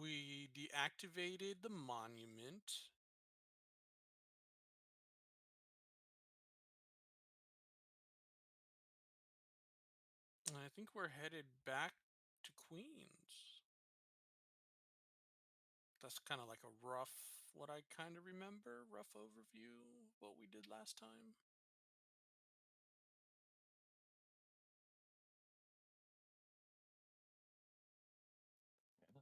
We deactivated the monument. And I think we're headed back to Queens. That's kind of like a rough, what I kind of remember, rough overview, what we did last time. Yeah,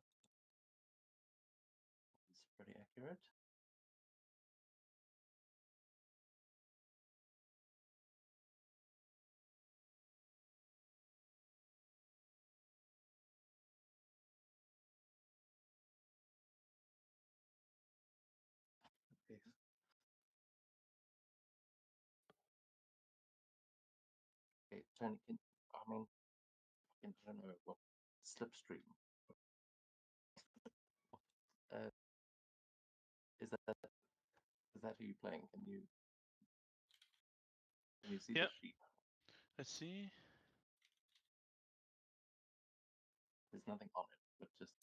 that's pretty accurate. Okay. Okay, Tony, I mean, I don't know what slipstream. Uh, is that who you're playing? Can you see the Yeah, sheet? let's see. There's nothing on it, but just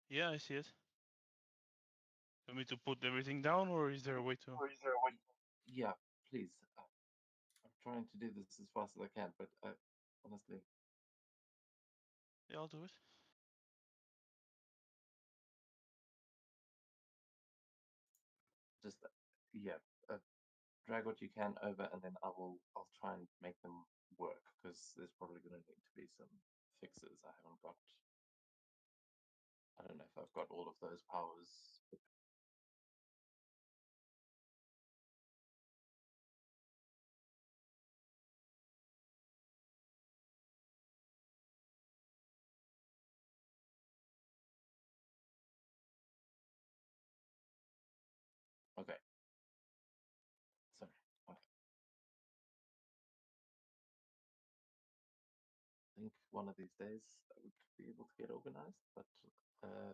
Yeah, I see it. You want me to put everything down, or is there a way to? yeah, please. I'm trying to do this as fast as I can, but honestly, Yeah, I'll do it. just yeah, uh, drag what you can over, and then I'll try and make them work because there's probably going to need to be some fixes. I haven't got. I don't know if I've got all of those powers. Okay, sorry. Okay. I think one of these days I would be able to get organized, but uh,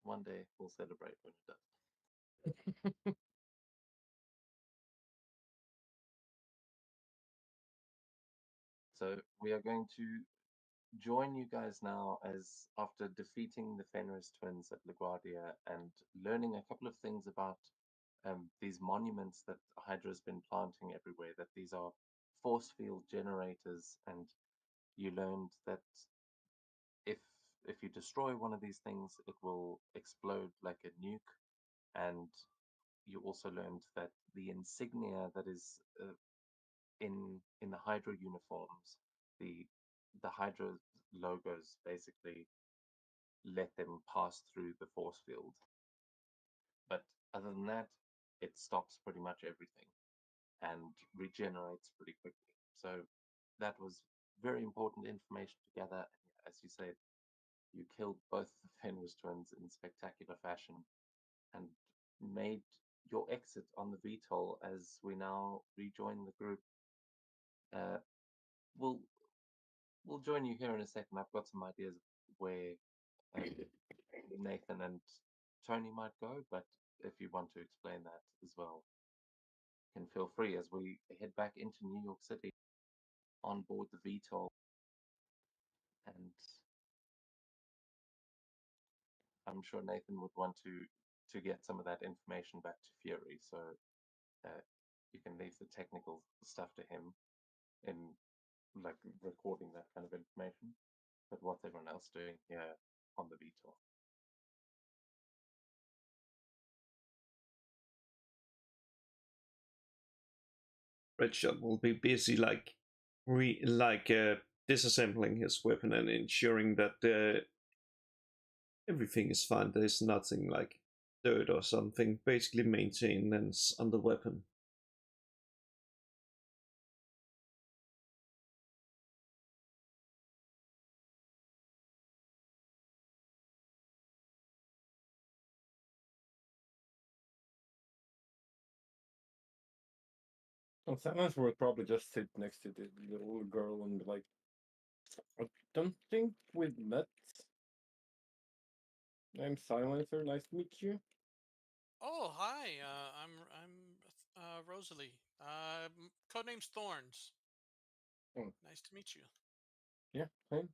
one day we'll celebrate when it does. So we are going to join you guys now as after defeating the Fenris twins at LaGuardia and learning a couple of things about these monuments that Hydra's been planting everywhere, that these are force field generators, and you learned that if you destroy one of these things, it will explode like a nuke, and you also learned that the insignia that is in the Hydra uniforms, the Hydra logos basically let them pass through the force field. But other than that, it stops pretty much everything and regenerates pretty quickly. So that was very important information to gather. And as you said, you killed both the Fenris twins in spectacular fashion and made your exit on the VTOL as we now rejoin the group. Uh, we'll join you here in a second. I've got some ideas of where Nathan and Tony might go, but if you want to explain that as well, can feel free as we head back into New York City on board the VTOL. And I'm sure Nathan would want to get some of that information back to Fury. So uh, you can leave the technical stuff to him in like recording that kind of information. But what's everyone else doing here on the VTOL? Redshot will be busy disassembling his weapon and ensuring that everything is fine. There's nothing like dirt or something. Basically maintenance on the weapon. Well, Silence would probably just sit next to the little girl and be like, I don't think we've met. I'm Silencer. Nice to meet you. Oh, hi. I'm Rosalie. Codename's Thorns. Oh, Nice to meet you. yeah, same.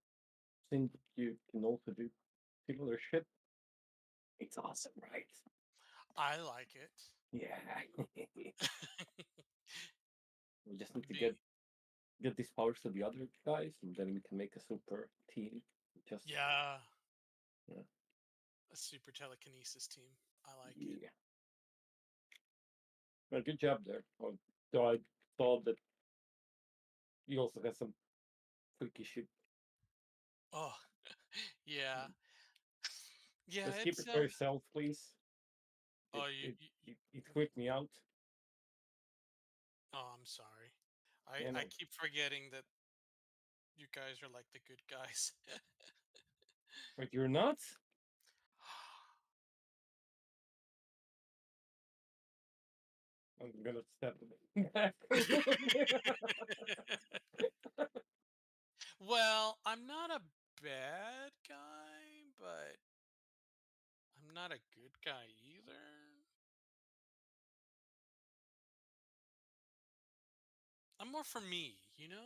Since you can also do similar shit, it's awesome, right? I like it. Yeah. We just need to Be- get these powers to the other guys, and then we can make a super team. Just yeah. Yeah. A super telekinesis team. I like it. yeah. Well, good job there. So I thought that you also got some freaky shit. Oh, yeah. Yeah, Just keep it's it for yourself, please. oh, It freaked me out. oh, I'm sorry. Yeah, I no. keep forgetting that you guys are like the good guys. Wait, you're not? I'm gonna step back. Well, I'm not a bad guy, but I'm not a good guy either. I'm more for me, you know?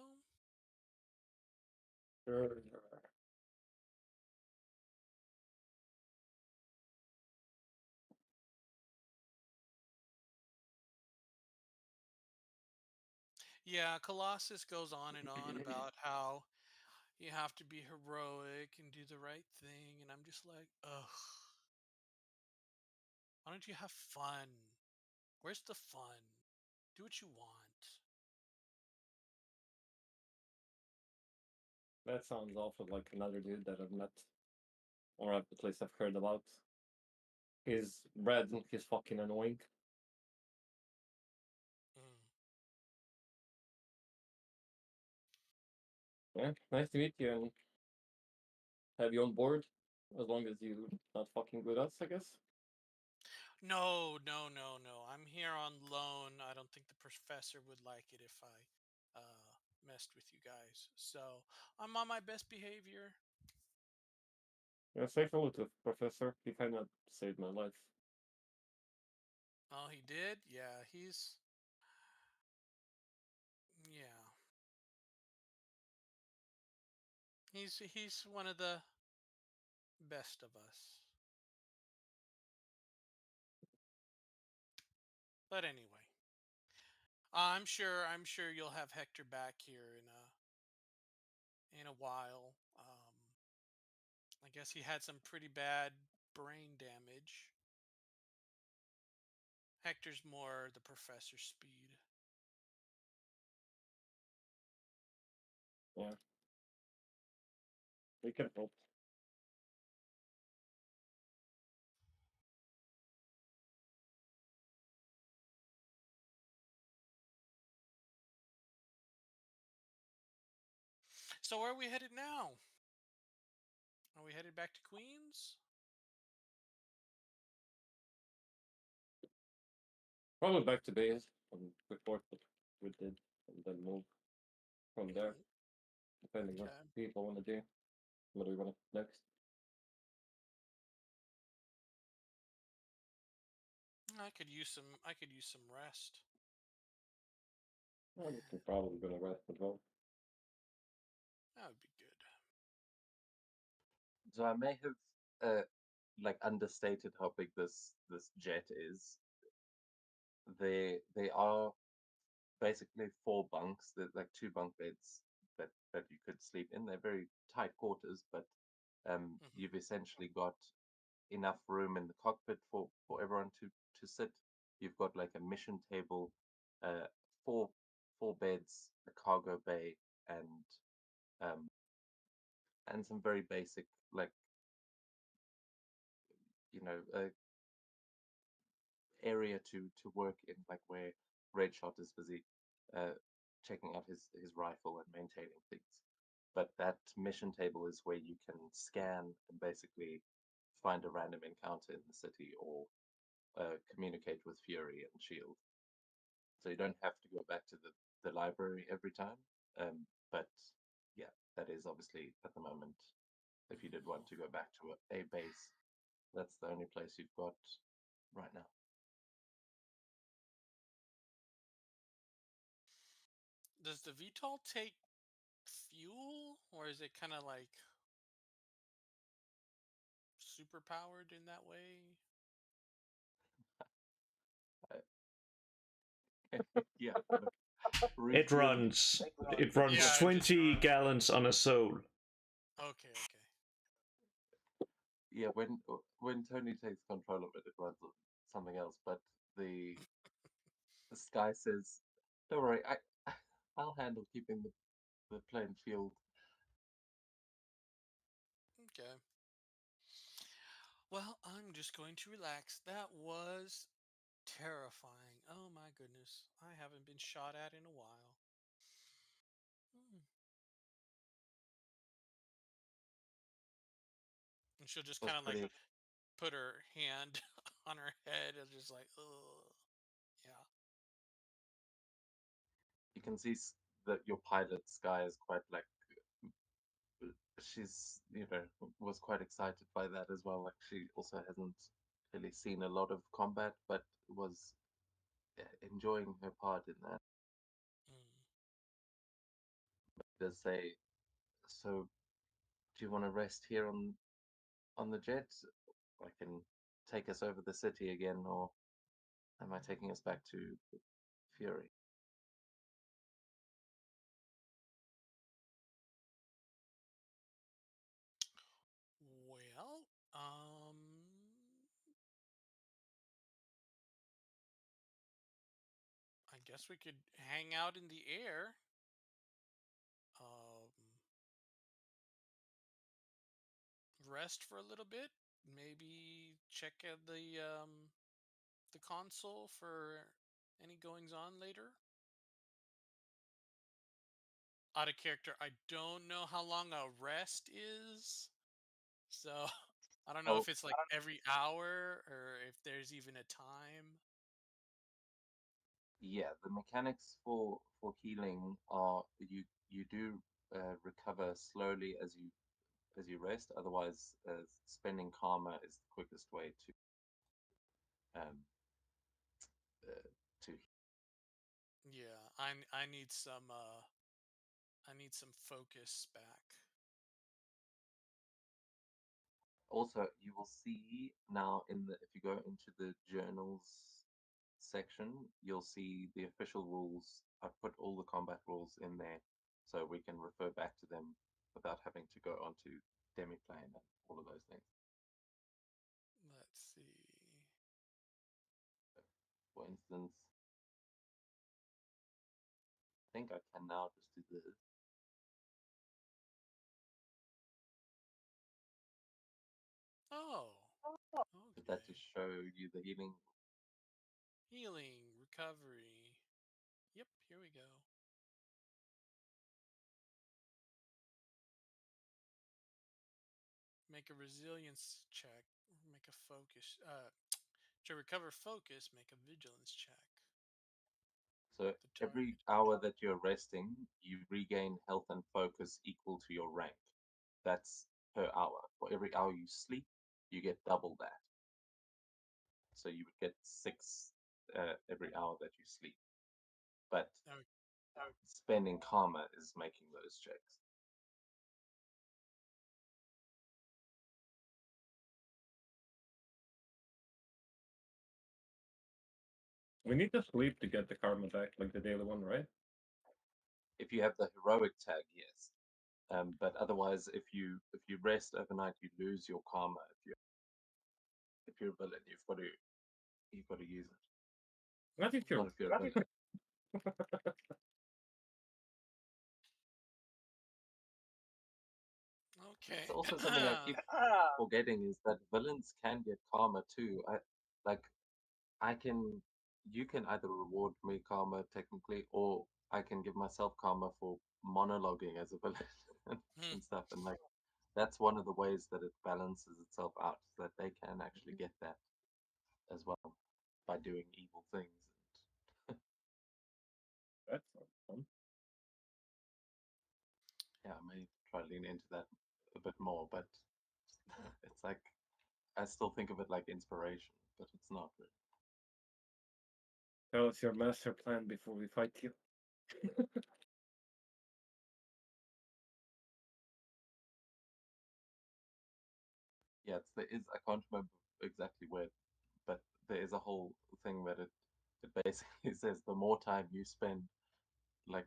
Sure. Yeah, Colossus goes on and on about how you have to be heroic and do the right thing, and I'm just like, ugh. Why don't you have fun? Where's the fun? Do what you want. That sounds awful like another dude that I've met, or at least I've heard about. He's red and he's fucking annoying. Mm. Yeah, nice to meet you and have you on board. As long as you not fucking with us, I guess. No, no, no, no. I'm here on loan. I don't think the professor would like it if I messed with you guys. So I'm on my best behavior. Yeah, say hello to Professor. He kind of saved my life. Oh, he did? Yeah, yeah. He's one of the best of us. But anyway, I'm sure you'll have Hector back here in a while. I guess he had some pretty bad brain damage. Hector's more the professor speed. Yeah, we can hope. So where are we headed now? Are we headed back to Queens? Probably back to base and report what we did, and then move from there, Mm, depending what okay. people want to do. What do we want next? I could use some rest. Well, we're probably gonna rest as well. That would be good. So I may have like understated how big this jet is. They are basically four bunks. There's like two bunk beds that you could sleep in. They're very tight quarters, but Hmm. you've essentially got enough room in the cockpit for everyone to sit. You've got like a mission table, uh, four four beds, a cargo bay, um, and some very basic like area to work in, like where Red Shot is busy uh, checking out his rifle and maintaining things. But that mission table is where you can scan and basically find a random encounter in the city or communicate with Fury and Shield. So you don't have to go back to the library every time. But yeah, that is obviously at the moment, if you did want to go back to a base, that's the only place you've got right now. Does the VTOL take fuel, or is it kind of like super powered in that way? Yeah. Look, It really, runs Yeah, it just 20 runs. gallons on a soul. Okay, okay. yeah. When Tony takes control of it, it runs on something else. But the Sky says, "Don't worry, I'll handle keeping the playing field." Okay. Well, I'm just going to relax. That was terrifying. Oh my goodness. I haven't been shot at in a while. Hmm. And she'll just It was kind of like pretty. put her hand on her head and just like, ugh. Yeah. You can see that your pilot Sky is quite like she's was quite excited by that as well. Like she also hasn't really seen a lot of combat, but was enjoying her part in that. Mm. Does say, so do you want to rest here on the jet? I can take us over the city again, or am I taking us back to Fury? Well, I guess we could hang out in the air. Um, rest for a little bit. Maybe check out the console for any goings on later. Out of character, I don't know how long a rest is. So I don't know Oh, if it's like every hour or if there's even a time. yeah, the mechanics for healing are you do recover slowly as you rest. Otherwise, spending karma is the quickest way um to. Yeah, I need some focus back. Also, you will see now if you go into the journals section, you'll see the official rules. I've put all the combat rules in there, so we can refer back to them without having to go onto Demiplane and all of those things. Let's see. For instance, I think I can now just do this. Oh, Did that okay. just show you the healing? Healing, recovery. Yep, here we go. Make a resilience check. Make a focus. To recover focus, make a vigilance check. So The every target. hour that you're resting, you regain health and focus equal to your rank. That's per hour. For every hour you sleep, you get double that. So you would get 6 every hour that you sleep. But Oh, spending karma is making those checks. We need to sleep to get the karma back, like the daily one, right? If you have the heroic tag, yes. But otherwise, if you rest overnight, you lose your karma. If you're a villain, you've got to use it. Not if you're. Not if you're a villain. okay. It's also something I keep forgetting is that villains can get karma too. You can either reward me karma technically, or I can give myself karma for monologuing as a villain Hmm. and stuff. And like that's one of the ways that it balances itself out, is that they can actually get that as well by doing evil things. That's not fun. Yeah, I may try to lean into that a bit more, but it's like I still think of it like inspiration, but it's not really. Tell us your master plan before we fight you. Yeah, there is. I can't remember exactly where, but there is a whole thing that it basically says the more time you spend like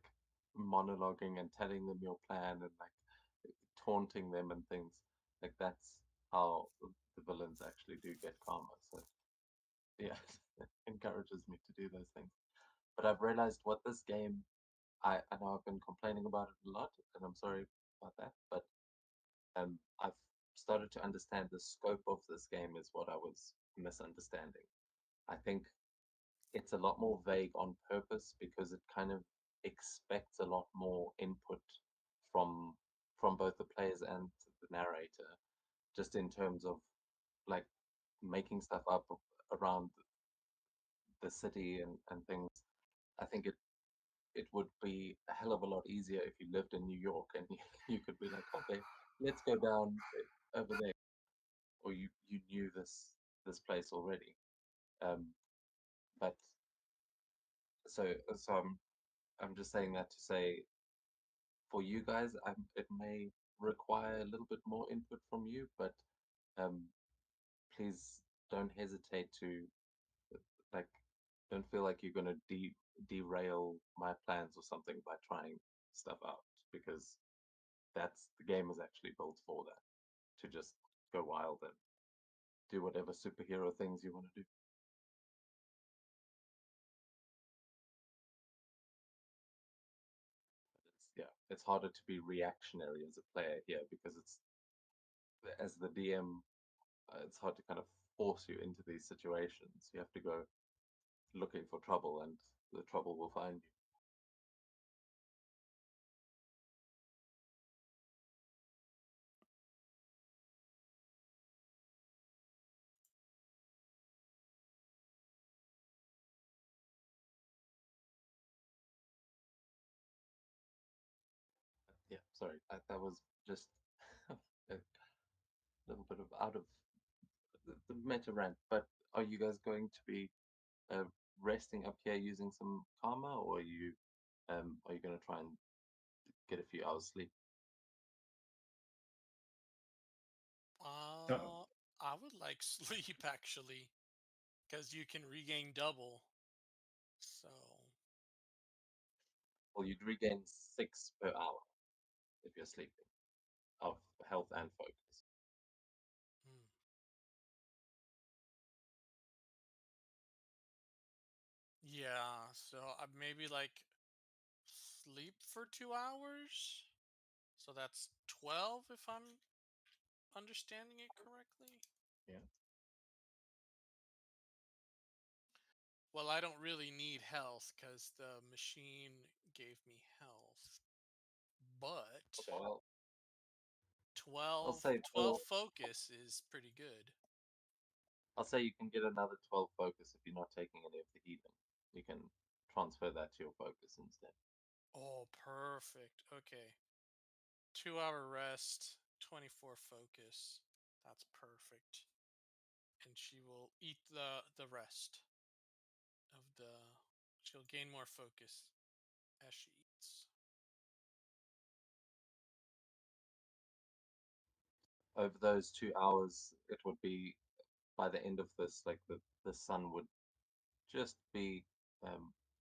monologuing and telling them your plan and like taunting them and things, like that's how the villains actually do get karma. So yeah, it encourages me to do those things. But I've realized what this game, I know I've been complaining about it a lot, and I'm sorry about that, but I've started to understand the scope of this game is what I was misunderstanding. I think it's a lot more vague on purpose because it kind of expects a lot more input from both the players and the narrator, just in terms of like making stuff up around the city and things. I think it would be a hell of a lot easier if you lived in New York and you could be like, okay, let's go down over there, or you knew this place already. Um, but so I'm just saying that to say for you guys, it may require a little bit more input from you, but um, please don't hesitate to like don't feel like you're gonna derail my plans or something by trying stuff out because that's the game is actually built for that to just go wild and do whatever superhero things you want to do. It's harder to be reactionary as a player here because it's as the DM, it's hard to kind of force you into these situations. You have to go looking for trouble, and the trouble will find you. Yeah, sorry, that was just a little bit of out of the meta rant. But are you guys going to be uh, resting up here using some karma, or are you going to try and get a few hours sleep? Uh, I would like sleep actually, because you can regain double. So, Well, you'd regain 6 per hour if you're sleeping of health and focus. hmm. Yeah, so I maybe like sleep for 2 hours. So that's 12 if I'm understanding it correctly. Yeah. Well, I don't really need health because the machine gave me health. But Okay, well, I'll 12, say 12 12. focus is pretty good. I'll say you can get another 12 focus if you're not taking any of the healing. You can transfer that to your focus instead. Oh, perfect. Okay. 2 hour rest, 24 focus. That's perfect. And she will eat the rest of the. She'll gain more focus as she eats. Over those 2 hours, it would be by the end of this, like the sun would just be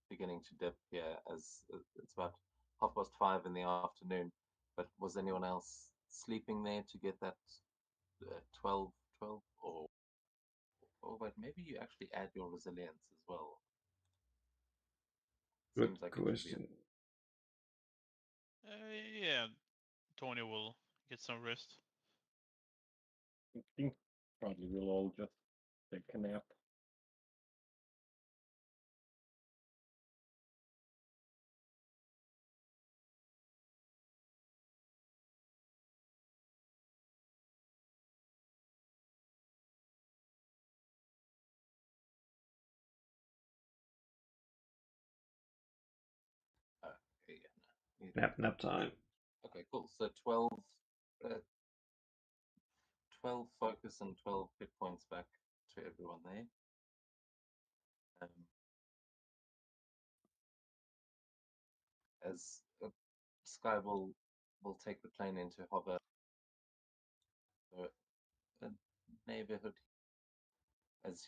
beginning to dip here as it's about 5:30 in the afternoon. But was anyone else sleeping there to get that 12, 12? Or wait, maybe you actually add your resilience as well. Good Seems like it should be. question. Yeah, Tony will get some rest. I think probably we'll all just take a nap. Okay, yeah, no. Nap time. Okay, cool. So 12, 12 focus and 12 hit points back to everyone there. As Sky will take the plane into hover. So, neighborhood as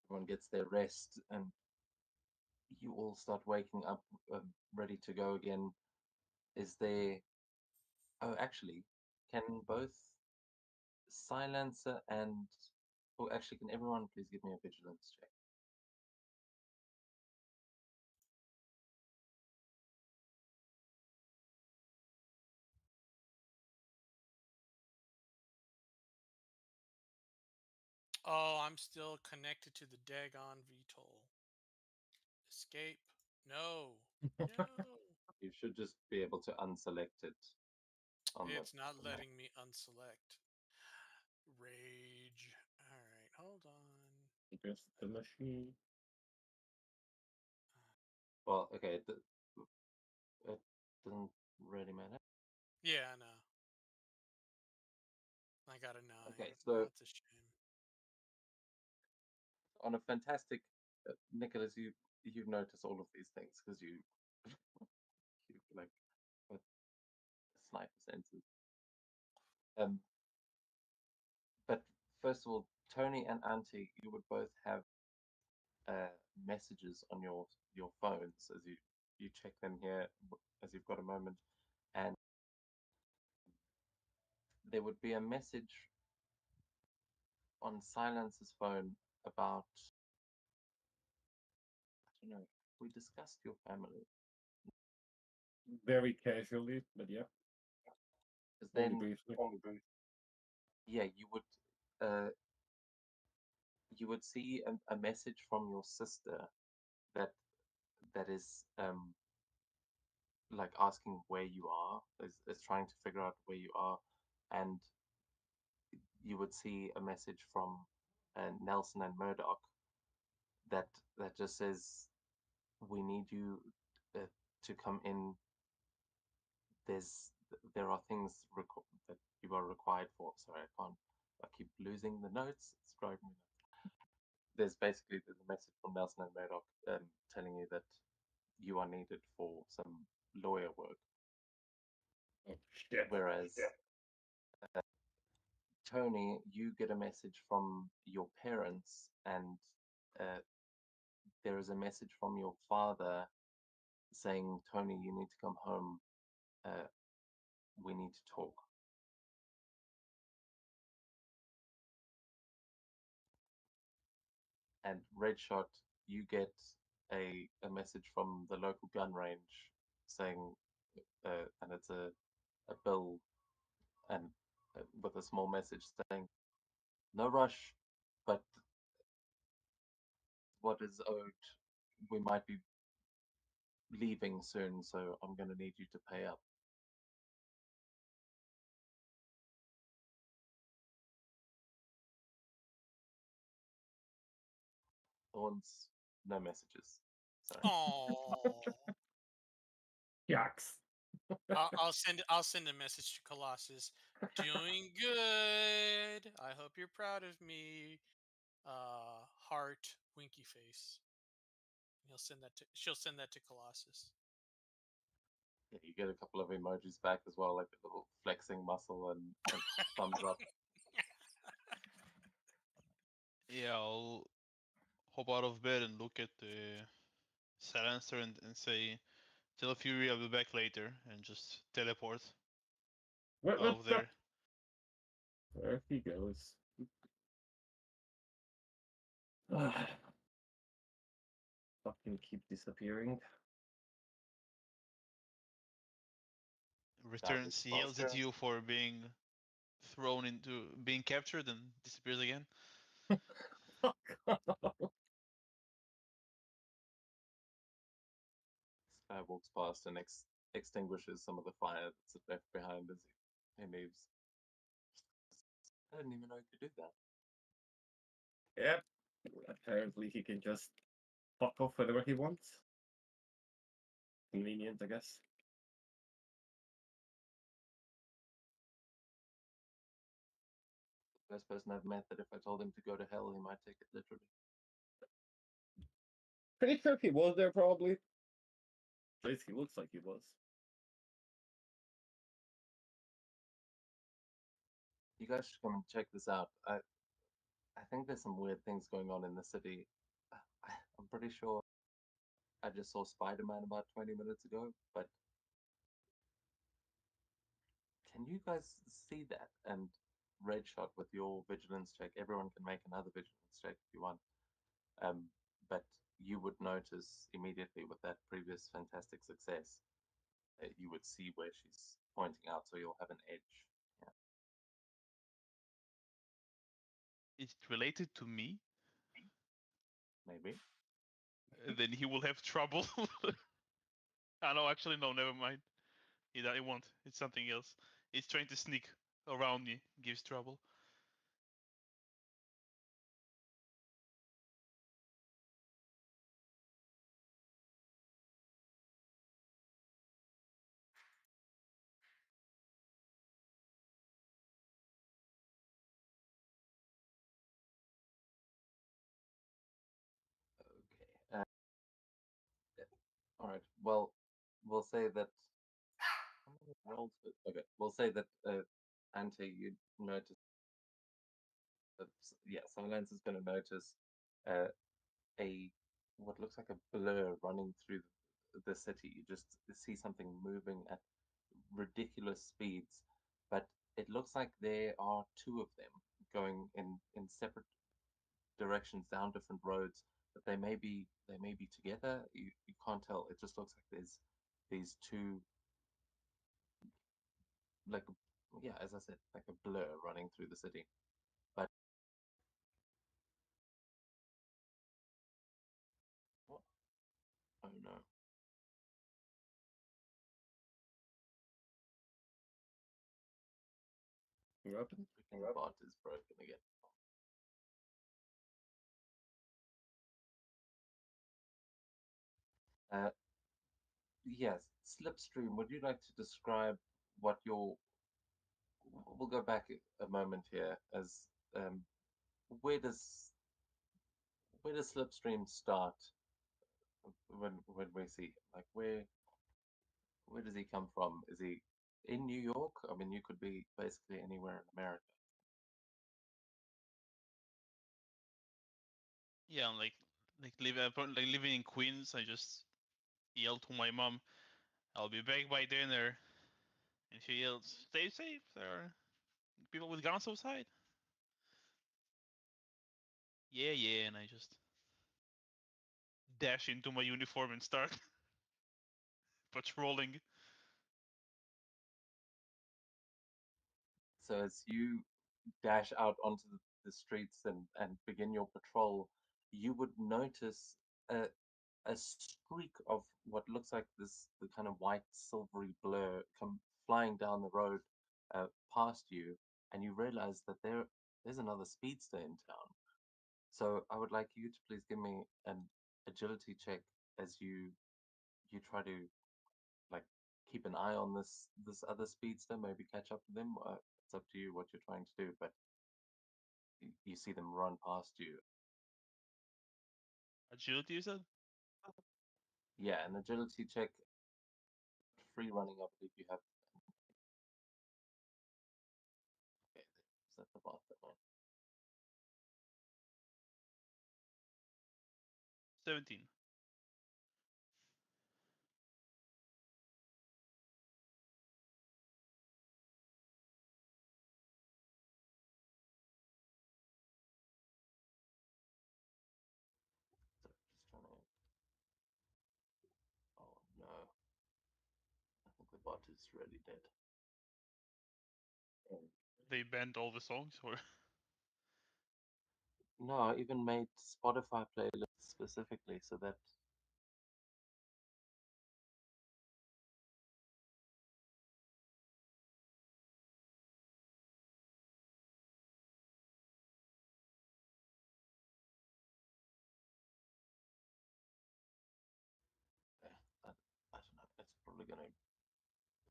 everyone gets their rest and you all start waking up ready to go again. Is there... Oh, actually, can both Silencer and... Oh, actually, can everyone please give me a vigilance check? Oh, I'm still connected to the Dagon VTOL. Escape? No. No. You should just be able to unselect it. It's not on the- letting me unselect. Rage. Alright, hold on. Just the machine. Well, okay, it doesn't really matter. Yeah, I know. I got a 9. Okay, so That's a shame. on a fantastic... Nicholas, you've noticed all of these things because you like got sniper senses. But first of all, Tony and Auntie, you would both have messages on your phones as you check them here as you've got a moment, and there would be a message on Silence's phone about... I don't know. We discussed your family. Very casually, but yeah. Because Only then, briefly. yeah, you would see a message from your sister that is like asking where you are, is trying to figure out where you are, and you would see a message from Nelson and Murdoch that just says, "We need you to come in. There are things that you are required for." Sorry, I keep losing the notes. It's driving me nuts. There's basically the message from Nelson and Murdoch telling you that you are needed for some lawyer work. Oh shit. Whereas Tony, you get a message from your parents, and there is a message from your father saying, "Tony, you need to come home. We need to talk." And Redshot, you get a message from the local gun range saying, and it's a bill, and with a small message saying, "No rush, but what is owed, we might be leaving soon, so I'm going to need you to pay up." Thorns, no messages. Sorry. Oh. Yucks. I'll send a message to Colossus. Doing good. I hope you're proud of me. Heart, winky face. She'll send that to Colossus. Yeah, you get a couple of emojis back as well, like a little flexing muscle and thumbs up. Yeah, I'll hop out of bed and look at the silencer and say, "Tell Fury I'll be back later," and just teleport What out of the? there. There he goes. Fucking keep disappearing. Returns, he yells at you for being being captured and disappears again. Fuck off. Sky walks past and extinguishes some of the fire that's left behind as he leaves. I didn't even know he could do that. Yep. Apparently he can just fuck off whenever he wants. Convenient, I guess. First person I've met that if I told him to go to hell, he might take it literally. Pretty sure he was there, probably. At least he looks like he was. You guys should come and check this out. I think there's some weird things going on in the city. I'm pretty sure I just saw Spider-Man about 20 minutes ago, but can you guys see that? And Red Shot with your vigilance check, everyone can make another vigilance check if you want. But you would notice immediately with that previous fantastic success, you would see where she's pointing out, so you'll have an edge. Yeah. Is it related to me? Maybe. Then he will have trouble. Ah, no, actually, no, never mind. It won't. It's something else. It's trying to sneak around me, gives trouble. Okay. All right. Well, we'll say that. How many rolls? Okay. We'll say that Ante, you notice. Yeah, Silence is going to notice uh, a what looks like a blur running through the city. You just see something moving at ridiculous speeds, but it looks like there are two of them going in separate directions down different roads, but they may be together. You can't tell. It just looks like there's these two, like, yeah, as I said, like a blur running through the city. But what? Oh no, Yep. freaking bot is broken again. Uh, yes, Slipstream. Would you like to describe what your? We'll go back a moment here. As um, where does Slipstream start when we see him? Like where does he come from? Is he in New York? I mean, you could be basically anywhere in America. Yeah, like living in Queens, I just yelled to my mom, "I'll be back by dinner," and she yelled, "Stay safe. There are people with guns outside." Yeah, yeah, and I just dash into my uniform and start patrolling. So as you dash out onto the streets and begin your patrol, you would notice a a streak of what looks like the kind of white silvery blur come flying down the road past you, and you realize that there's another speedster in town. So I would like you to please give me an agility check as you try to like keep an eye on this other speedster, maybe catch up to them. It's up to you what you're trying to do, but you see them run past you. Agility, you said? Yeah, an agility check, free running, I believe you have. Okay, is that the bot that one? 17. So just trying to. Oh no, I think the bot is really dead. They banned all the songs, or No, I even made Spotify playlists specifically so that. I don't know. It's probably gonna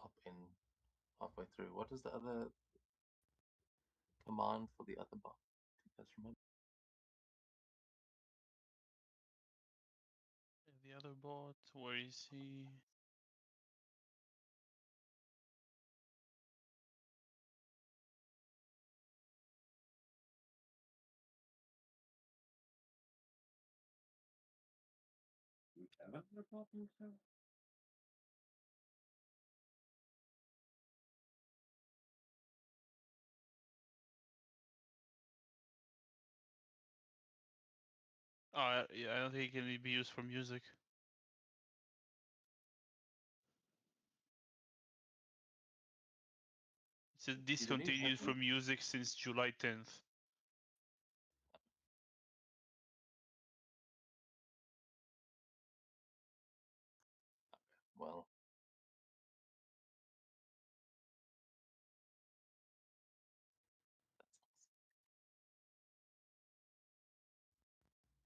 pop in halfway through. What is the other command for the other bot? Do you guys remember? the other bot? Where is he? 7 or something. So. Yeah, I don't think it can be used for music. It's discontinued from music since July 10th. Well,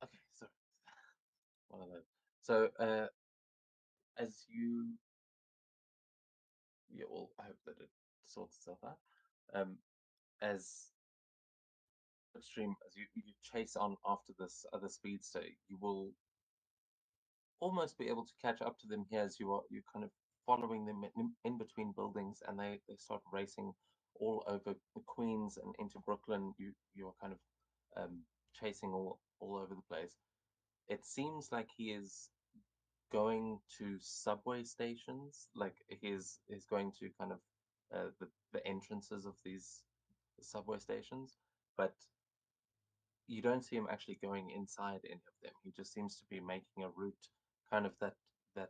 okay, so one of those. So, as yeah, well, I hope that it sorts itself out. As Extreme, as you chase on after this other speedster, you will almost be able to catch up to them here as you're kind of following them in between buildings, and they start racing all over the Queens and into Brooklyn. You're kind of chasing all over the place. It seems like he is going to subway stations, like he's going to kind of the entrances of these subway stations, but you don't see him actually going inside any of them. He just seems to be making a route kind of that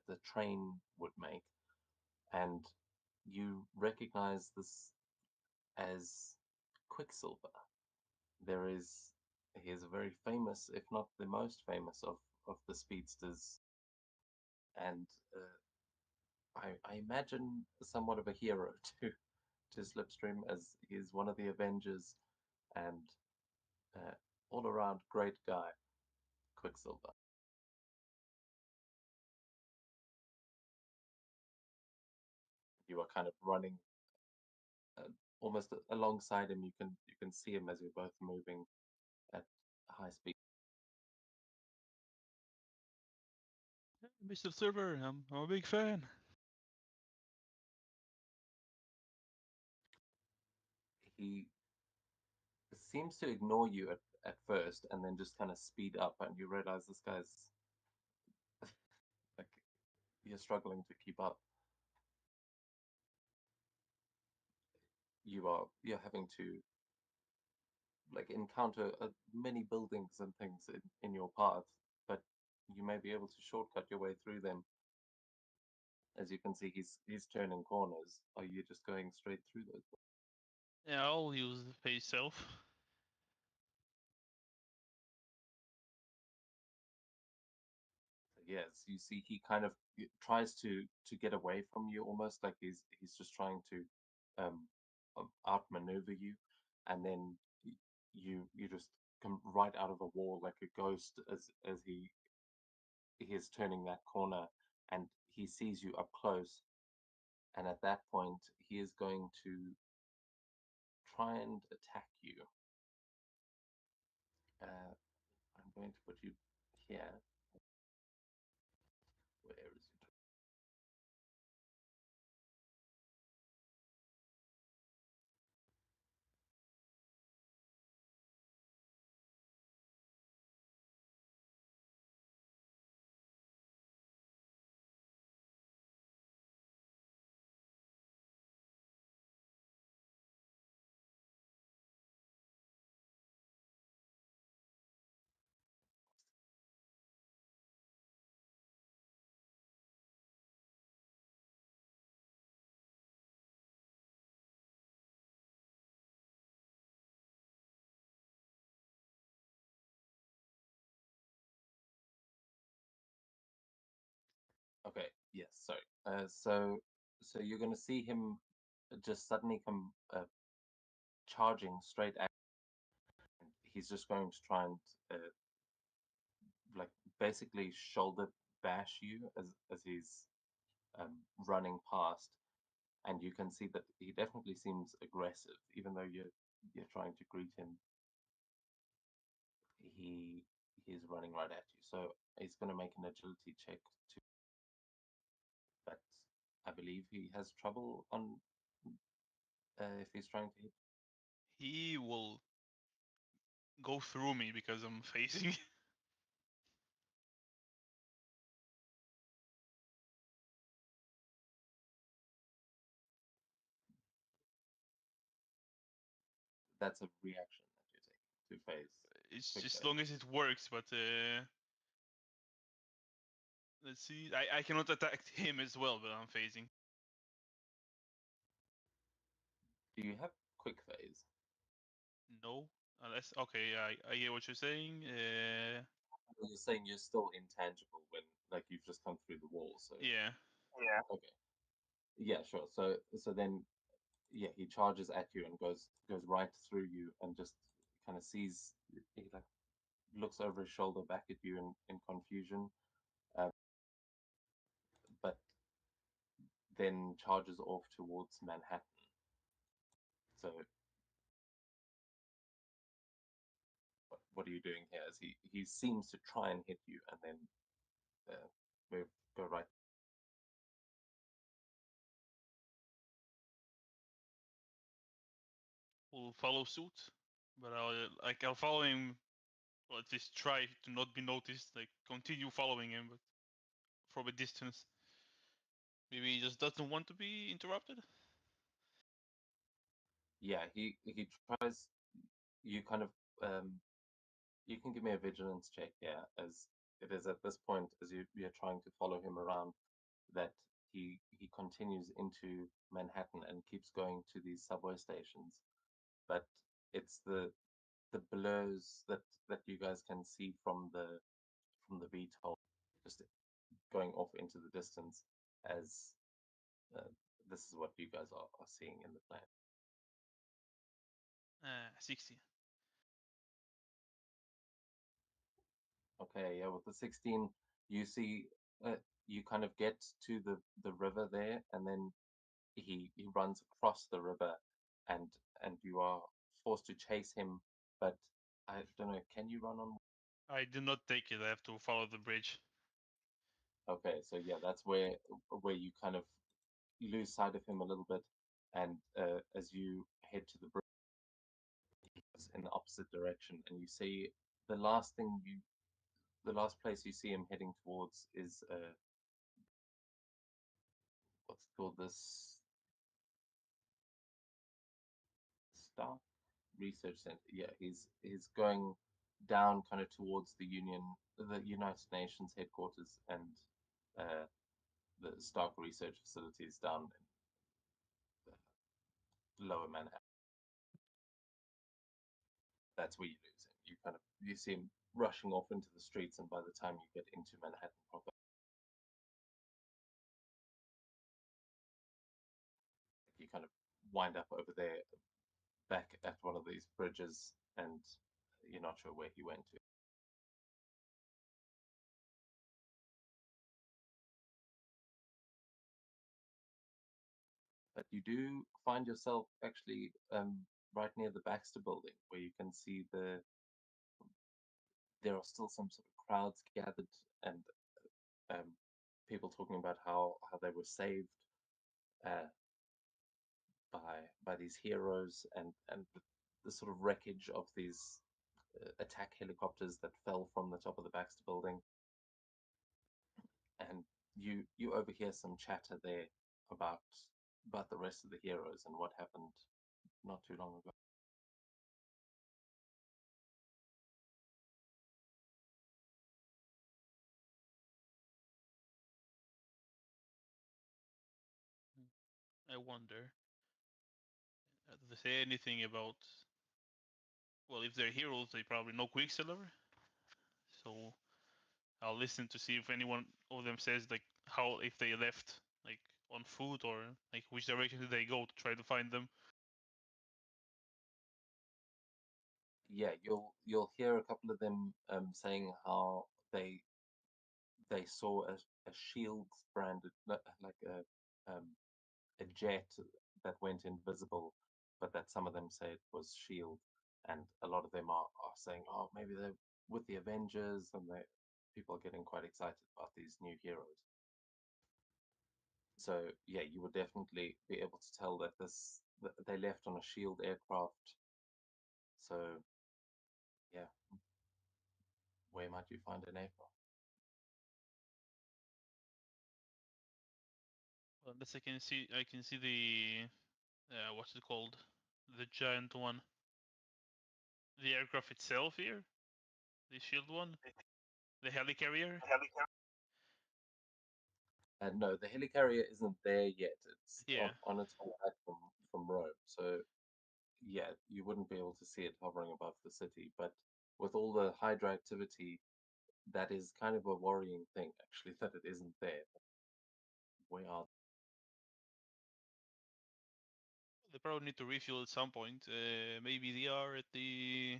the train would make. And you recognize this as Quicksilver. He is a very famous, if not the most famous of the speedsters, and I imagine somewhat of a hero to Slipstream, as he is one of the Avengers and all around great guy, Quicksilver. You are kind of running almost alongside him. You can see him as you're both moving at high speed. Mr. Silver, I'm a big fan. He seems to ignore you at first, and then just kind of speed up, and you realize this guy's like you're struggling to keep up. You're having to like encounter many buildings and things in your path, but you may be able to shortcut your way through them. As you can see, he's turning corners. Are you just going straight through those? Yeah, I'll use the face self. Yes, you see, he kind of tries to get away from you, almost like he's just trying to outmaneuver you, and then you just come right out of a wall like a ghost as he is turning that corner, and he sees you up close, and at that point he is going to try and attack you. I'm going to put you here. Where is it? Okay, yes, sorry. So you're gonna see him just suddenly come charging straight at you. He's just going to try and like basically shoulder bash you as he's running past, and you can see that he definitely seems aggressive, even though you're trying to greet him. He he's running right at you, so he's gonna make an agility check to, but I believe he has trouble on if he's trying to hit. He will go through me because I'm facing. that's a reaction that you're taking to phase. It's Quick just phase. long as it works, but let's see. I cannot attack him as well, but I'm phasing. Do you have quick phase? No, unless okay. I hear what you're saying. You're saying you're still intangible when like you've just come through the wall. So Yeah. okay, yeah, sure. So then yeah, he charges at you and goes right through you and just kind of sees he like looks over his shoulder back at you in confusion, but then charges off towards Manhattan. So what are you doing here? As he seems to try and hit you and then go right. Will follow suit, but I'll follow him, or at least try to not be noticed. Like continue following him, but from a distance. Maybe he just doesn't want to be interrupted. Yeah, he tries. You kind of you can give me a vigilance check here, as it is at this point as you're trying to follow him around that he continues into Manhattan and keeps going to these subway stations, but it's the blurs that you guys can see from the VTOL just going off into the distance as uh, this is what you guys are seeing in the plan. 60. Okay, yeah, with the 16, you see, you kind of get to the river there, and then he runs across the river, and you are forced to chase him. But I don't know, can you run on? I did not take it. I have to follow the bridge. Okay, so yeah, that's where you kind of lose sight of him a little bit, and as you head to the bridge in the opposite direction, and you see the last place you see him heading towards is what's it called, this Stark Research Center. Yeah, he's going down kind of towards the United Nations headquarters and uh, the Stark Research facilities down in the Lower Manhattan. That's where you lose him. You see him rushing off into the streets, and by the time you get into Manhattan proper, you kind of wind up over there, back at one of these bridges, and you're not sure where he went to. But you do find yourself actually right near the Baxter building, where you can see there are still some sort of crowds gathered and um, people talking about how they were saved uh, by these heroes and the sort of wreckage of these attack helicopters that fell from the top of the Baxter building. And you overhear some chatter there about the rest of the heroes and what happened not too long ago. I wonder. Do they say anything about? Well, if they're heroes, they probably know Quicksilver. So I'll listen to see if anyone of them says like how if they left like on foot or like which direction did they go to try to find them. Yeah, you'll hear a couple of them saying how they saw a shield branded like a jet that went invisible, but that some of them say it was shield, and a lot of them are saying, oh, maybe they're with the Avengers, and people are getting quite excited about these new heroes. So yeah, you would definitely be able to tell that they left on a shield aircraft. So yeah, where might you find an aircraft? Well, unless I can see the what's it called, the giant one. The aircraft itself here, the shield one, the helicarrier. No, the helicarrier isn't there yet. It's Yeah. on its way back from Rome. So yeah, you wouldn't be able to see it hovering above the city. But with all the Hydra activity, that is kind of a worrying thing, actually, that it isn't there. Where are They probably need to refuel at some point. Maybe they are at the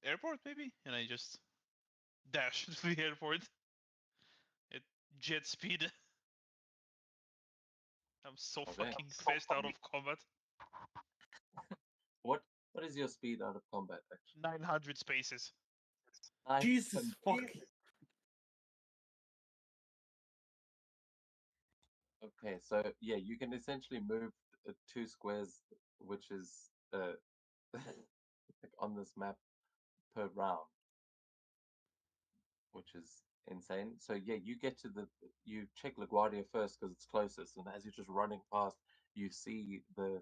airport, maybe, and I just dash to the airport at jet speed. I'm so Okay. fucking fast out of combat. What is your speed out of combat, actually? 900 spaces. Jesus fuck! Okay, so yeah, you can essentially move 2 squares, which is like on this map per round, which is insane. So yeah, you get to you check LaGuardia first because it's closest, and as you're just running past, you see the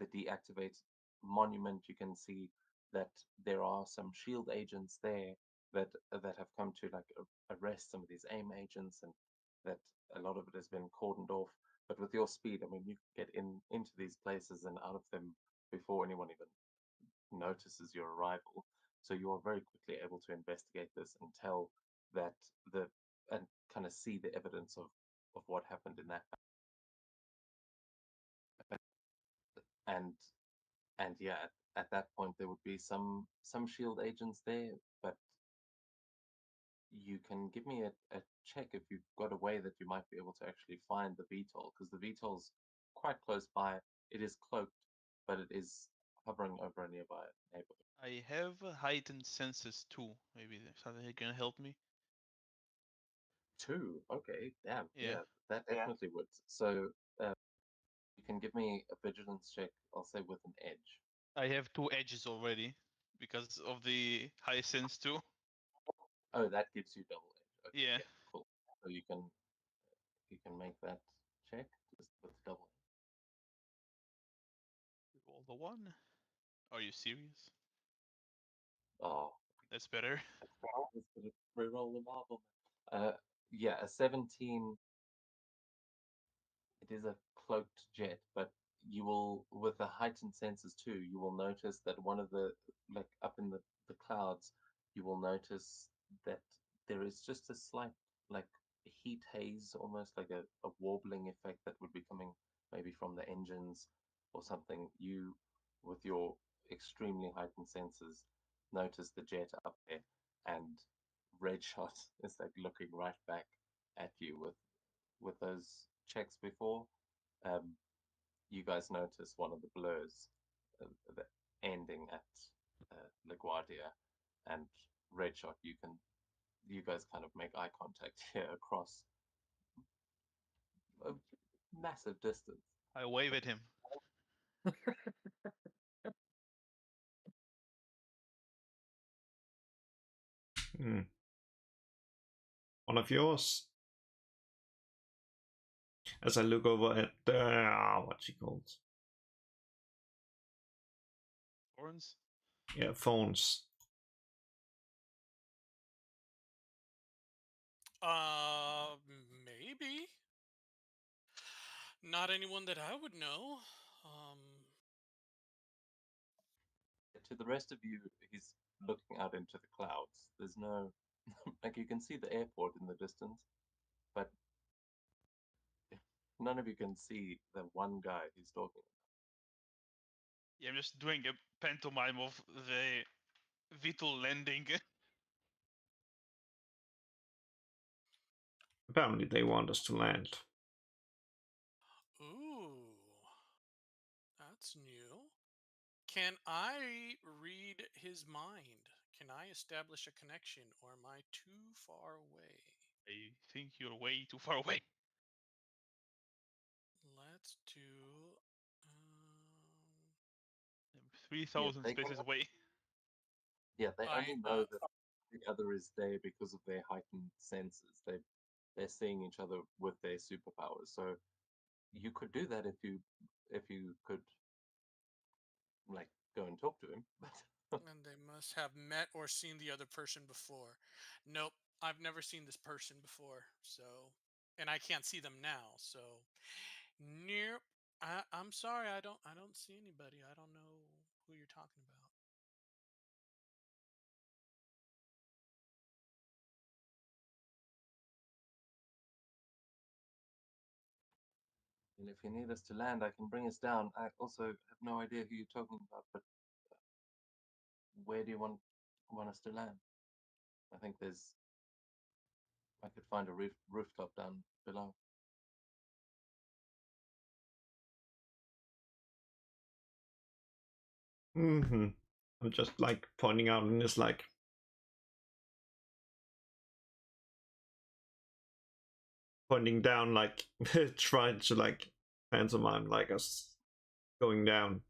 deactivated monument. You can see that there are some shield agents there that have come to like arrest some of these AIM agents, and that a lot of it has been cordoned off. But with your speed, I mean, you can get into these places and out of them before anyone even notices your arrival. So you are very quickly able to investigate this and tell that and kind of see the evidence of what happened in that. And yeah, at that point there would be some shield agents there, but you can give me a check if you've got a way that you might be able to actually find the VTOL, because the VTOL's quite close by. It is cloaked, but it is hovering over a nearby neighborhood. I have heightened senses too. Maybe there's something that can help me. 2, okay, damn, Yeah. yeah, that definitely would. So you can give me a vigilance check, I'll say with an edge. I have 2 edges already because of the high sense too. Oh, that gives you double edge. Okay, Yeah. cool. So you can make that check just with double. Roll the 1. Are you serious? Oh, That's better. let's put it reroll the marble. Yeah, a 17. It is a cloaked jet, but you will, with the heightened senses too, you will notice that one of the, like up in the clouds, you will notice that there is just a slight, like, heat haze, almost like a warbling effect that would be coming maybe from the engines or something. You, with your extremely heightened senses, notice the jet up there, and Redshot is like looking right back at you with those checks before. You guys notice one of the blurs, the ending at LaGuardia, and Redshot. You guys kind of make eye contact here across a massive distance. I wave at him. One of yours. As I look over at what's he called? Horns? Yeah, phones. Maybe. Not anyone that I would know. To the rest of you, he's looking out into the clouds. There's no, like, you can see the airport in the distance, but none of you can see the one guy he's talking about. Yeah, I'm just doing a pantomime of the VTOL landing. Apparently they want us to land. Ooh. That's new. Can I read his mind? Can I establish a connection, or am I too far away? I think you're way too far away. Let's do. 3,000 they spaces away. Yeah, they I, only know that the other is there because of their heightened senses. They're seeing each other with their superpowers. So you could do that if you could like go and talk to him. And they must have met or seen the other person before. Nope, I've never seen this person before. So, and I can't see them now. So, nope. I'm sorry. I don't see anybody. I don't know who you're talking about. And if you need us to land, I can bring us down. I also have no idea who you're talking about, but where do you want us to land? I think I could find a rooftop down below. Mm-hmm. I'm just like pointing out, and it's like pointing down, like trying to like pantomime like us going down,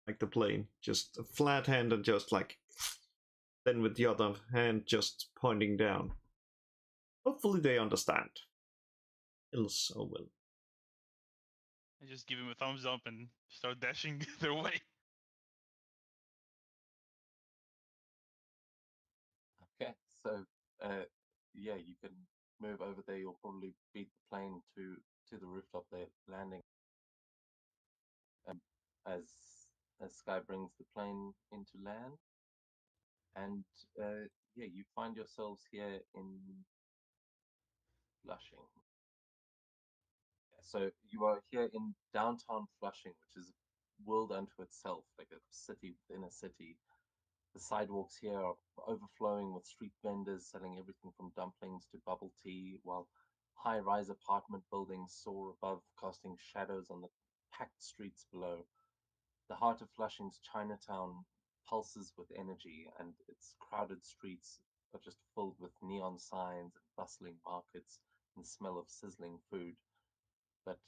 like the plane, just a flat hand and just like then with the other hand just pointing down. Hopefully they understand. Else, oh well. I just give him a thumbs up and start dashing their way. Okay, so yeah, you can move over there. You'll probably beat the plane to the rooftop they're landing. As Sky brings the plane into land, and yeah, you find yourselves here in Flushing. So you are here in downtown Flushing, which is a world unto itself, like a city within a city. The sidewalks here are overflowing with street vendors selling everything from dumplings to bubble tea, while high-rise apartment buildings soar above, casting shadows on the packed streets below. The heart of Flushing's Chinatown pulses with energy, and its crowded streets are just filled with neon signs and bustling markets and the smell of sizzling food. But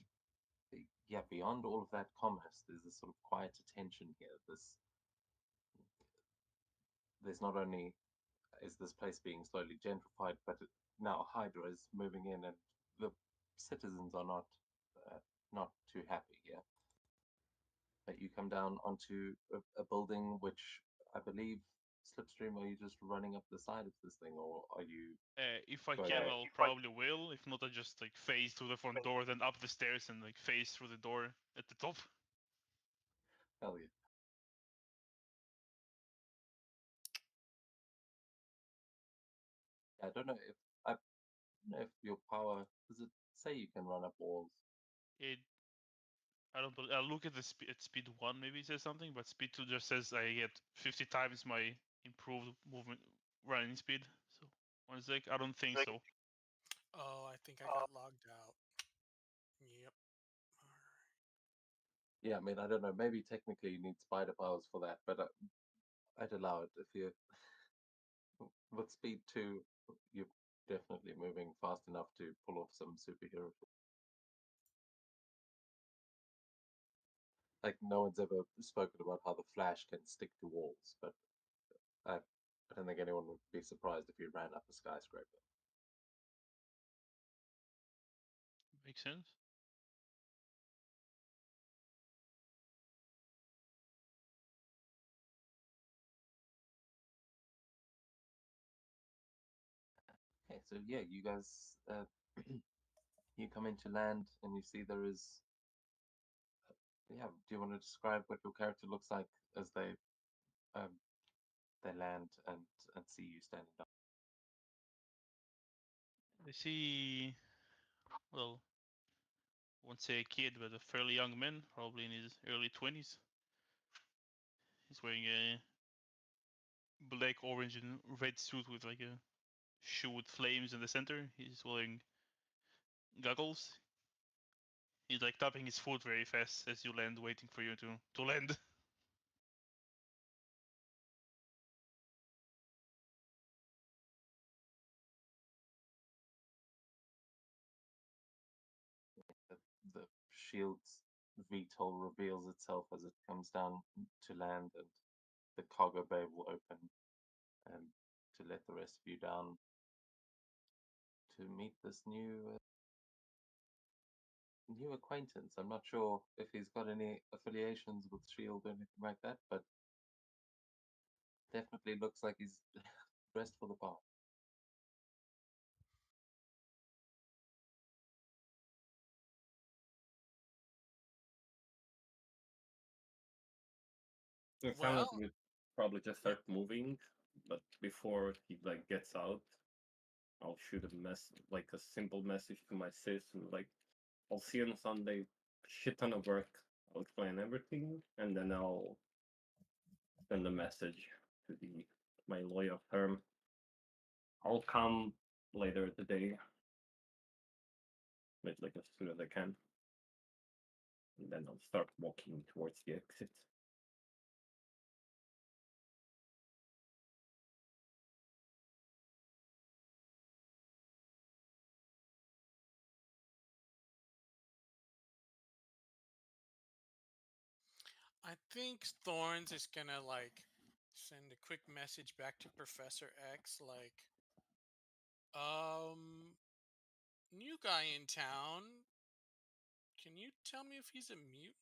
yeah, beyond all of that commerce, there's this sort of quiet attention here. There's not only is this place being slowly gentrified, but now Hydra is moving in, and the citizens are not too happy here. But you come down onto a building which I believe, Slipstream, are you just running up the side of this thing, or are you? If I Go can, ahead. I'll probably will. If not, I just like phase through the front door, then up the stairs, and like phase through the door at the top. Hell yeah. I don't know if your power, does it say you can run up walls? It. I don't. I'll look at the at speed 1. Maybe it says something, but speed 2 just says I get 50 times my improved movement running speed. So one sec. I don't think so. Oh, I think I got logged out. Yep. All right. Yeah, I mean, I don't know. Maybe technically you need spider powers for that, but I'd allow it if you. With speed 2, you're definitely moving fast enough to pull off some superhero. Like, no one's ever spoken about how the Flash can stick to walls, but I don't think anyone would be surprised if you ran up a skyscraper. Makes sense. Okay, so yeah, you guys, you come into land and you see there is. Yeah, do you want to describe what your character looks like as um, they land and see you standing up? I see. Well, I won't say a kid, but a fairly young man, probably in his early 20s. He's wearing a black, orange, and red suit with like a shoe with flames in the center. He's wearing goggles. He's like tapping his foot very fast as you land, waiting for you to land. The shield's VTOL reveals itself as it comes down to land, and the cargo bay will open to let the rest of you down to meet this new new acquaintance. I'm not sure if he's got any affiliations with Shield or anything like that, but definitely looks like he's dressed for the part. It sounds Well, like we'd probably just start moving, but before he like gets out, I'll shoot like a simple message to my sis, and like, I'll see you on Sunday. Shit ton of work. I'll explain everything, and then I'll send a message to my loyal firm. I'll come later today, like as soon as I can, and then I'll start walking towards the exit. I think Thorns is gonna like send a quick message back to Professor X, like, new guy in town. Can you tell me if he's a mutant?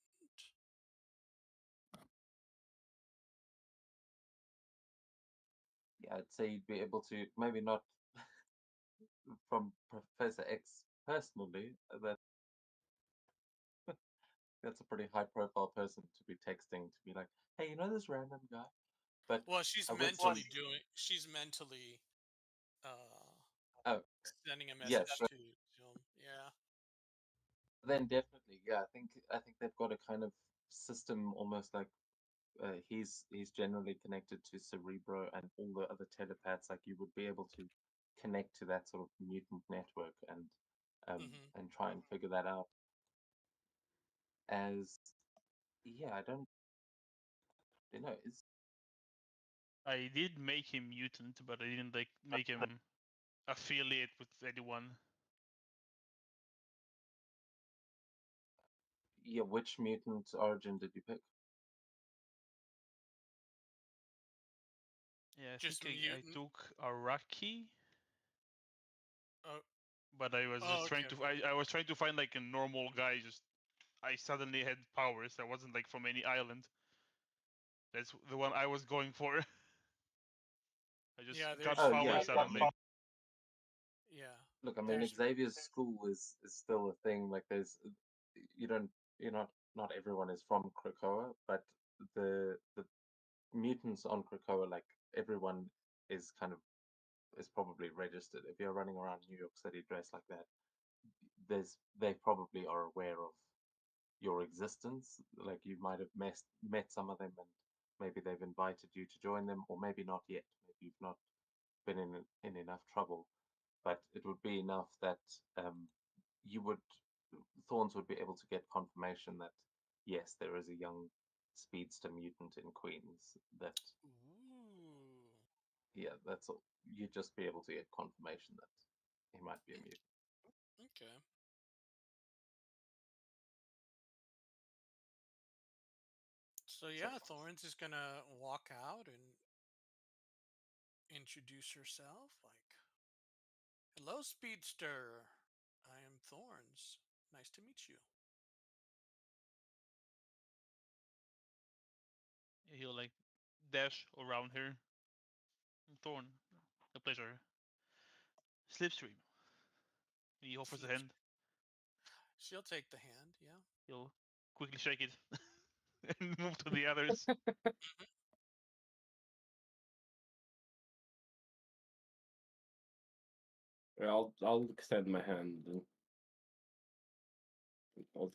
Yeah, I'd say you'd be able to, maybe not from Professor X personally. That's a pretty high-profile person to be texting to be like, "Hey, you know this random guy?" But Well, she's I would mentally say, doing. She's mentally oh, sending a yes, message but to him. Yeah. then definitely, yeah. I think they've got a kind of system almost like he's generally connected to Cerebro and all the other telepaths. Like you would be able to connect to that sort of mutant network Hmm. and try and figure that out. As yeah, I don't, you know, it's I did make him mutant, but I didn't like make him affiliate with anyone. yeah. Which mutant origin did you pick? Yeah, I Just think I mutant. took Araki, Oh, but I was oh, just trying okay, to okay. I was trying to find like a normal guy. Just I suddenly had powers. I wasn't like from any island. That's the one I was going for. I just Yeah, got Oh power yeah, suddenly. yeah. look, I mean, There's Xavier's school is still a thing. Like, you don't, not everyone is from Krakoa, but the mutants on Krakoa, like everyone is kind of is probably registered. If you're running around New York City dressed like that, they probably are aware of your existence. Like you might have met some of them, and maybe they've invited you to join them, or maybe not yet. Maybe you've not been in enough trouble, but it would be enough that you would Thorns would be able to get confirmation that yes, there is a young speedster mutant in Queens. That ooh. yeah, that's all. You'd just be able to get confirmation that he might be a mutant. Okay. So So yeah, Thorns is gonna walk out and introduce herself like, "Hello, Speedster. I am Thorns. Nice to meet you." He'll like dash around her. Thorn, a pleasure. Slipstream. He offers a Sleeps. hand. She'll take the hand. Yeah. He'll quickly shake it and move to the others. Yeah, I'll extend my hand. And I'll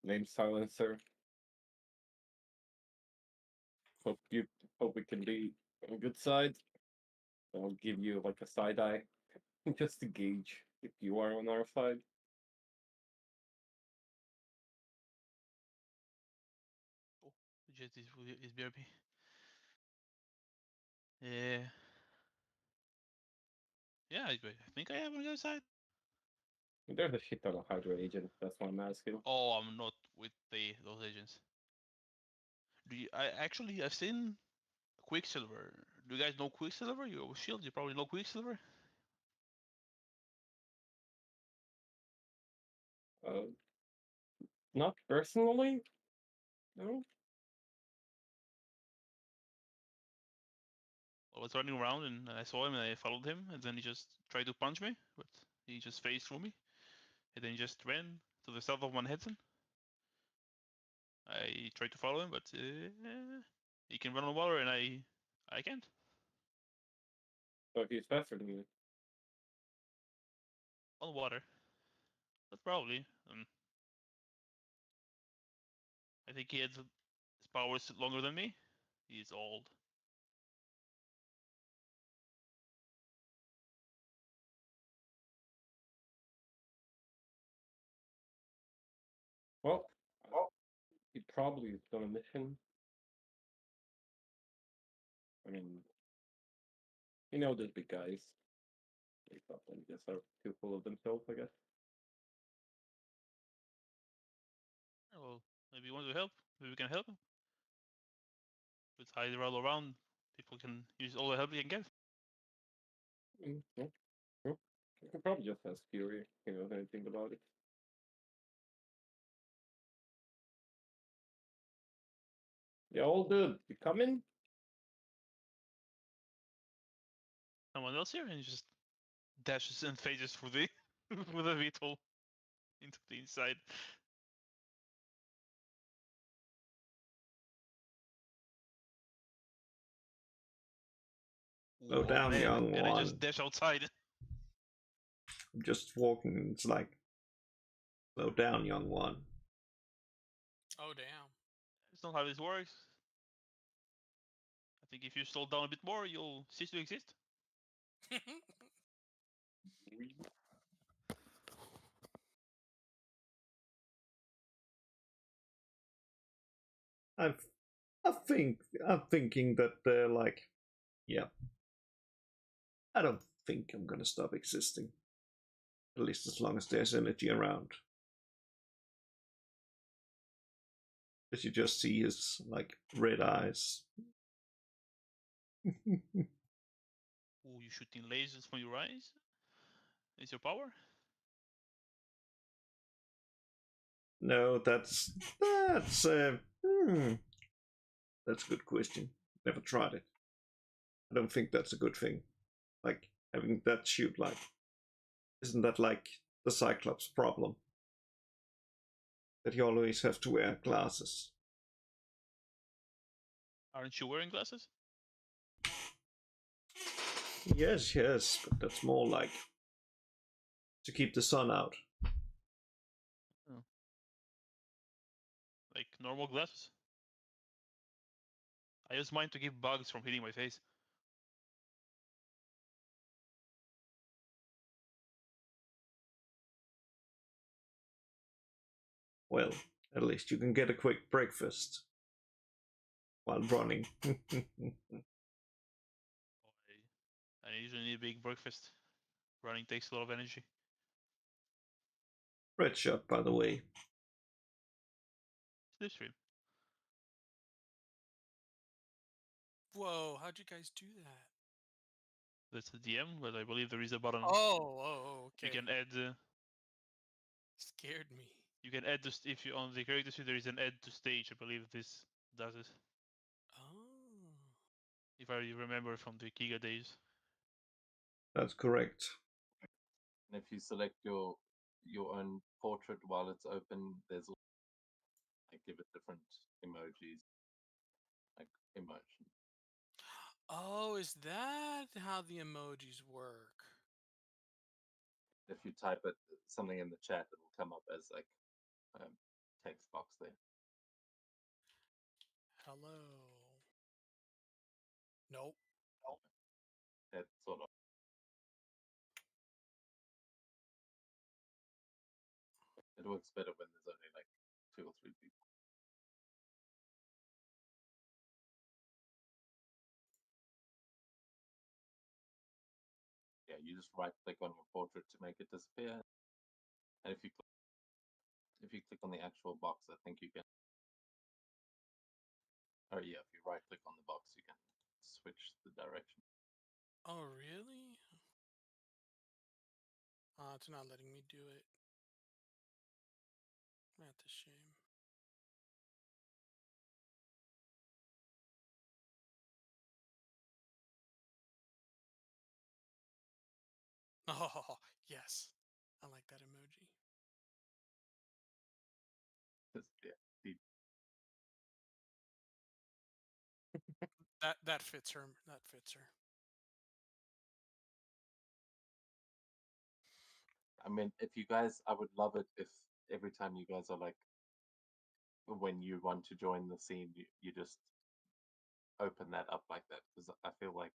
name Silencer. Hope you hope we can be on a good side. I'll give you like a side eye, just to gauge if you are on our side. Oh, just is BRB. Yeah. Yeah, I think I have on the other side. There's a shit ton of Hydra agents. That's why I'm asking. Oh, I'm not with those agents. I've seen Quicksilver. Do you guys know Quicksilver? You're with Shield. You probably know Quicksilver. Not personally. No. I was running around and I saw him and I followed him, and then he just tried to punch me, but he just phased through me, and then he just ran to the south of Manhattan. I tried to follow him, but he can run on water and I can't. So he's faster than you. On water, but probably. I think he has his powers longer than me. He's old. Well, he probably is on a mission. I mean, you know those big guys. They probably just are too full of themselves, I guess. Well, maybe he wants to help. Maybe we can help him. With Hydra all around, people can use all the help they can get. Yeah. Well, you could probably just ask Fury. He knows anything about it. Yeah, all good. You coming? Someone else here, and he just dashes and phases through the with a VTOL into the inside. Slow down, man. young And I one. just dash outside. I'm just walking and it's like, slow down, young one. Oh damn. That's not how this works. I think if you slow down a bit more, you'll cease to exist. I'm thinking that they're like, yeah. I don't think I'm gonna stop existing. At least as long as there's energy around. As you just see his like red eyes. Oh, you shooting lasers from your eyes? Is your power? No, that's that's a good question. Never tried it. I don't think that's a good thing. Like having that shoot like, isn't that like the Cyclops problem? That you always have to wear glasses. Aren't you wearing glasses? Yes, but that's more like to keep the sun out. Like normal glasses? I use mine to keep bugs from hitting my face. Well, at least you can get a quick breakfast while running. I usually need a big breakfast. Running takes a lot of energy. Red shot, by the way. Slipstream. Whoa, how'd you guys do that? That's the DM, but I believe there is a button. Oh, okay. You can add. Scared me. You can add this if you on the character sheet. There is an add to stage. I believe this does it. Oh. If I remember from the Kiga days. That's correct. And if you select your own portrait while it's open, there's like give it different emojis, like emotion. Oh, is that how the emojis work? If you type it something in the chat, it'll come up as like text box there. Hello. Nope. That sort of. It works better when there's only like 2 or 3 people. Yeah, you just right click on your portrait to make it disappear. And if you click on the actual box, I think you can. Or yeah, if you right click on the box, you can switch the direction. Oh, really? It's not letting me do it. That's a shame. Oh, yes. I like that emoji. Yeah, the- That fits her. That fits her. I mean, if you guys, I would love it if every time you guys are like, when you want to join the scene, you just open that up like that, because I feel like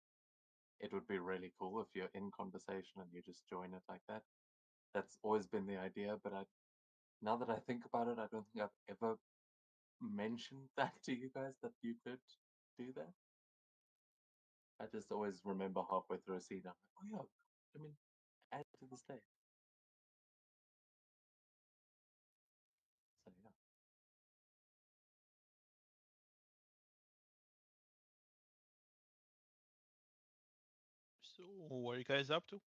it would be really cool if you're in conversation and you just join it like that. That's always been the idea, but now that I think about it, I don't think I've ever mentioned that to you guys that you could do that. I just always remember halfway through a scene, I'm like, oh yeah, I mean, add it to the stage. So yeah. So, what are you guys up to?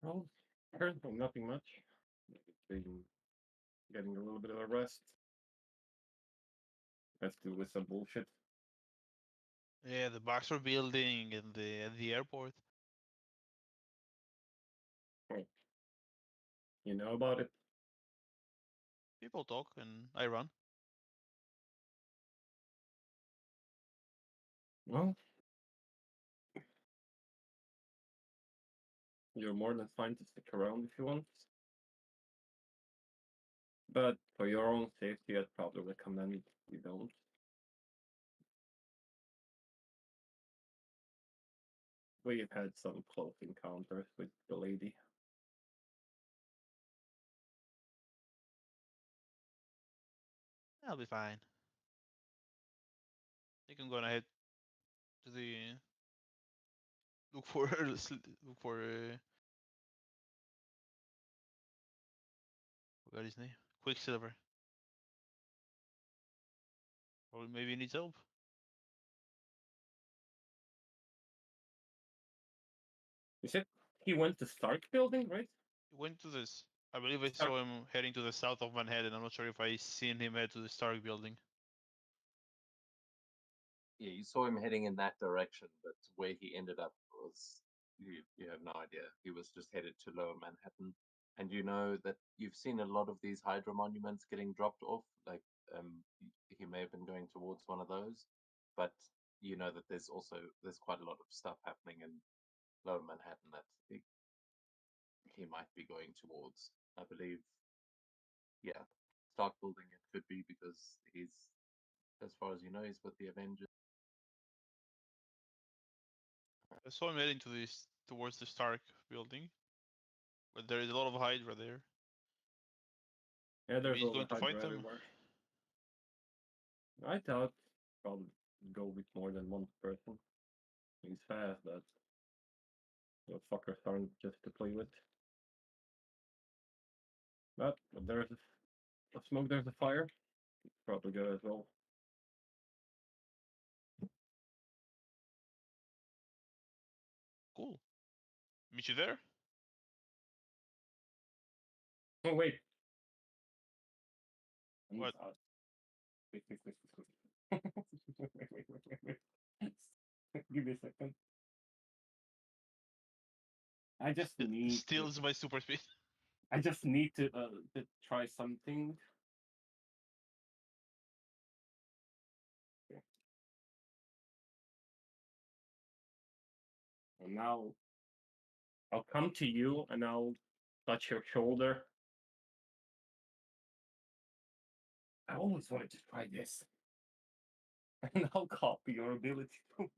Well, currently nothing much. Been getting a little bit of a rest. Let's do with some bullshit. Yeah, the Boxer building and the airport. You know about it? People talk and I run. Well, you're more than fine to stick around if you want. But for your own safety, I'd probably recommend you don't. We've had some close encounters with the lady. I'll be fine. I think I'm gonna head to the look for look for what is his name? Quicksilver. Or maybe he needs help. You said he went to Stark Building, right? He went to this. I believe I Stark. saw him heading to the south of Manhattan. I'm not sure if I seen him head to the Stark building. Yeah, you saw him heading in that direction, but where he ended up was you have no idea. He was just headed to Lower Manhattan, and you know that you've seen a lot of these Hydra monuments getting dropped off. Like he may have been going towards one of those, but you know that there's quite a lot of stuff happening in Lower Manhattan that he might be going towards. I believe, yeah, Stark Building it could be because he's, as far as you know, he's with the Avengers. I saw him heading to this towards the Stark building, but there is a lot of Hydra there. Yeah, there's Maybe he's all going the to fight Hydra them. everywhere. I thought probably go with more than one person. He's fast, but the fuckers aren't just to play with. But if there's a smoke, there's a fire. Probably good as well. Cool. Meet you there. Oh wait. I need What? to- Wait. Give me a second. I just need Steals my super speed. I just need to try something. Okay. And now I'll come to you and I'll touch your shoulder. I always wanted to try this. And I'll copy your ability to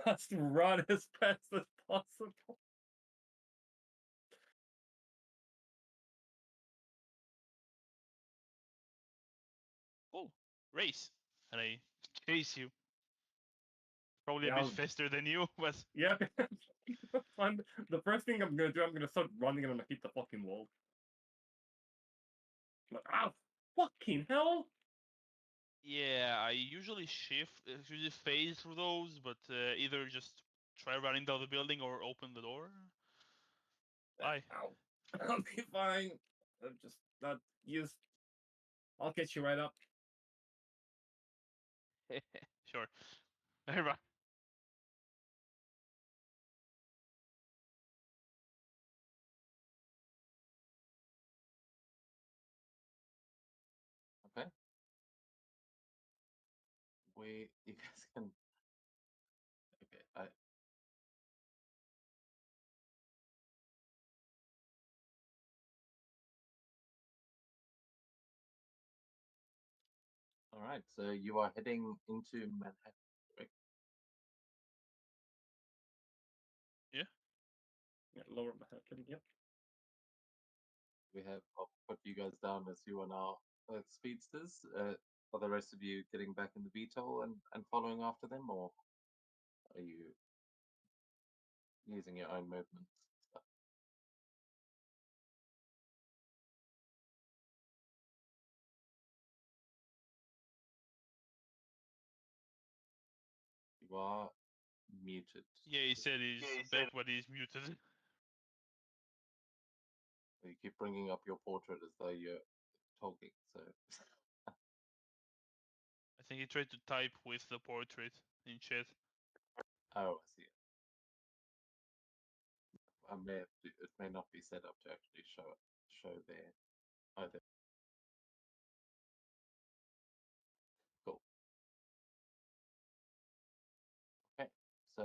just run as fast as possible. Cool. Race. And I chase you. Probably Yeah, a bit faster than you, but yeah. The first thing I'm gonna do, I'm gonna start running and I'm gonna hit the fucking wall. Like, ah, fucking hell! Yeah, I usually usually phase through those, but either just try running down the building or open the door. Bye. Ow. I'll be fine. I'm just not used. I'll catch you right up. Sure. Bye. Okay. You guys can. Okay, all right. So you are heading into Manhattan, correct? Yeah, Lower Manhattan. Yep. I'll put you guys down as you are now speedsters. Are the rest of you getting back in the VTOL and following after them, or are you using your own movements? Stuff? You are muted. Yeah, he said he's back, but he's muted. You keep bringing up your portrait as though you're talking. So I think he tried to type with the portrait in chat. oh, I see it. It may not be set up to actually show there either. Cool. Okay, so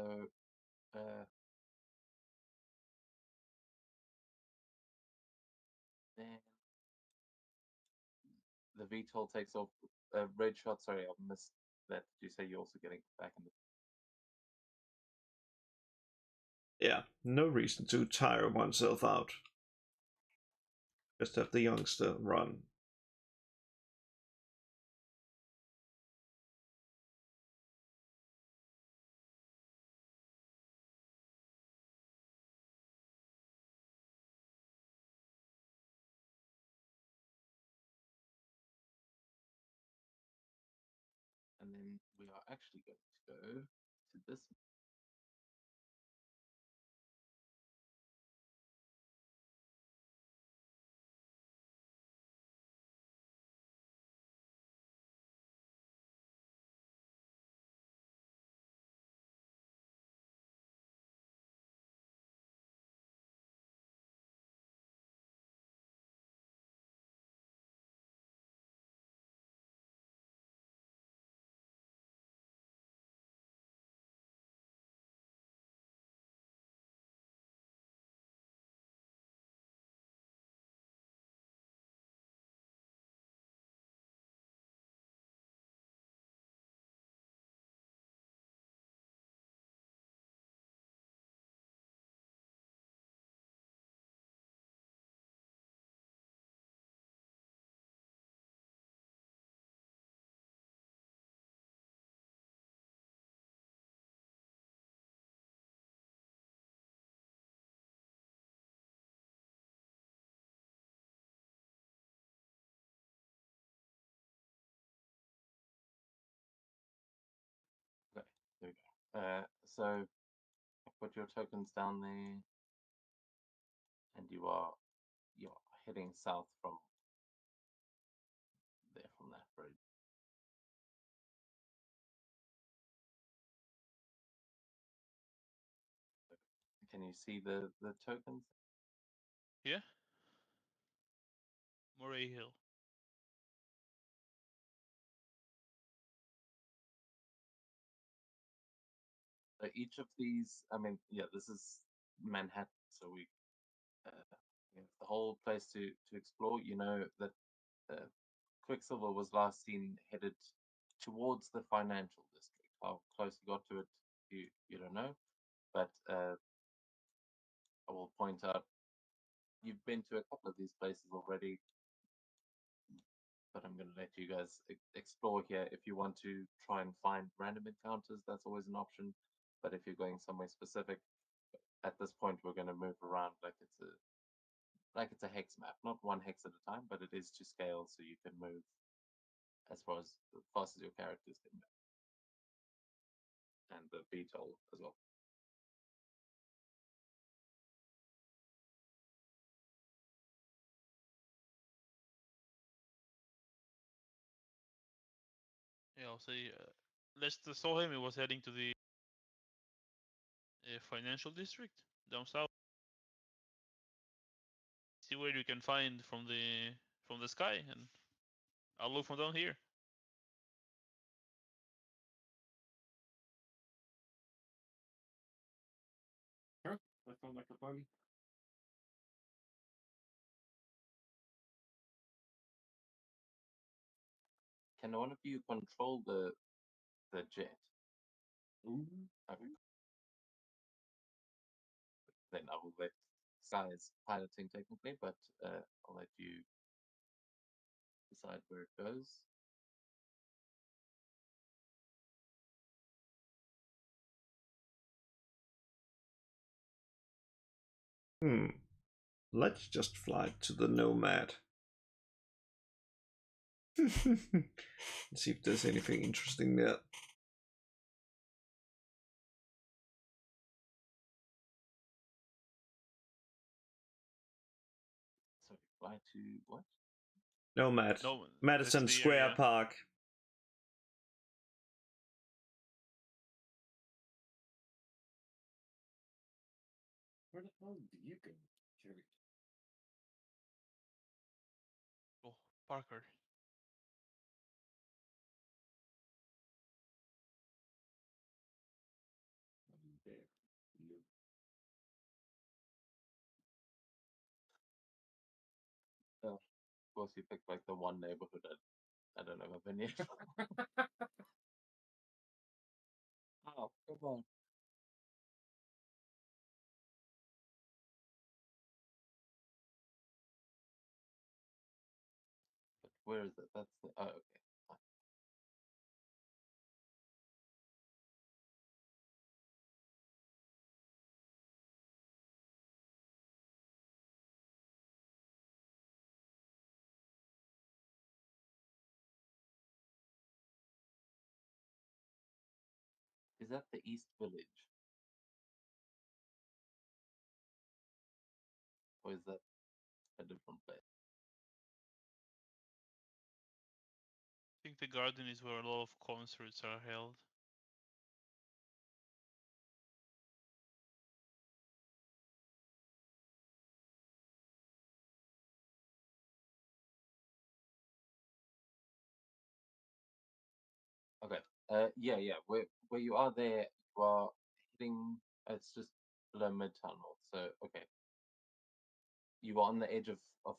then the VTOL takes off. Red shot. Sorry, I missed that. Did you say you're also getting back in the? Yeah, no reason to tire oneself out. Just have the youngster run. And then we are actually going to go to this. Okay, there we go. So put your tokens down there, and you're heading south from there from that bridge. Can you see the tokens? Yeah. Moray Hill. So each of these, I mean, yeah, this is Manhattan, so we have the whole place to explore. You know that Quicksilver was last seen headed towards the financial district. How close he got to it, you don't know, but I will point out you've been to a couple of these places already, but I'm going to let you guys explore here. If you want to try and find random encounters, that's always an option. But if you're going somewhere specific, at this point we're going to move around like it's a hex map, not one hex at a time, but it is to scale, so you can move as fast as your characters can go. And the VTOL as well. Yeah, I'll say. Last I saw him, he was heading to the financial district down south. See where you can find from the sky, and I'll look from down here. Sure, that sounds like a plan. Can one of you control the jet? Ooh. Okay. Then I will let Sky is piloting technically, but I'll let you decide where it goes. Let's just fly to the Nomad. See if there's anything interesting there. So fly to what? Nomad. No, Madison that's the Square area. Park. Where the hell do you go, Jerry? Oh, Parker. I'm there. You. Of course, you picked like the one neighborhood I don't know if I've been here. Oh, come on. But where is it? That's the. Oh, okay. Fine. Is that the East Village? Or is that a different place? I think the garden is where a lot of concerts are held. Okay. Yeah. Where you are there, you are hitting. It's just below Midtown Mall. So okay, you are on the edge of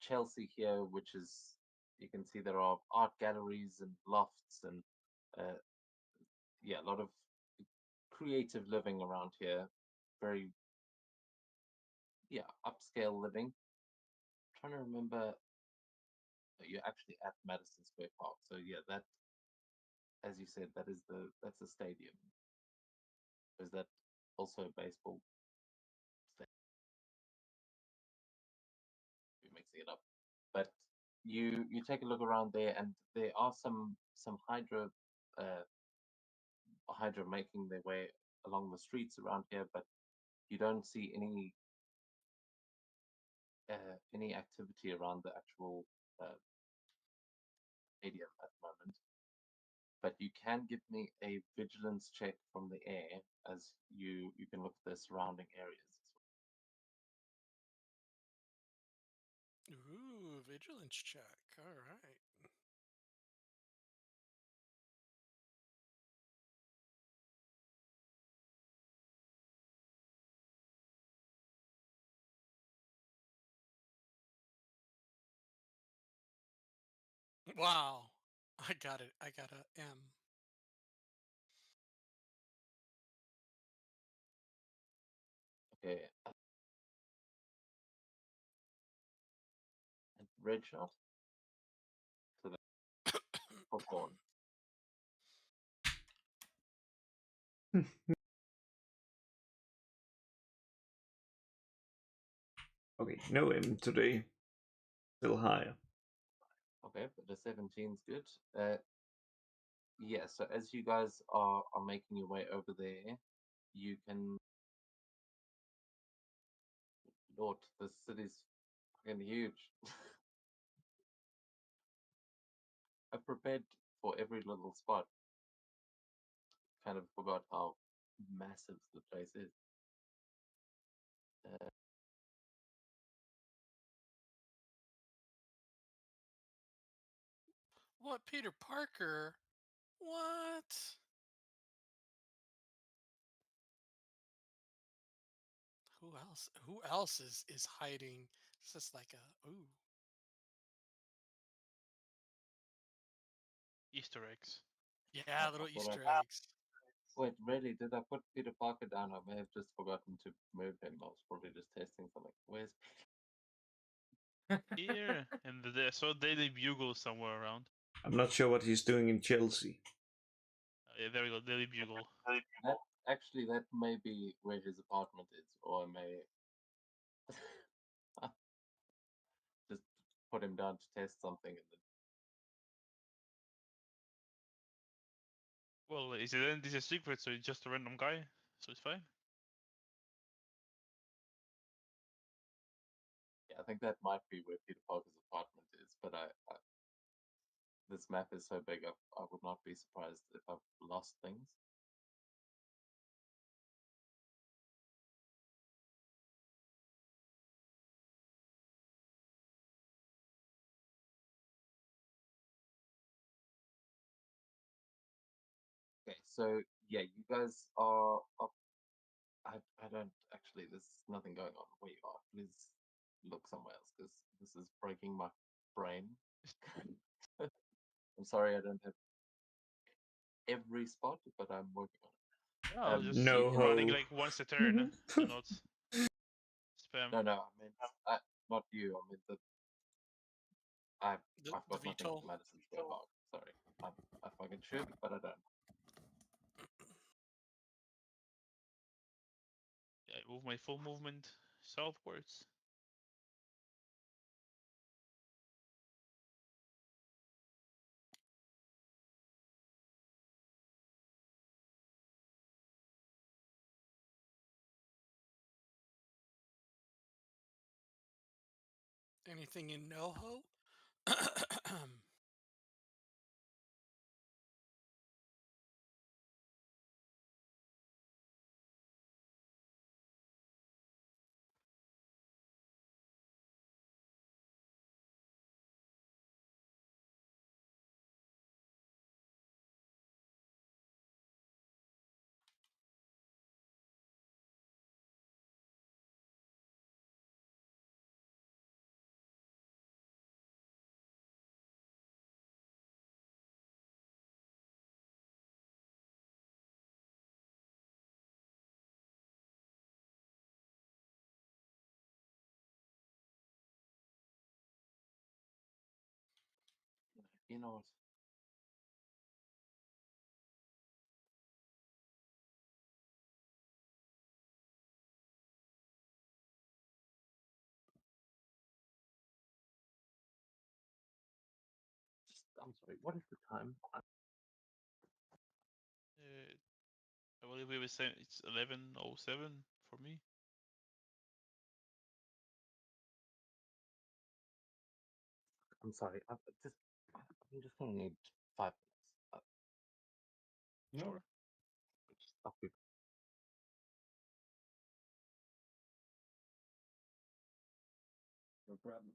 Chelsea here, which is you can see there are art galleries and lofts and yeah, a lot of creative living around here. Very upscale living. Trying to remember. You're actually at Madison Square Park. So yeah, that as you said, that's a stadium. Is that also a baseball stadium? We're mixing it up. But you take a look around there, and there are some hydra making their way along the streets around here, but you don't see any activity around the actual stadium at the moment. But you can give me a vigilance check from the air as you can look at the surrounding areas as well. Ooh, vigilance check. All right. Wow. I got it. I got a M. Okay. And red shot. So that's popcorn. Okay, no M today. Still higher. Okay, but a 17's good. Yeah, so as you guys are making your way over there, you can. Lord, this city's fucking huge. I prepared for every little spot. Kind of forgot how massive the place is. What, Peter Parker? What? Who else is hiding? It's just like a ooh. Easter eggs. Yeah, little That's what Easter I- eggs. Wait, really? Did I put Peter Parker down? I may have just forgotten to move him. I was probably just testing something. Where's Here, and I saw Daily Bugle somewhere around. I'm not sure what he's doing in Chelsea. Yeah, there we go, Daily Bugle. that? Actually, that may be where his apartment is, or I may just put him down to test something and then. Well, is it then this is a secret, so it's just a random guy, so it's fine. Yeah, I think that might be where Peter Parker's apartment is, but this map is so big, I would not be surprised if I've lost things. Okay, so yeah, you guys are up. I don't actually. There's nothing going on where you are. Please look somewhere else because this is breaking my brain. I'm sorry, I don't have every spot, but I'm working on it. Yeah, I'll just No keep running ho. like once a turn and not spam. No, I mean, not you. I mean I've The got nothing VTOL. for Madison Square Park. Sorry, I fucking should, but I don't. Yeah, I move my full movement southwards. Anything in NoHo? You know what? I'm sorry. What is the time? I believe we were saying it's 11:07 for me. I'm sorry. I'm just gonna need 5 minutes. Sure. I'll be No problem.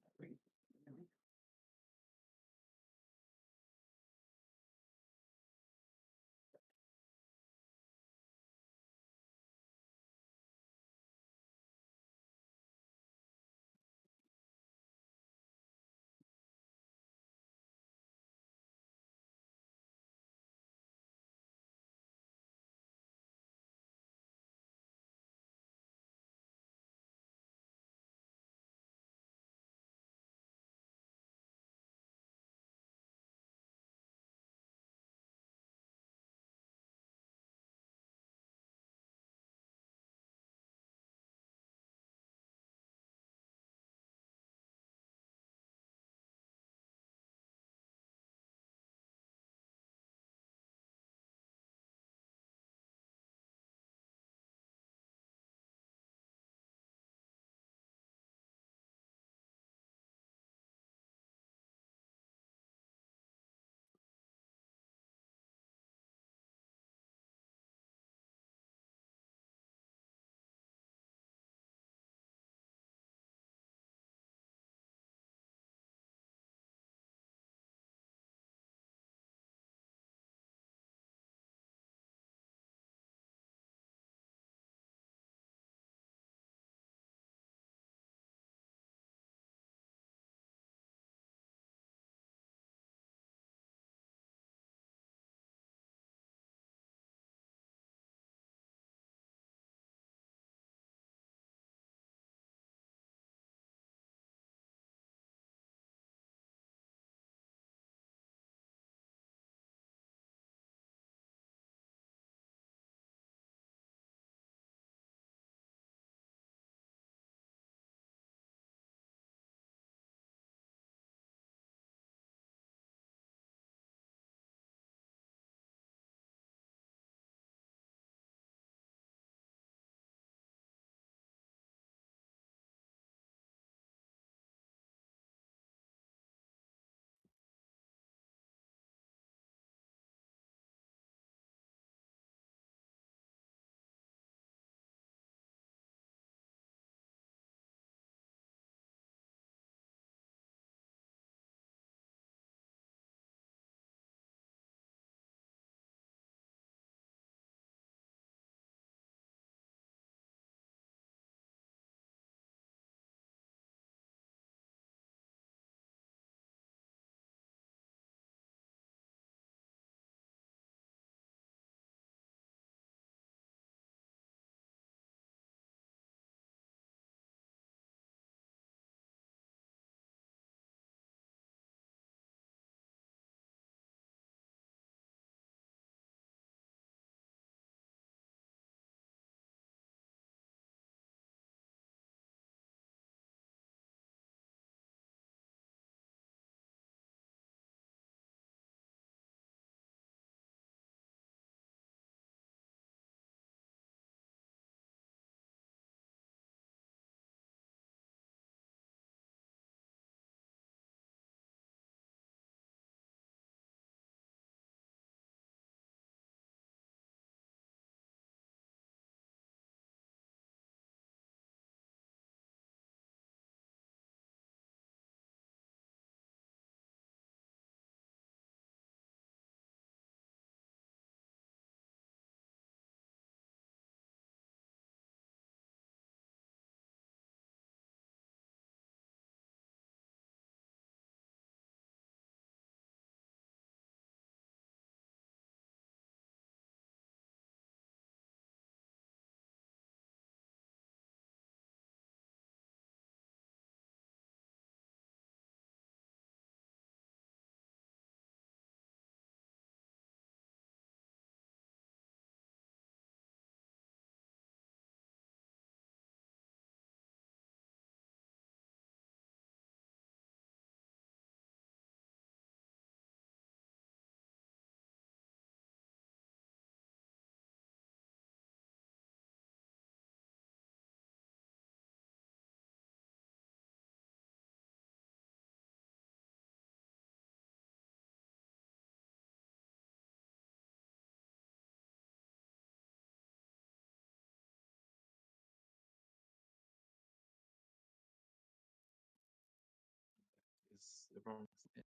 everyone there?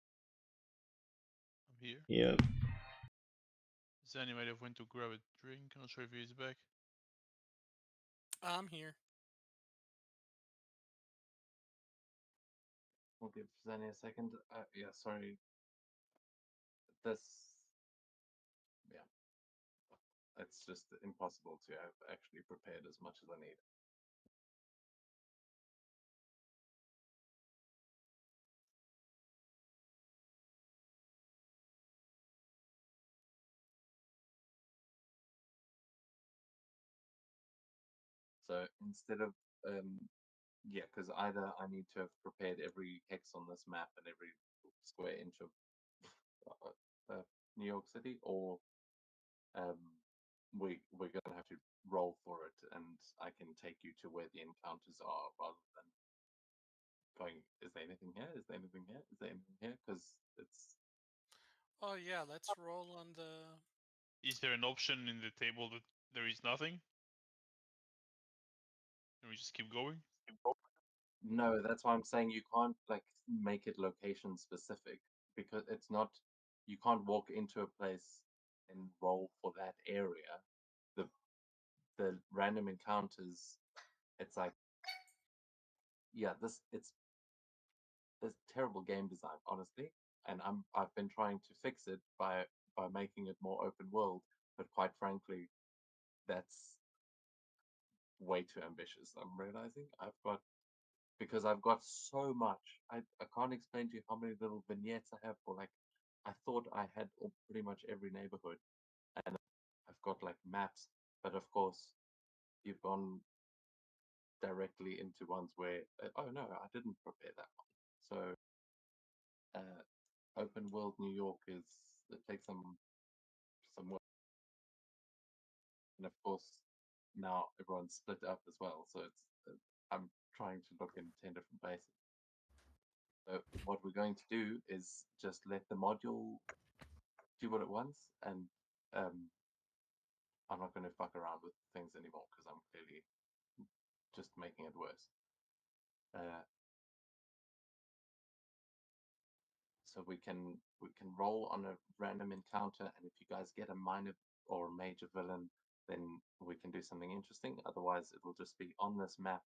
I'm here. Yeah. Zanny might have went to grab a drink. I'm not sure if he's back. I'm here. We'll give Zanny a second. Yeah, sorry. This, yeah, it's just impossible to have actually prepared as much as I need. So instead of, yeah, because either I need to have prepared every hex on this map and every square inch of New York City, or we're going to have to roll for it, and I can take you to where the encounters are rather than going, is there anything here? Is there anything here? Is there anything here? Because it's, Oh yeah, let's roll on the. Is there an option in the table that there is nothing? And we just keep going? no, that's why I'm saying you can't like make it location specific, because it's not, you can't walk into a place and roll for that area. The random encounters, it's like, yeah, it's terrible game design, honestly, and I've been trying to fix it by making it more open world, but quite frankly, that's way too ambitious. I'm realizing because I've got so much. I can't explain to you how many little vignettes I have for, like, I thought I had pretty much every neighborhood, and I've got like maps, but of course you've gone directly into ones where, oh no, I didn't prepare that one. So open world New York it takes some work, and of course now everyone's split up as well. So it's I'm trying to look in 10 different places. So what we're going to do is just let the module do what it wants, and I'm not going to fuck around with things anymore because I'm clearly just making it worse. So we can roll on a random encounter, and if you guys get a minor or a major villain, then we can do something interesting. Otherwise, it will just be on this map,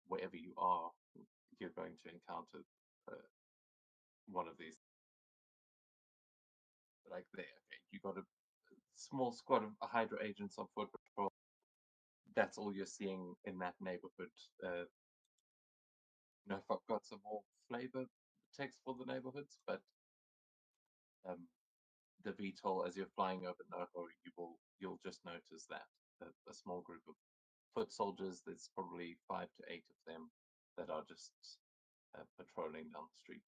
wherever you are, you're going to encounter one of these. Like there, okay, you got a small squad of Hydra agents on foot patrol. That's all you're seeing in that neighborhood. You know, if I've got some more flavor text for the neighborhoods, but the VTOL as you're flying over NOHO, you'll just notice that a small group of foot soldiers. There's probably 5 to 8 of them that are just patrolling down the street.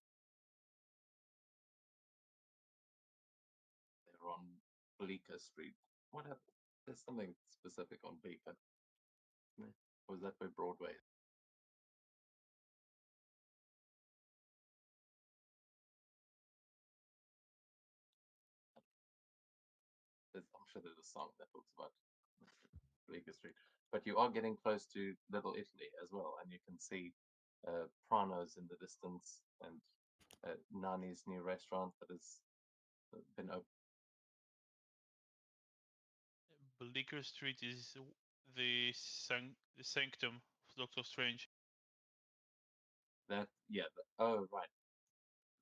They're on Bleecker Street. What happened? There's something specific on Bleecker. Or is that by Broadway? I'm sure there's a song that talks about Bleecker Street. But you are getting close to Little Italy as well, and you can see Prano's in the distance, and Nani's new restaurant that has been open. Bleecker Street is the sanctum of Doctor Strange. That, yeah. Oh, right.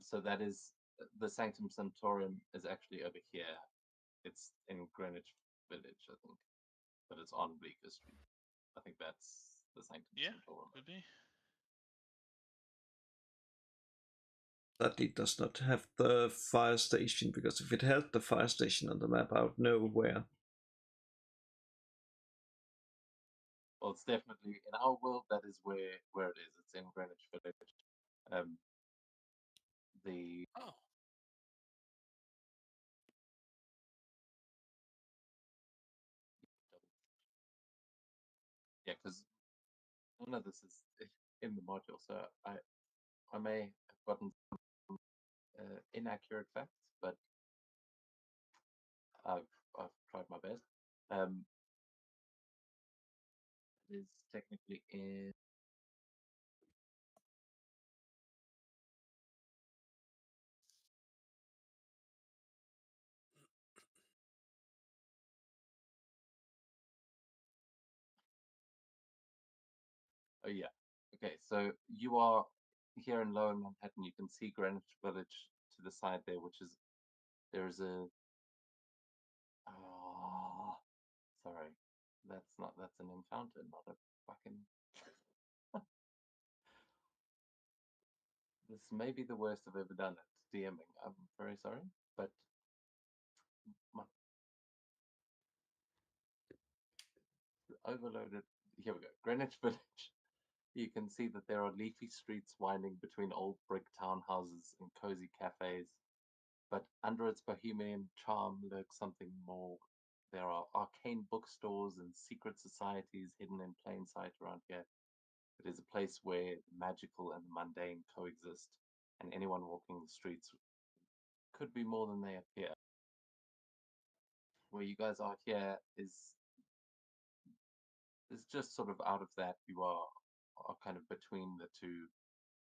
So that is the Sanctum Sanctorum is actually over here. It's in Greenwich Village, I think, but it's on Bleecker Street. I think that's the Sanctum Sanctorum. Could be. Sadly, it does not have the fire station, because if it had the fire station on the map, I would know where. Well, it's definitely in our world. That is where it is. It's in Greenwich Village. The Oh. Yeah, because none of this is in the module, so I may have gotten some inaccurate facts, but I've tried my best. It is technically in Oh yeah. Okay, so you are here in Lower Manhattan. You can see Greenwich Village to the side there, which is there's a. Oh, sorry, that's an encounter, not a fucking. This may be the worst I've ever done at DMing. I'm very sorry, but my overloaded. Here we go. Greenwich Village. You can see that there are leafy streets winding between old brick townhouses and cozy cafes. But under its bohemian charm lurks something more. There are arcane bookstores and secret societies hidden in plain sight around here. It is a place where the magical and the mundane coexist, and anyone walking the streets could be more than they appear. Where you guys are here is just sort of out of that. You are kind of between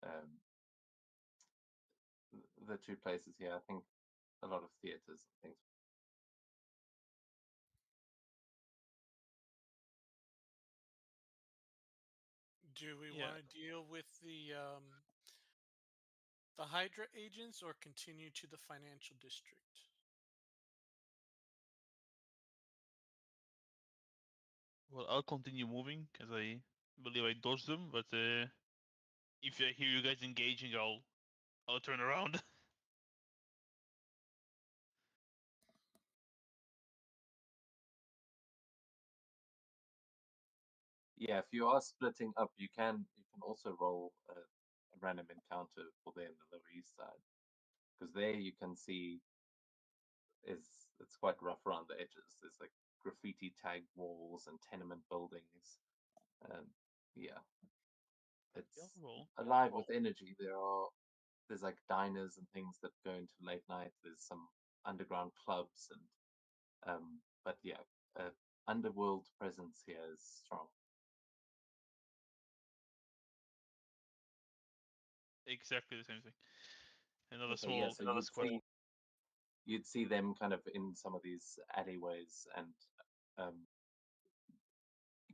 um, the two places here. I think a lot of theaters and things. Do we Yeah. want to deal with the Hydra agents or continue to the financial district? Well, I'll continue moving because I believe I dodged them. But if I hear you guys engaging, I'll turn around. Yeah, if you are splitting up, you can also roll a random encounter for there in the Lower East Side, because there you can see it's quite rough around the edges. There's like graffiti tagged walls and tenement buildings, and yeah, it's Yeah, roll. alive with energy. There's like diners and things that go into late night. There's some underground clubs and but yeah, underworld presence here is strong. Exactly the same thing. Another Okay, yeah, small so squad. you'd see them kind of in some of these alleyways and um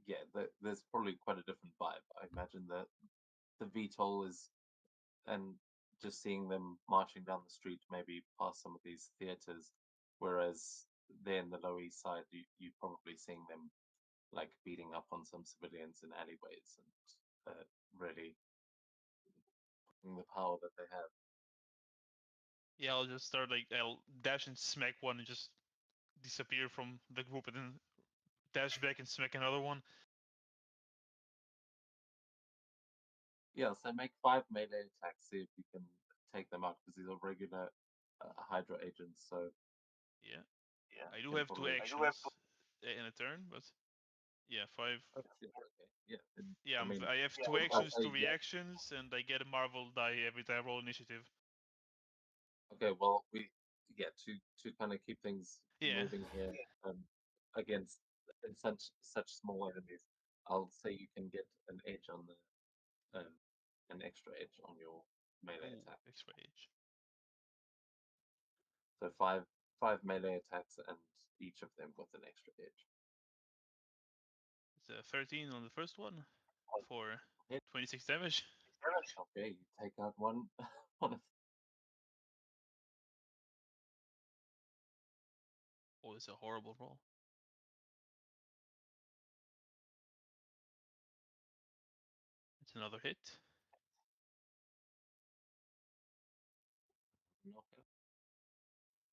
yeah, there's probably quite a different vibe. I imagine that the VTOL is, and just seeing them marching down the street, maybe past some of these theaters, whereas there in the Lower East Side, you're probably seeing them like beating up on some civilians in alleyways and really putting the power that they have. Yeah, I'll just start I'll dash and smack one and just disappear from the group and then dash back and smack another one. Yeah, so make 5 melee attacks, see if you can take them out, because these are regular Hydra agents, so Yeah. yeah, I you do can have two probably. actions in a turn, but yeah, 5. Yeah, okay, yeah. Yeah, I mean, I have yeah, two actions, say 2 yeah. reactions, and I get a Marvel die every time I roll initiative. Okay, well, to kind of keep things Yeah. moving here against such small enemies, I'll say you can get an edge on an extra edge on your melee Ooh, attack. extra edge. So five melee attacks and each of them with an extra edge. It's a 13 on the first one for Hit. 26 damage. Okay, you take out one one of. Oh, it's a horrible roll. It's another hit.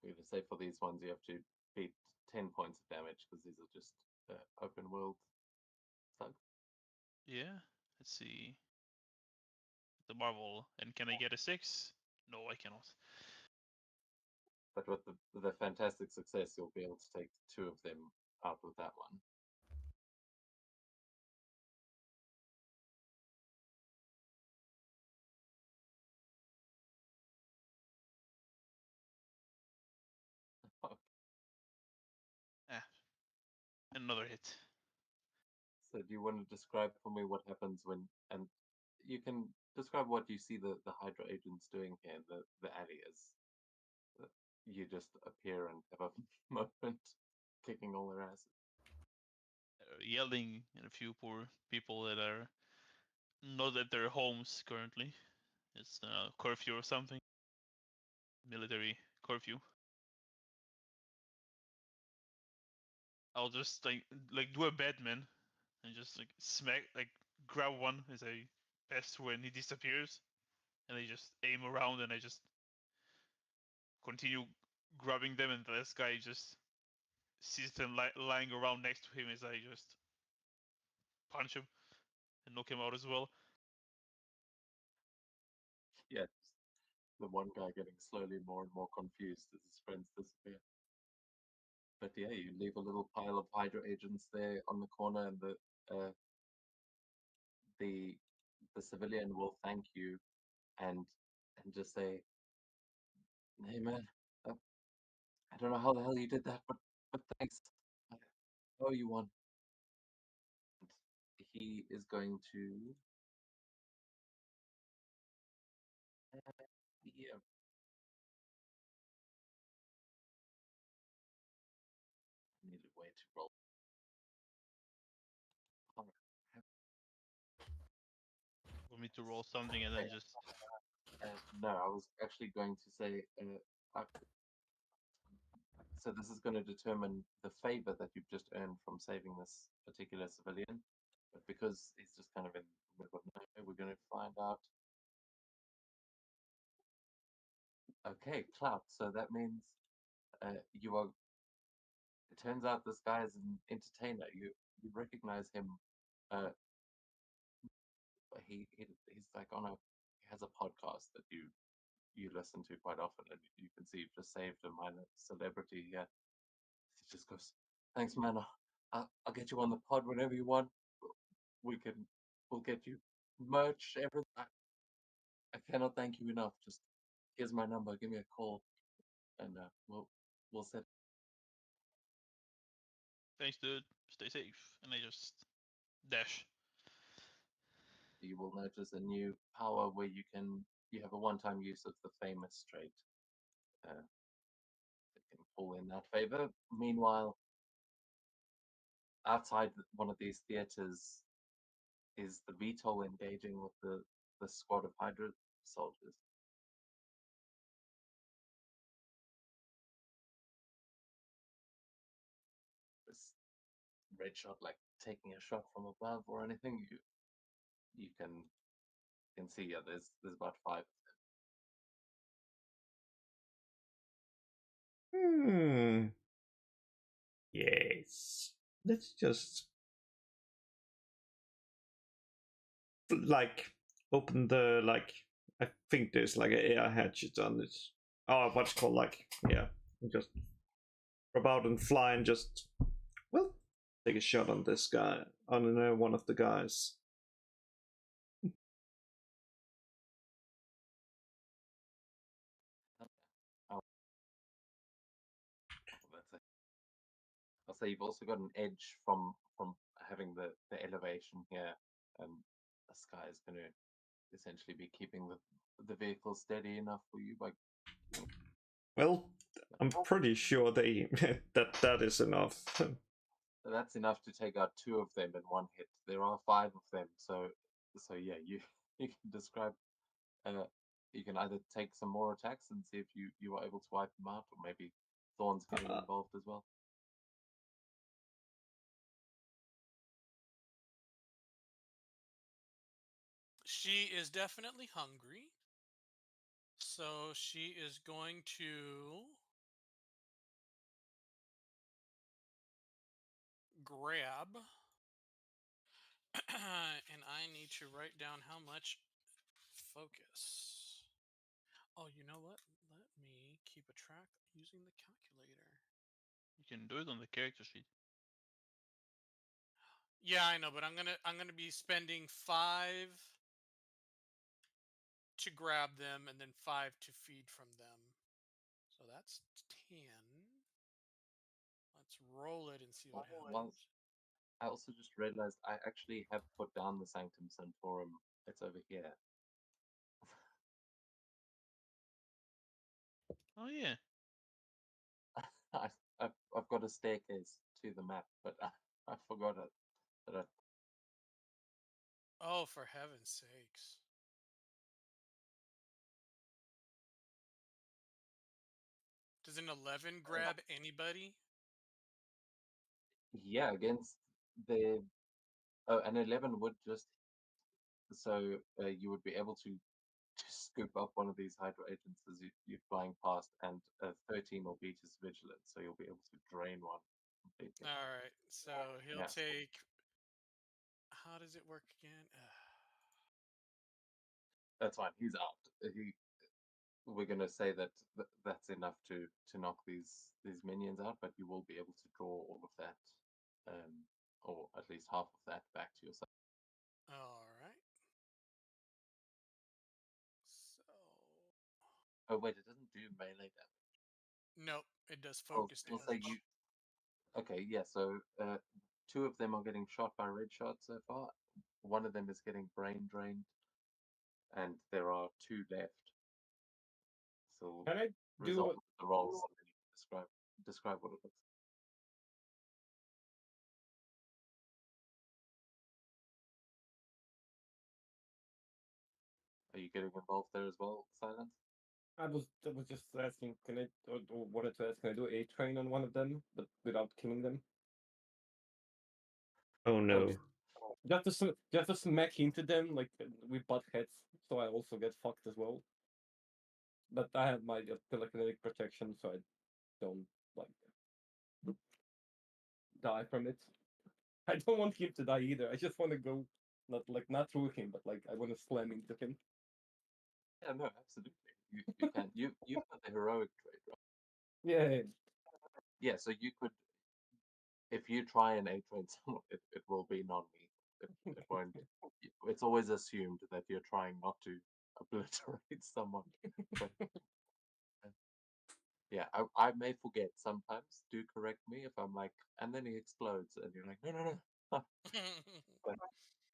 We're gonna say for these ones you have to beat 10 points of damage because these are just open world thugs. Yeah. Let's see. The Marvel. And can I get a 6? No, I cannot. But with the fantastic success, you'll be able to take 2 of them out with that one. Ah. Another hit. So do you want to describe for me what happens when, and you can describe what you see the Hydra agents doing here, the alley is. You just appear and have a moment kicking all their asses. Yelling at a few poor people that are not at their homes currently. It's curfew or something. Military curfew. I'll just like do a Batman and just like smack, like grab one as I pass through and he disappears, and I just aim around and I just continue grabbing them, and this guy just sees them lying around next to him as I just punch him and knock him out as well. Yeah, the one guy getting slowly more and more confused as his friends disappear. But yeah, you leave a little pile of Hydra agents there on the corner, and uh, the civilian will thank you and just say, "Hey man, I don't know how the hell you did that, but thanks. I owe you one." And he is going to. Yeah. I need a way to roll. For me to roll something and then just. No, I was actually going to say. So this is going to determine the favor that you've just earned from saving this particular civilian. But because he's just kind of in the middle of nowhere, we're going to find out. Okay, Clout. So that means you are. It turns out this guy is an entertainer. You recognize him. He's like on a. He has a podcast that you listen to quite often, and you can see you've just saved a minor celebrity here. He just goes, "Thanks, man. I'll get you on the pod whenever you want. We'll get you merch, everything. I cannot thank you enough. Just here's my number. Give me a call, and we'll set." Thanks, dude. Stay safe. And I just dash. You will notice a new power where you have a one-time use of the famous trait. That can pull in that favor. Meanwhile, outside one of these theaters is the VTOL engaging with the squad of Hydra soldiers. This red shot, like taking a shot from above or anything, you can see. Yeah, there's about 5 of them. Yes. Let's just like open the like. I think there's like an air hatchet on it. Oh, what's called like just grab out and fly and just take a shot on this guy, on one of the guys. I'll say you've also got an edge from having the elevation here, and the sky is going to essentially be keeping the vehicle steady enough for you. Like, well, I'm pretty sure they that is enough. That's enough to take out 2 of them in one hit. There are 5 of them, so yeah, you can describe. You can either take some more attacks and see if you are able to wipe them out, or maybe Thorn's getting involved as well. She is definitely hungry. So she is going to grab. And I need to write down how much focus. Oh, you know what? Let me keep a track using the calculator. You can do it on the character sheet. Yeah, I know, but I'm gonna be spending 5 to grab them and then 5 to feed from them. So that's 10. Let's roll it and see what happens. I also just realized I actually have put down the Sanctum Sanctorum. It's over here. Oh yeah. I've got a staircase to the map, but I forgot it. Oh, for heaven's sakes. Does an 11 grab anybody? Yeah, against the an 11 would just so you would be able to scoop up one of these Hydra agents as you're flying past, and 13 will beat his vigilance, so you'll be able to drain one completely. All right, so he'll Yeah. take. How does it work again? That's fine. He's out. We're gonna say that that's enough to knock these minions out, but you will be able to draw all of that, or at least half of that back to yourself. All right. So Oh wait, it doesn't do melee damage. nope, it does I'll focus say damage. you. Okay, yeah. So 2 of them are getting shot by red shot so far. One of them is getting brain drained, and there are 2 left. So Can I resolve do? the rolls and then you can describe what it looks like. Are you getting involved there as well, Silence? I was just asking. Can I or wanted to ask? Can I do a train on one of them, but without killing them? Oh no. Just to smack into them like with butt heads, so I also get fucked as well. But I have my telekinetic protection, so I don't like die from it. I don't want him to die either. I just want to go not through him, but like I want to slam into him. Yeah, no, absolutely. You can. You've got the heroic trait, right? Yeah. Yeah, so you could, if you try and A-train someone, it will be non-lethal. It won't. It's always assumed that you're trying not to obliterate someone. But yeah, I may forget sometimes. Do correct me if I'm like, and then he explodes, and you're like, no. But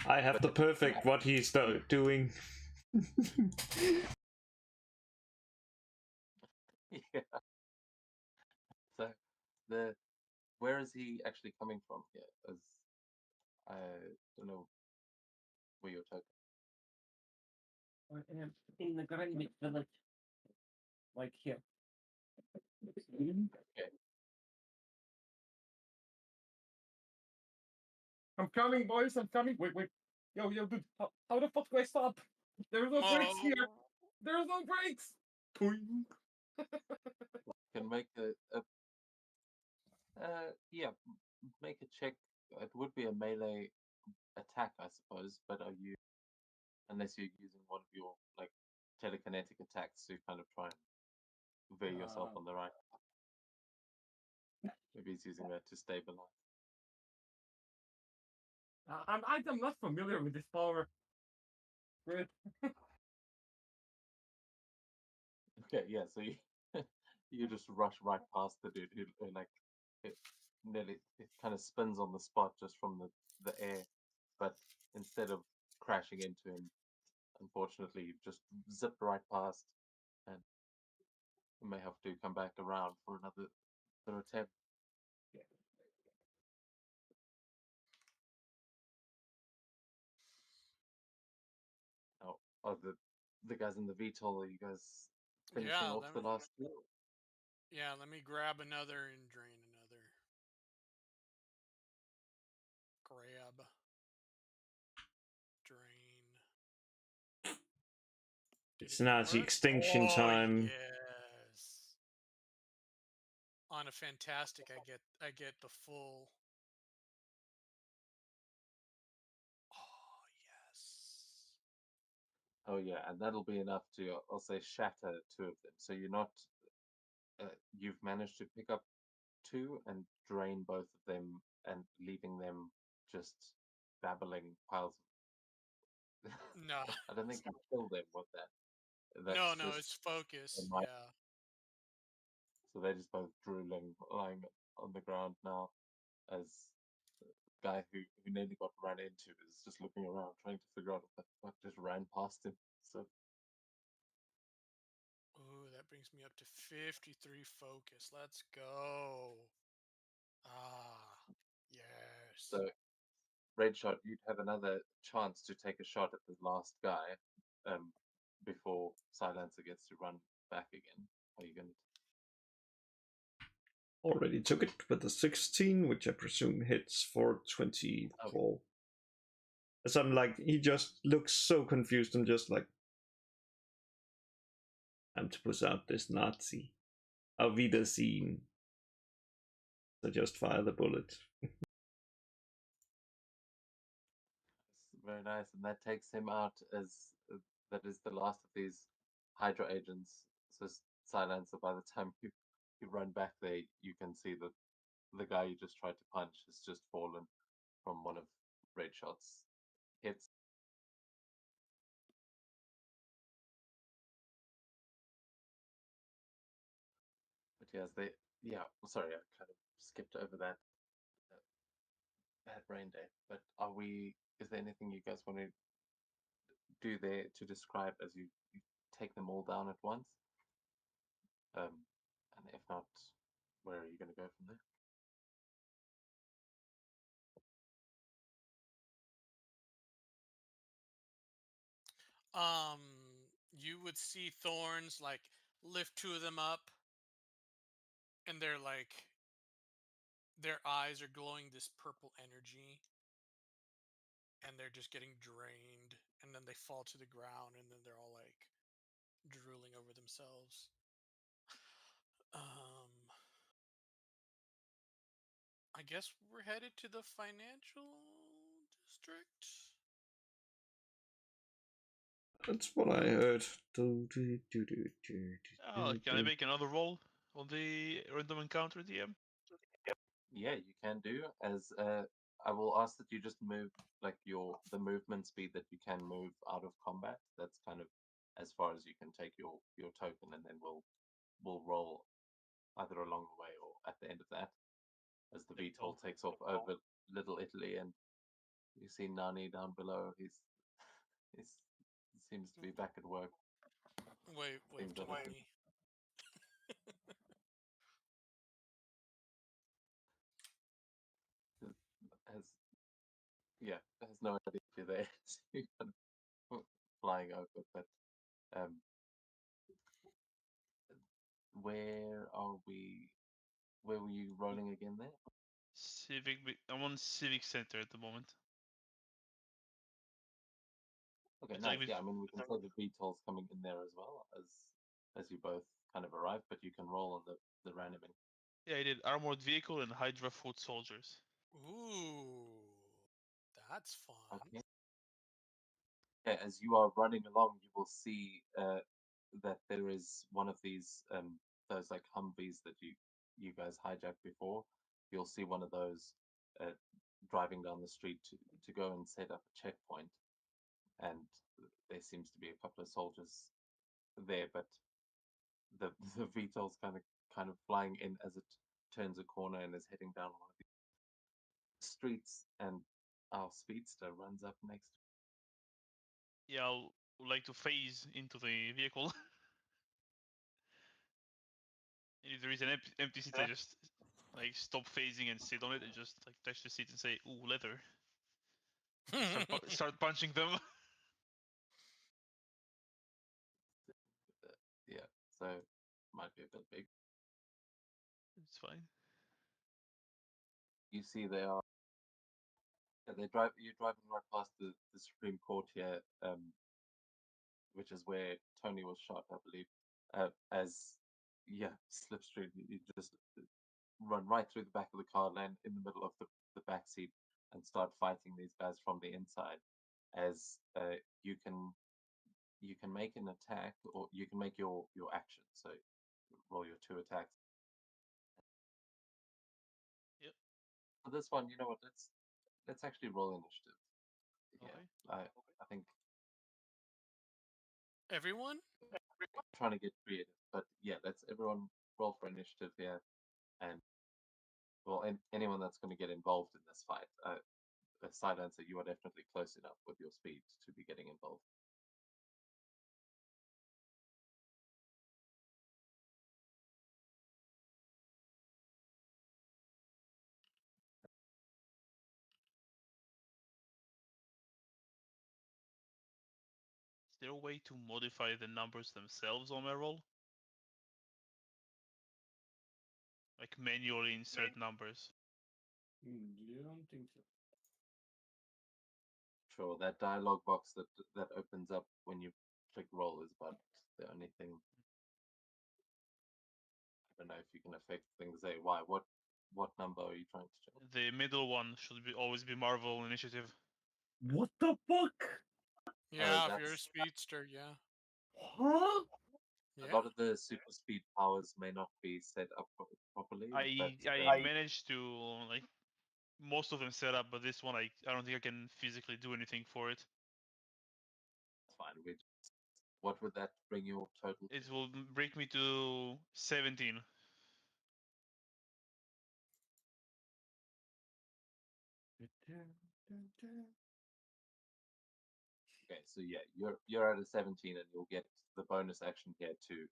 I have But the it- perfect what he's doing. yeah. So where is he actually coming from here? As I don't know where you're talking. I am in the Greenwich Village, like here. Okay. I'm coming, boys. I'm coming. Wait. Yo, dude. How the fuck do I stop? There's no brakes here. There's no brakes. Boing. Can make yeah, make a check. It would be a melee attack, I suppose, but are you, unless you're using one of your like telekinetic attacks to kind of try and veer yourself on the right. Maybe he's using that to stabilize. I'm not familiar with this power. Great. Okay, yeah, so you you just rush right past the dude who like it it kind of spins on the spot just from the air, but instead of crashing into him, unfortunately, you just zip right past, and you may have to come back around for another attempt. Now, are the guys in the VTOL, are you guys finishing Yeah, off the last two? yeah, let me grab another and drain another. Grab. Drain. It's Nazi work? extinction Oh, time. yes. On a fantastic, I get the full. Oh, yes. Oh yeah, and that'll be enough to, I'll say, shatter 2 of them. So you're not, you've managed to pick up 2 and drain both of them, and leaving them just babbling piles of. No. I don't think you kill them with that. That's No, just it's focus. my. Yeah. So they're just both drooling, lying on the ground now, as the guy who nearly got ran into is just looking around, trying to figure out what the fuck just ran past him. So Ooh, that brings me up to 53 focus. Let's go. Ah, yes. so Red Shot, you'd have another chance to take a shot at the last guy before Silencer gets to run back again. Are you going to? Already took it with the 16, which I presume hits for 24. As I'm like, he just looks so confused. I'm just like, time to push out this Nazi. Auf Wiedersehen. So just fire the bullet. Very nice, and that takes him out as that is the last of these Hydra agents. So Silencer, by the time you run back there, you can see that the guy you just tried to punch has just fallen from one of Red Shot's hits. But yes, sorry, I kind of skipped over that bad brain day. But is there anything you guys want to do there to describe as you take them all down at once? And if not, where are you going to go from there? You would see Thorns like lift two of them up, and they're like, their eyes are glowing this purple energy, and they're just getting drained, and then they fall to the ground, and then they're all like drooling over themselves. I guess we're headed to the financial district. That's what I heard. Can I make another roll on the random encounter, DM? Yeah, you can do. As I will ask that you just move like the movement speed that you can move out of combat. That's kind of as far as you can take your token, and then we'll roll either along the way or at the end of that as the VTOL takes off over Little Italy, and you see Nani down below. He seems to be back at work. Wait, to Nani. Has no idea if you're there. So you're kind of flying over, but where are we? Where were you rolling again there? I'm on Civic Center at the moment. Okay, It's nice. like Yeah, I mean, we can say the VTOL's coming in there as well as you both kind of arrive, but you can roll on the randoming. Yeah, I did armored vehicle and Hydra foot soldiers. Ooh, that's fun. Okay. Yeah, as you are running along, you will see that there is one of these those like Humvees that you guys hijacked before. You'll see one of those driving down the street to go and set up a checkpoint, and there seems to be a couple of soldiers there, but the VTOL's kind of flying in as it turns a corner and is heading down one of the streets, and our speedster runs up next. Yeah, I would like to phase into the vehicle. If there is an empty seat, I just like stop phasing and sit on it and just like touch the seat and say, "Ooh, leather." Start punching them. Yeah, so might be a bit big. It's fine. You see you're driving right past the Supreme Court here, which is where Tony was shot, I believe. Slipstream, you just run right through the back of the car, land in the middle of the back seat, and start fighting these guys from the inside. As you can make an attack, or you can make your action. So roll your 2 attacks. Yep. For this one, you know what? Let's actually roll initiative. Okay. Yeah, I think Everyone? trying to get creative, but yeah, let's everyone roll for initiative here, and well, anyone that's going to get involved in this fight, a Silencer, you are definitely close enough with your speed to be getting involved. there a way to modify the numbers themselves on my roll? Like manually insert numbers? You don't think so? Sure, that dialog box that opens up when you click roll is about the only thing. I don't know if you can affect things there. Why? What number are you trying to change? The middle one should always be Marvel Initiative. What the fuck? Yeah, if you're a that's- speedster, yeah. Huh? A Yeah. lot of the super speed powers may not be set up properly. I but, managed to like most of them set up, but this one I don't think I can physically do anything for it. That's fine. What would that bring your total? It will bring me to 17. Okay, so yeah, you're at a 17, and you'll get the bonus action here to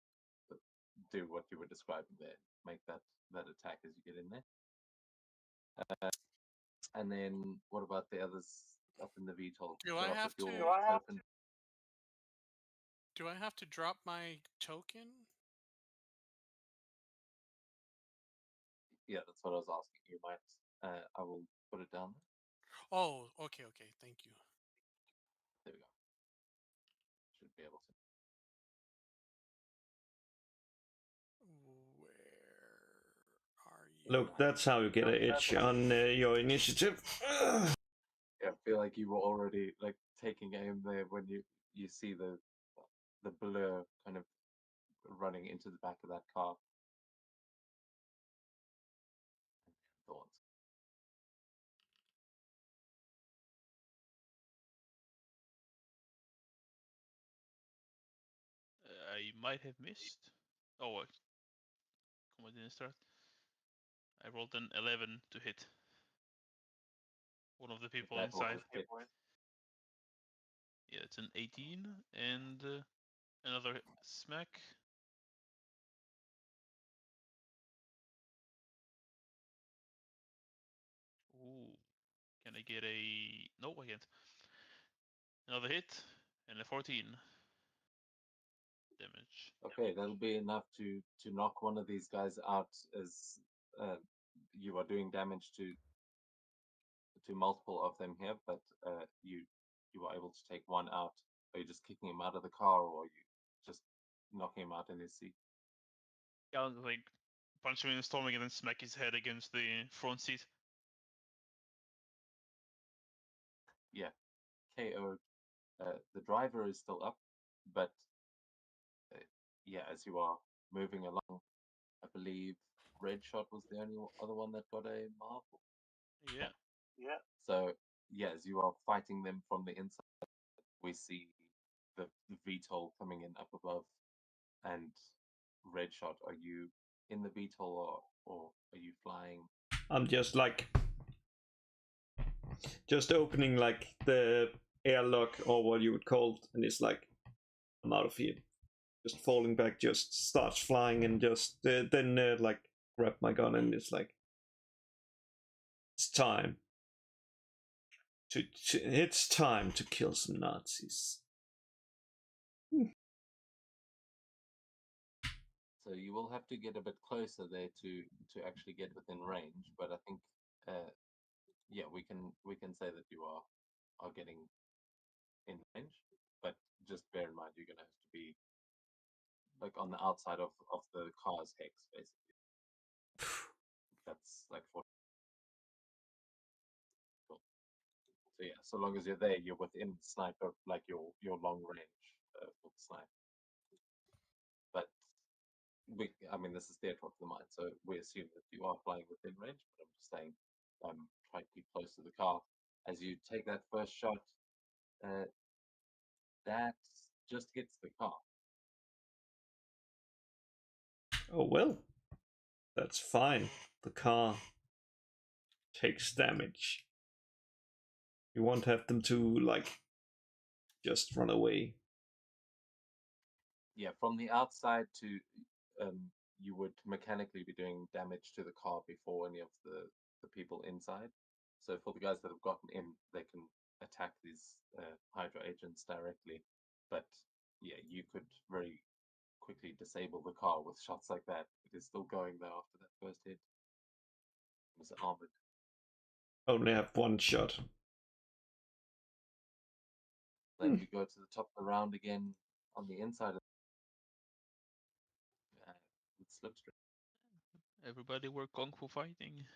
do what you were describing there. Make that attack as you get in there. And then what about the others up in the VTOL? Do I have to? Token? Do I have to drop my token? Yeah, that's what I was asking. You might. I will put it down there. Oh, okay, thank you. There we go. Should be able to. Where are you? Look, that's how you get an edge on your initiative. Yeah, I feel like you were already like taking aim there when you see the blur kind of running into the back of that car. Thorns. I might have missed. Oh, what? Come on, didn't start. I rolled an 11 to hit one of the people That will inside. hit. Yeah, it's an 18 and another smack. Ooh, can I get a? No, I can't. Another hit and a 14 damage. Okay, that'll be enough to knock one of these guys out as you are doing damage to multiple of them here, but you are able to take one out. Are you just kicking him out of the car, or are you just knocking him out in his seat? Yeah, I'll, like punch him in the stomach and then smack his head against the front seat. Yeah, KO. The driver is still up, but yeah, as you are moving along, I believe Red Shot was the only other one that got a marble. Yeah. So yeah, as you are fighting them from the inside, we see the VTOL coming in up above, and Red Shot. Are you in the VTOL, or are you flying? I'm just opening like the airlock or what you would call it, and it's like I'm out of here. Just falling back, just starts flying, and just then like grab my gun, and it's like it's time it's time to kill some Nazis. So you will have to get a bit closer there to actually get within range. But I think, yeah, we can say that you are getting in range. But just bear in mind, you're gonna have to be like on the outside of the car's hex, basically. That's like 40. Cool. So yeah, so long as you're there, you're within sniper, like your long range for the snipe. But I mean, this is their talk of the mind, so we assume that you are flying within range. But I'm just saying, try to keep close to the car as you take that first shot. That just hits the car. Oh well, that's fine. The car takes damage. You won't have them to like just run away. Yeah, from the outside to you would mechanically be doing damage to the car before any of the people inside. So for the guys that have gotten in, they can attack these Hydra agents directly. but yeah, you could very quickly disable the car with shots like that. It is still going though after that first hit. It was armored. Only have one shot. Then you go to the top of the round again on the inside of with slipstream. Everybody were kung fu fighting.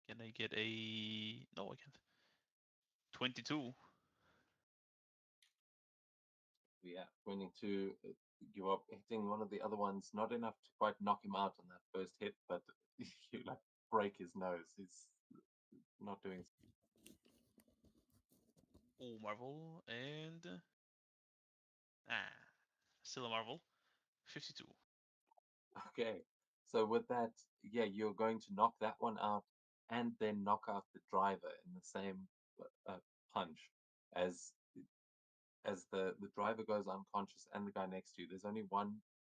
Can I get a? No, I can't. 22. Yeah, winning two. You are hitting one of the other ones, not enough to quite knock him out on that first hit, but you like break his nose. He's not doing. Oh, Marvel and still a Marvel. 52. Okay, so with that, yeah, you're going to knock that one out, and then knock out the driver in the same punch as the driver goes unconscious and the guy next to you. There's only one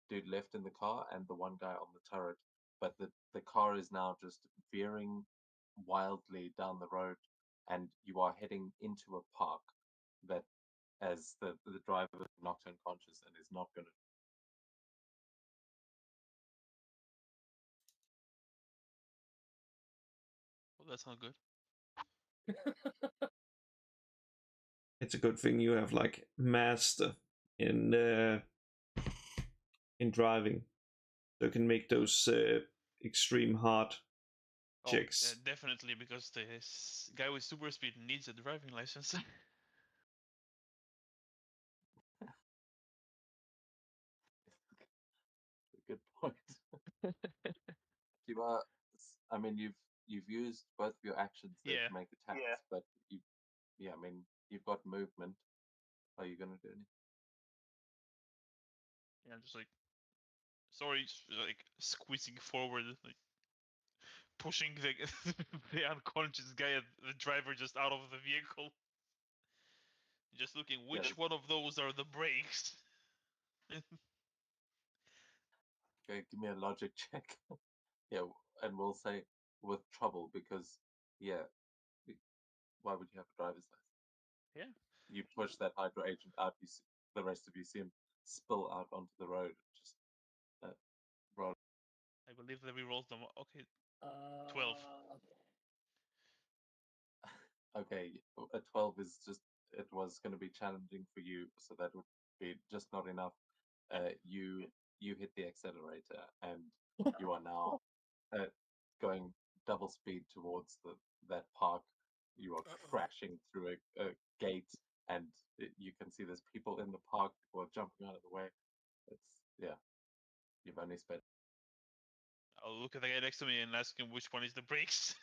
dude left in the car and the one guy on the turret, but the car is now just veering wildly down the road, and you are heading into a park that as the driver is knocked unconscious and is not going to. Well, that's not good. It's a good thing you have like master in driving, so you can make those extreme hard checks. Definitely, because the guy with super speed needs a driving license. Good point. You are. I mean, you've used both of your actions there Yeah. to make attacks, but yeah, I mean, you've got movement. Are you going to do anything? Yeah, just like sorry, like squeezing forward, like pushing the the unconscious guy, the driver, just out of the vehicle. Just looking which one of those are the brakes. Okay, give me a logic check. Yeah, and we'll say with trouble because, yeah, why would you have a driver's license? Yeah. You push that Hydra agent out, the rest of you see him spill out onto the road. Just roll. I believe that we rolled them. Okay, 12. Okay, a 12 is just, it was going to be challenging for you, so that would be just not enough. You hit the accelerator, and you are now going double speed towards that park. You are crashing through a gate, and you can see there's people in the park. People are jumping out of the way. Yeah, you've only spent. I'll look at the guy next to me and ask him which one is the brakes.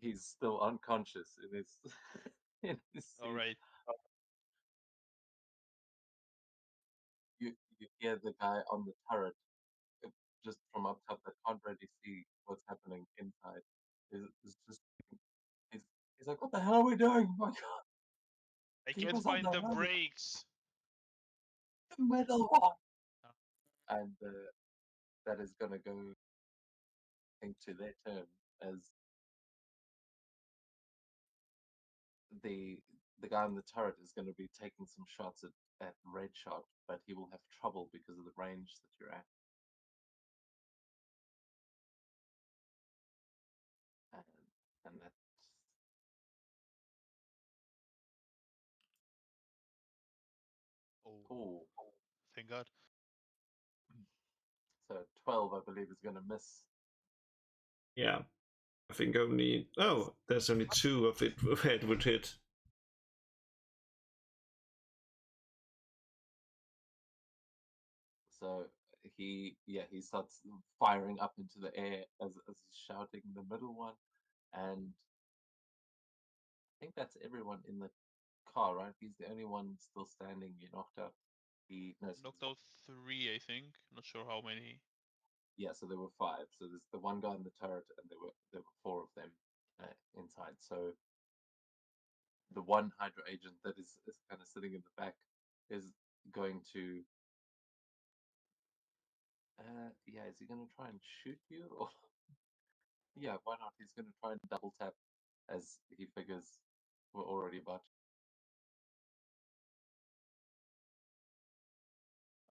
He's still unconscious in his. In his seat. All right. You hear the guy on the turret just from up top that can't really see what's happening inside. Is just he's like, what the hell are we doing? Oh my God, I keep can't us on find the road. brakes. The middle one. And that is gonna go into their turn as the guy on the turret is going to be taking some shots at Red Shot, but he will have trouble because of the range that you're at. And that's Oh, thank God. So 12, I believe, is going to miss. Yeah, I think only. Oh, there's only 2 of it head would hit. So he starts firing up into the air as he's shouting the middle one, and I think that's everyone in the car, right? He's the only one still standing. You knocked out. Knocked out 3, I think. Not sure how many. Yeah, so there were 5. So there's the one guy in the turret, and there were 4 of them inside. So the one Hydra agent that is kind of sitting in the back is going to. Yeah, is he going to try and shoot you? Or Yeah, why not? He's going to try and double tap as he figures we're already about.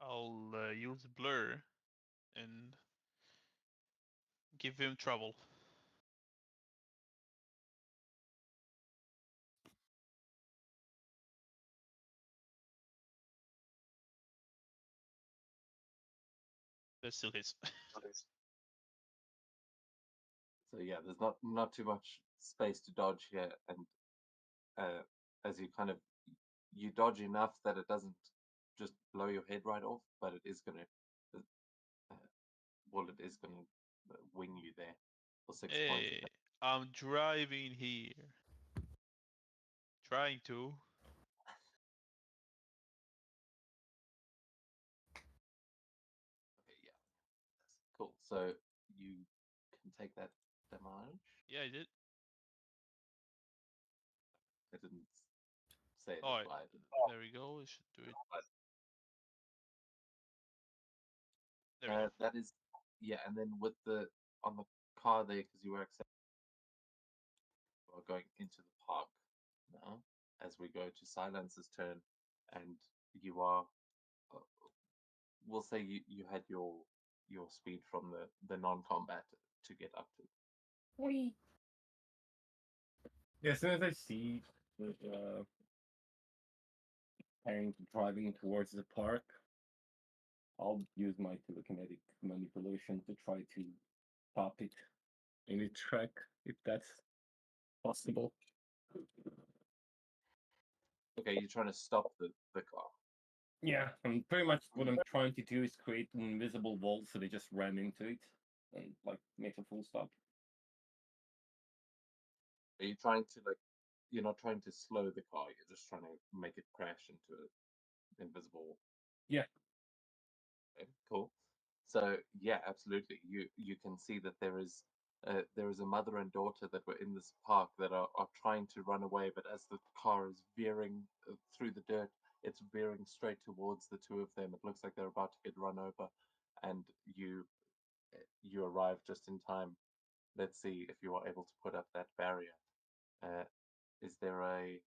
I'll use blur and give him trouble. That still hits. So yeah, there's not too much space to dodge here, and as you kind of you dodge enough that it doesn't just blow your head right off, but it is going to it is going to wing you there for 6 points. Hey, I'm driving here. Trying to. Okay, yeah, cool. So you can take that damage. Yeah, I did. I didn't say it Oh, applied. there we go. We should do it. But, There we go. that is, yeah, and then with the on the car there, because you were accepting, you are going into the park now as we go to Silence's turn, and you are, we'll say you had your speed from the non-combat to get up to. Whee! Yeah, as soon as I see Harry driving towards the park, I'll use my telekinetic manipulation to try to stop it in its track, if that's possible. Okay, you're trying to stop the car. Yeah, and pretty much what I'm trying to do is create an invisible wall so they just ram into it and like make a full stop. Are you trying to you're not trying to slow the car, you're just trying to make it crash into an invisible wall? Yeah. Okay, cool. So yeah, absolutely. You can see that there is a mother and daughter that were in this park that are trying to run away, but as the car is veering through the dirt, it's veering straight towards the two of them. It looks like they're about to get run over, and you arrive just in time. Let's see if you are able to put up that barrier. Is there a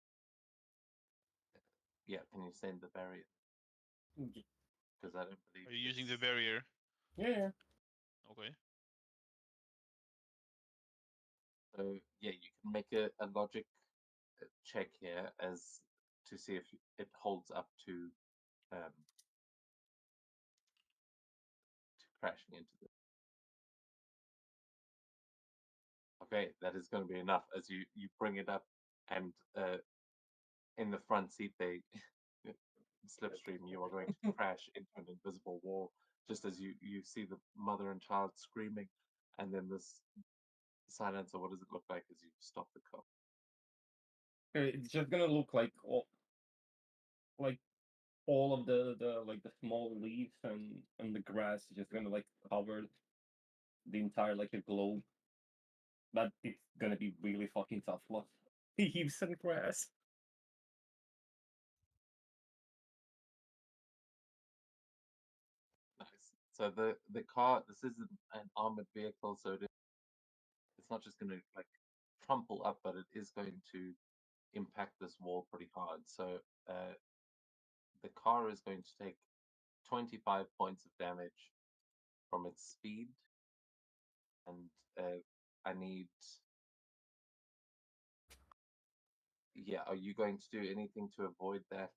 yeah? Can you send the barrier? Because I don't believe. Are you using the it's- barrier? Yeah. Okay. So yeah, you can make a logic check here as to see if it holds up to crashing into the. Okay, that is going to be enough as you bring it up, and in the front seat they slipstream. You are going to crash into an invisible wall just as you see the mother and child screaming, and then this silencer. What does it look like as you stop the car? It's just gonna look like all of the like the small leaves and the grass is just gonna like cover the entire like a globe. But it's gonna be really fucking tough. Look, leaves and grass. Nice. So the car. This isn't an armored vehicle, so it's not just going to crumple up, but it is going to impact this wall pretty hard. So the car is going to take 25 points of damage from its speed, and I need. Yeah, are you going to do anything to avoid that?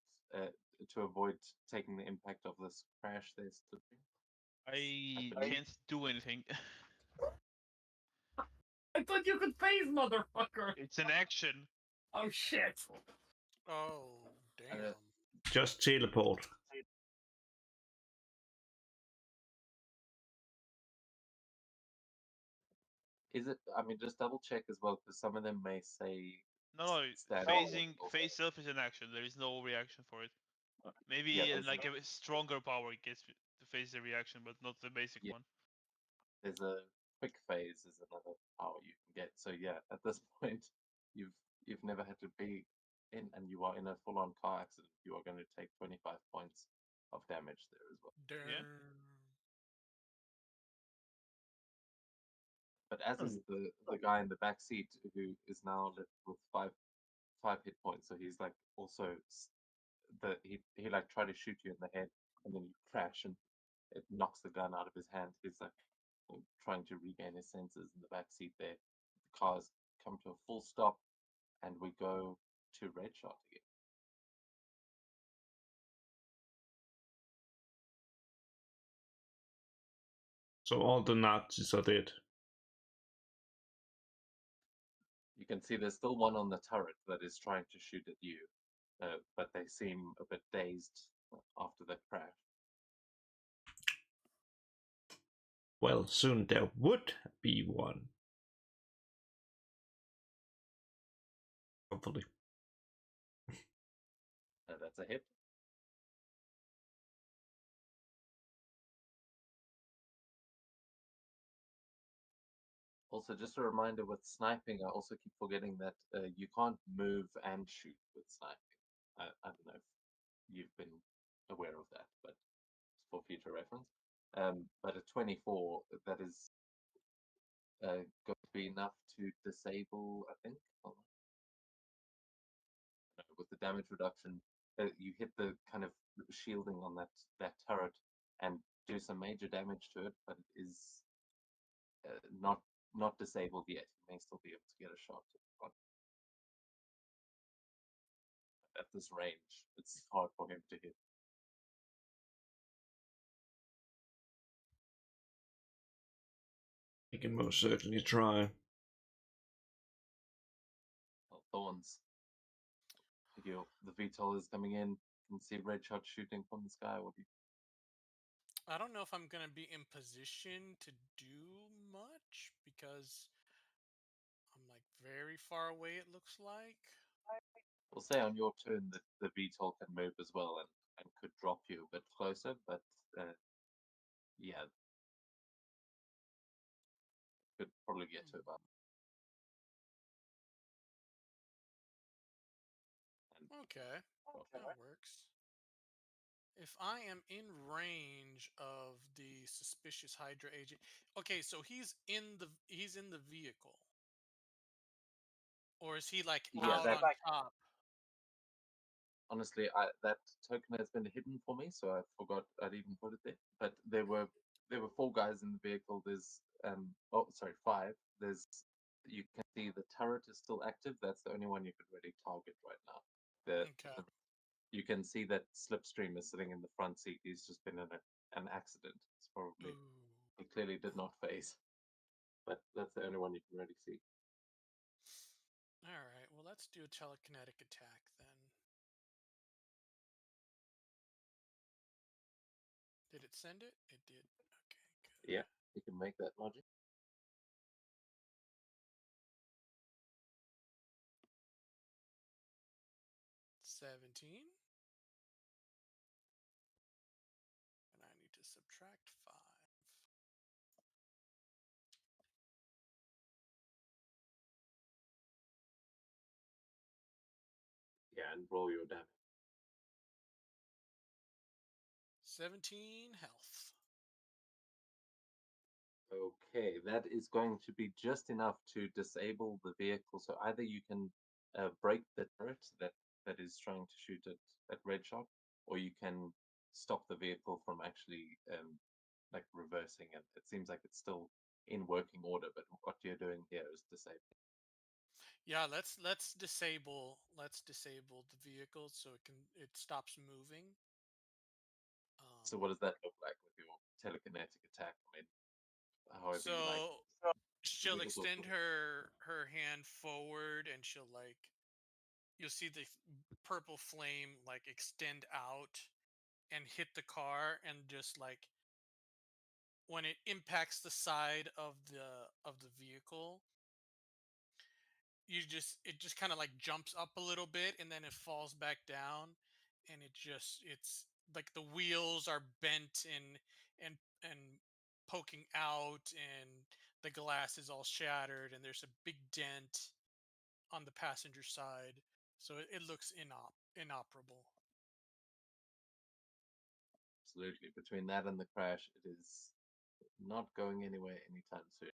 To avoid taking the impact of this crash there's I believe- can't do anything. I thought you could phase, motherfucker. It's an action. Oh shit. Oh, damn. Just teleport. Is it? I mean, just double check as well, because some of them may say No, stand phasing also. phase self is an action. There is no reaction for it. Maybe Yeah, there's like a stronger power gets to phase the reaction, but not the basic Yeah. one. There's a quick phase is another power you can get. So yeah, at this point, you've never had to be in, and you are in a full-on car accident. You are going to take 25 points of damage there as well. Damn. Yeah. But as is the guy in the back seat who is now left with five hit points, so he's like also he like tried to shoot you in the head, and then you crash and it knocks the gun out of his hand. He's like trying to regain his senses in the back seat there. The cars come to a full stop, and we go to red shot again. So all the Nazis are dead. You can see there's still one on the turret that is trying to shoot at you, but they seem a bit dazed after the crash. Well, soon there would be one. Hopefully. That's a hit. Also, just a reminder with sniping, I also keep forgetting that you can't move and shoot with sniping. I don't know if you've been aware of that, but it's for future reference. But at 24, that is going to be enough to disable, I think. Hold on. With the damage reduction, you hit the kind of shielding on that turret and do some major damage to it, but it is not disabled yet. You may still be able to get a shot. At this range, it's hard for him to hit. He can most certainly try. Well, Thorns. The VTOL is coming in. You can see red shot shooting from the sky. What do you? I don't know if I'm gonna be in position to do much because I'm like very far away. It looks like. We'll say on your turn that the VTOL can move as well and could drop you a bit closer, but yeah, could probably get to about. Okay, that works. If I am in range of the suspicious Hydra agent, okay, so he's in the vehicle, or is he like Yeah, out that- on top? Honestly, that token has been hidden for me, so I forgot I'd even put it there. But there were 4 guys in the vehicle. There's oh sorry, 5. You can see the turret is still active. That's the only one you could really target right now. Okay. You can see that Slipstream is sitting in the front seat. He's just been in an accident. It's probably he clearly did not phase. But that's the only one you can really see. All right. Well, let's do a telekinetic attack then. Did it send it? It did. Okay, good. Yeah, you can make that logic. $17. And I need to subtract 5. Yeah, and roll your damage. 17 health. Okay, that is going to be just enough to disable the vehicle. So either you can break the turret that is trying to shoot at red shot, or you can stop the vehicle from actually like reversing it. It seems like it's still in working order, but what you're doing here is disabling. Yeah, let's disable the vehicle so it stops moving. So what does that look like with your telekinetic attack? I mean, however you like. So she'll Vehicle extend will- her hand forward and she'll like you'll see the purple flame like extend out and hit the car and just like when it impacts the side of the vehicle it just kind of like jumps up a little bit and then it falls back down and it's like the wheels are bent and poking out and the glass is all shattered and there's a big dent on the passenger side so it looks inoperable. Absolutely. Between that and the crash, it is not going anywhere anytime soon.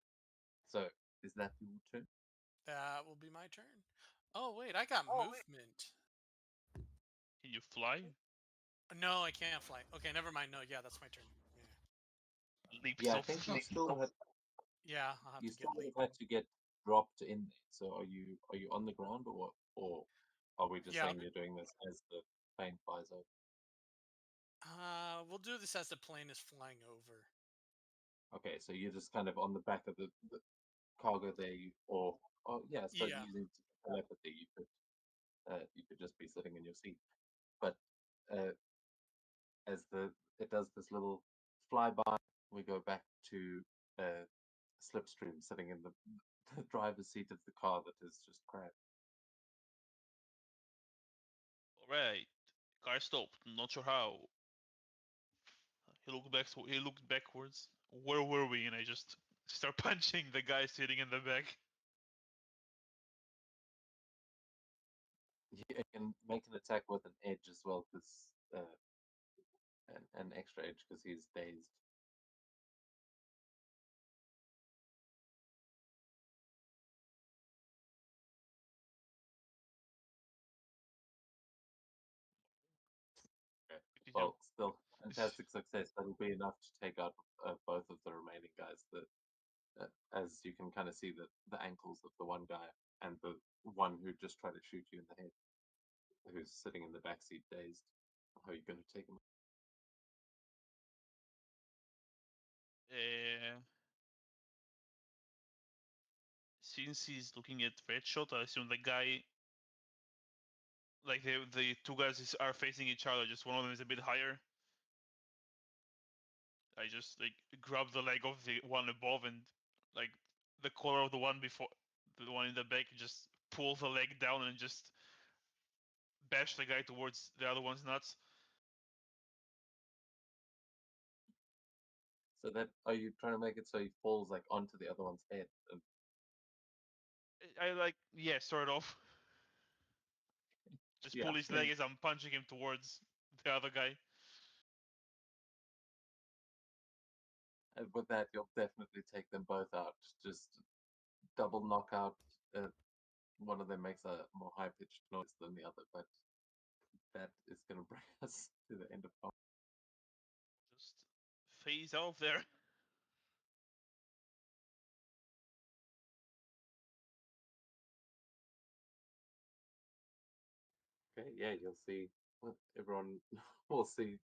So, is that your turn? That will be my turn. Oh wait, I got movement. Can you fly? No, I can't fly. Okay, never mind. No, yeah, that's my turn. Yeah, Leaps Yeah, I off. think you still have yeah, I'll have you to still get leap. have to get dropped in there. So are you on the ground or what? Or are we just Yeah. saying you're doing this as the plane flies over? We'll do this as the plane is flying over. Okay, so you're just kind of on the back of the cargo there, or yeah, I suppose Yeah. using telepathy, you could just be sitting in your seat. But as it does this little flyby, we go back to Slipstream sitting in the driver's seat of the car that is just crashed. Alright. Car stopped. Not sure how. He looked back. He looked backwards. Where were we? And I just start punching the guy sitting in the back. You can make an attack with an edge as well, because an extra edge because he's dazed. Okay. Well, still fantastic success. That'll be enough to take out both of the remaining guys. As you can kind of see the ankles of the one guy and the one who just tried to shoot you in the head, who's sitting in the back seat dazed. How are you going to take him? Since he's looking at red shot, I assume the guy, like the two guys are facing each other. Just one of them is a bit higher. I just like grab the leg of the one above and like the collar of the one before, the one in the back, just pull the leg down and just bash the guy towards the other one's nuts. So that are you trying to make it so he falls like onto the other one's head? And I like, yeah, sort of. Just yeah, pull his leg as I'm punching him towards the other guy. and with that, you'll definitely take them both out. Just double knockout. One of them makes a more high pitched noise than the other, but that is going to bring us to the end of combat. Just phase out of there. Okay, yeah, you'll see. Well, everyone will see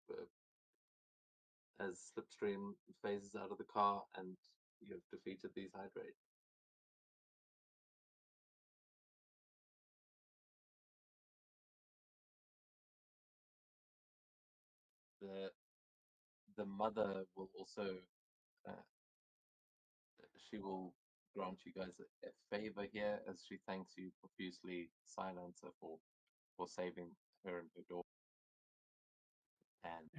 as Slipstream phases out of the car and you've defeated these Hydrate. The mother will also she will grant you guys a favor here as she thanks you profusely, Silencer, for saving her and her daughter. And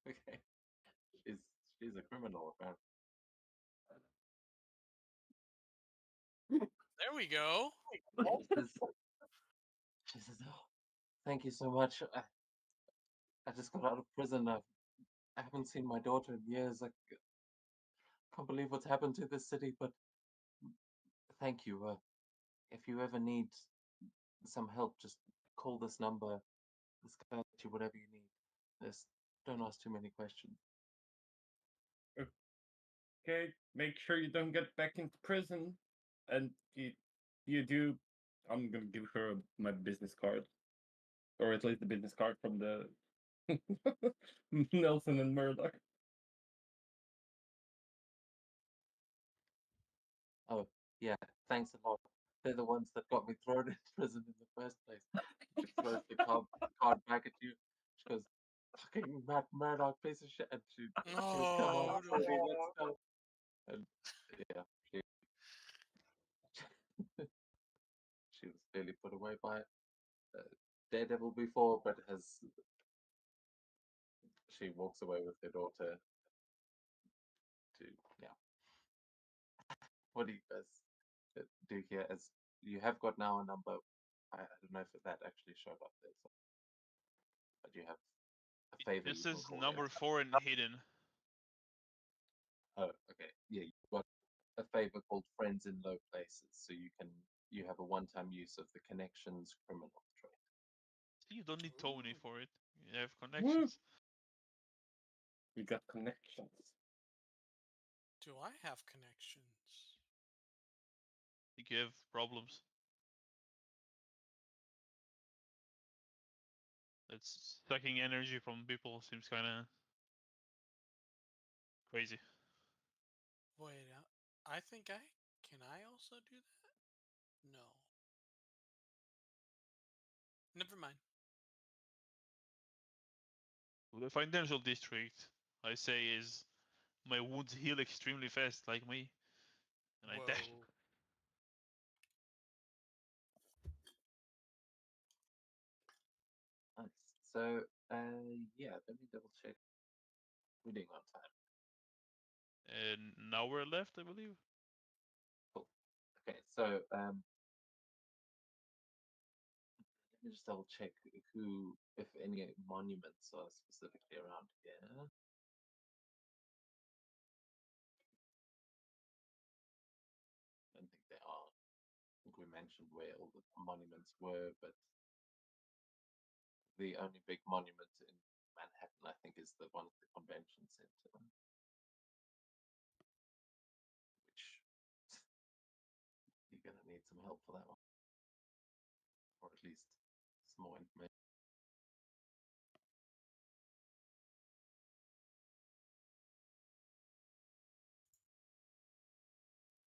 okay, she's a criminal apparently. There we go. She says, "Oh, thank you so much. I just got out of prison. I haven't seen my daughter in years. I can't believe what's happened to this city, but thank you. If you ever need some help, just call this number. This guy will get you whatever you need. Just don't ask too many questions." Okay, make sure you don't get back into prison. And you do, I'm gonna give her my business card, or at least the business card from the Nelson and Murdoch. Oh, yeah, thanks a lot. They're the ones that got me thrown in prison in the first place. She throws the card back at you. She goes, "Fucking Matt Murdoch, piece of shit." And she goes, "Come on, Oh, Tony, let's go." And yeah, she was clearly put away by Daredevil before, but she walks away with her daughter. Yeah. What do you guys do here? As you have got now a number. I don't know if that actually showed up there, but you have a favor. This you can is call number in. 4 and hidden. Oh, okay. Yeah, you've got a favor called Friends in Low Places, so you have a one-time use of the connections criminal trait. You don't need Tony Ooh. for it. You have connections. You got connections. Do I have connections? I think you have problems. That's sucking energy from people seems kind of crazy. Wait, I think can I also do that? No. Never mind. The financial district, I say, is my wounds heal extremely fast, like me, and I die. Whoa. Nice. So, yeah, let me double check. We're doing on time. And now we're left, I believe. Okay, so let me just double check who, if any, monuments are specifically around here. I don't think they are. I think we mentioned where all the monuments were, but the only big monument in Manhattan, I think, is the one at the convention center, which you're gonna need some help for that one, or at least some more information.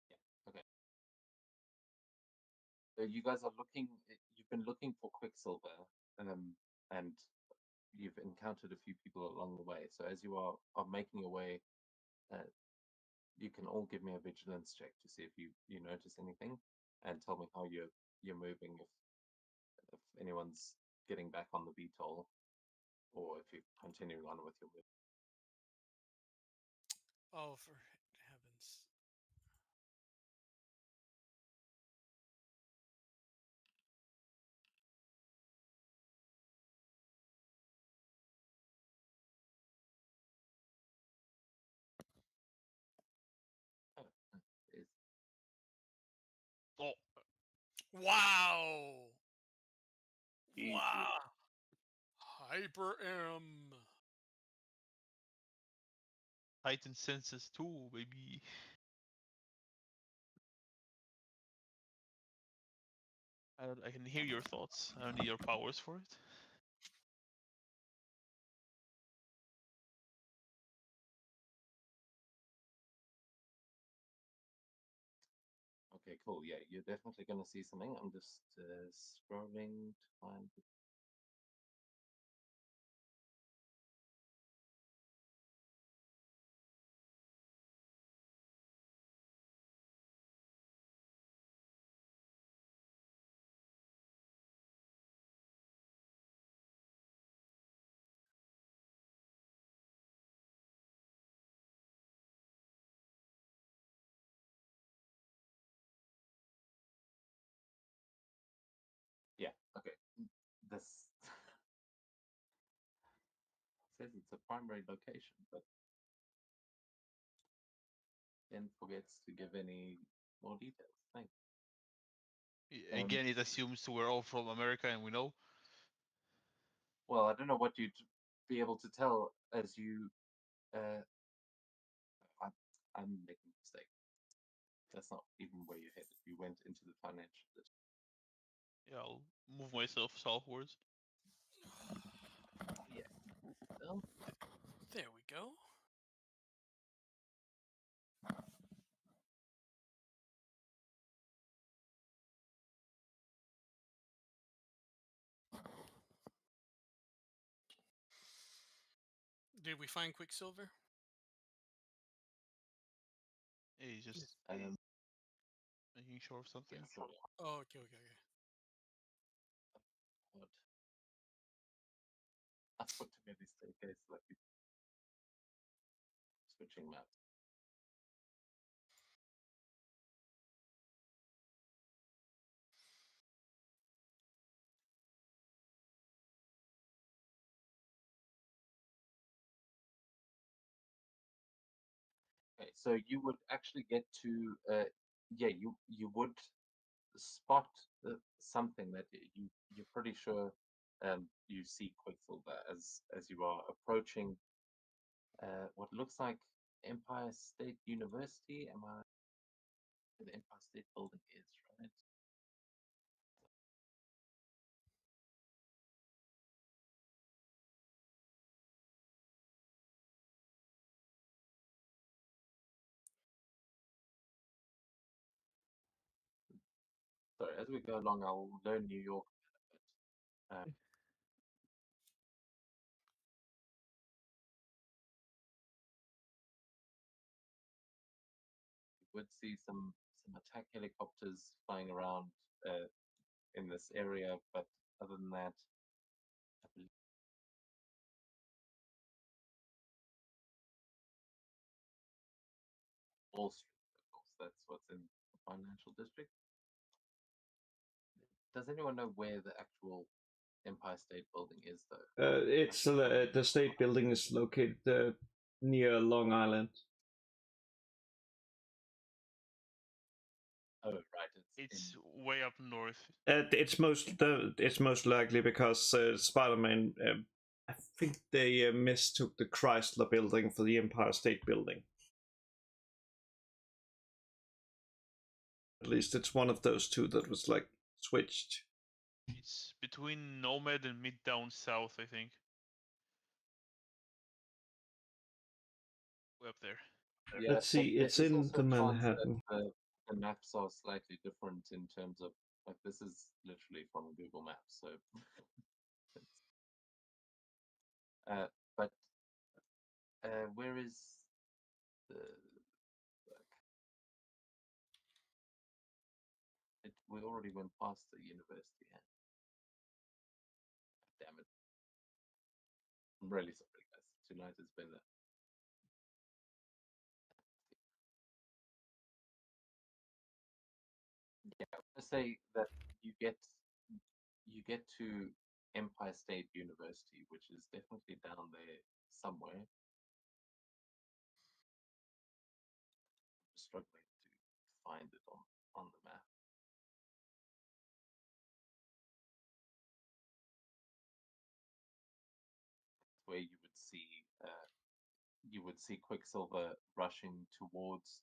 Yeah. Okay. So you guys are looking. You've been looking for Quicksilver, and you've encountered a few people along the way. So as you are making your way, you can all give me a vigilance check to see if you notice anything, and tell me how you're moving. If anyone's getting back on the VTOL, or if you're continuing on with your move. Oh, for heavens. Is Oh, Wow. Easy. Wow. Hyper M. heightened senses too, baby. I can hear your thoughts. I don't need your powers for it. okay, cool. Yeah, you're definitely gonna see something. I'm just scrolling to find. Yeah. Okay. This says it's a primary location, but then forgets to give any more details. Thanks. Again, it assumes we're all from America and we know. Well, I don't know what you'd be able to tell as you. I'm making a mistake. That's not even where you're headed. You went into the financial district. Yeah, I'll move myself southwards. Yeah. Well, There we go. Did we find Quicksilver? Hey, just making sure of something. yeah, sorry. Oh, okay, okay, okay. What? I put together this staircase like switching maps. Okay, so you would actually get to, yeah, you would spot something that you're pretty sure you see Quicksilver as you are approaching what looks like Empire State University. Am I? The Empire State Building is right. Sorry, as we go along, I'll learn New York a bit. You would see some attack helicopters flying around in this area, but other than that, I believe Wall Street, of course, that's what's in the financial district. Does anyone know where the actual Empire State Building is, though? It's the state building is located near Long Island. Oh, right. It's way up north. It's most likely because Spider-Man. I think they mistook the Chrysler Building for the Empire State Building. At least it's one of those two that was like switched. It's between Nomad and Midtown South, I think. Way up there. Yeah, Let's see, it's there's in also the a chance that Manhattan. the maps are slightly different in terms of, like, this is literally from Google Maps, so but where is the we already went past the university. Damn it. I'm really sorry, guys. Tonight has been a yeah, I say that you get to Empire State University, which is definitely down there somewhere. I'm struggling to find it on the map. Where you would see Quicksilver rushing towards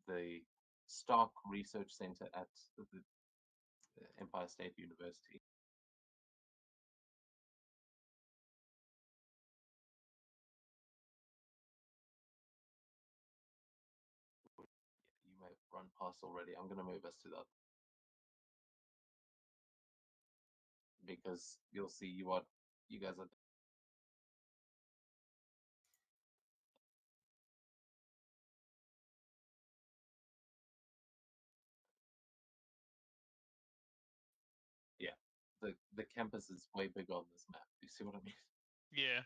the Stark Research Center at the Empire State University. You may have run past already. I'm going to move us to that because you'll see you guys are. Yeah, the campus is way bigger on this map. You see what I mean? Yeah.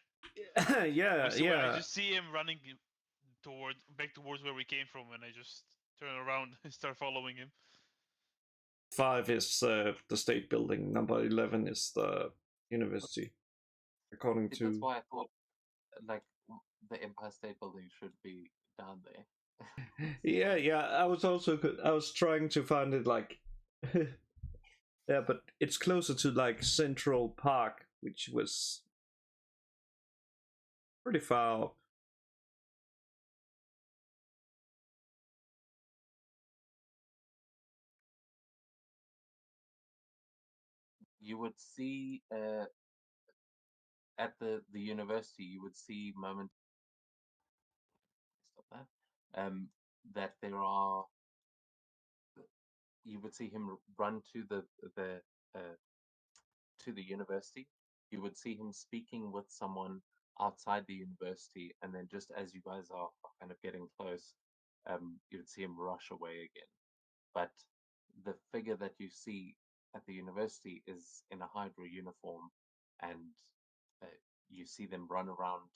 Yeah, So yeah. I just see him running back towards where we came from, and I just turn around and start following him. 5 is the state building. Number 11 is the university, according That's to. why I thought, like, the Empire State Building should be down there. Yeah. I was trying to find it like. Yeah, but it's closer to like Central Park, which was pretty far up. You would see at the university, you would see stop that that there are. You would see him run to the to the university. You would see him speaking with someone outside the university, and then just as you guys are kind of getting close, you would see him rush away again. But the figure that you see at the university is in a Hydra uniform, and you see them run around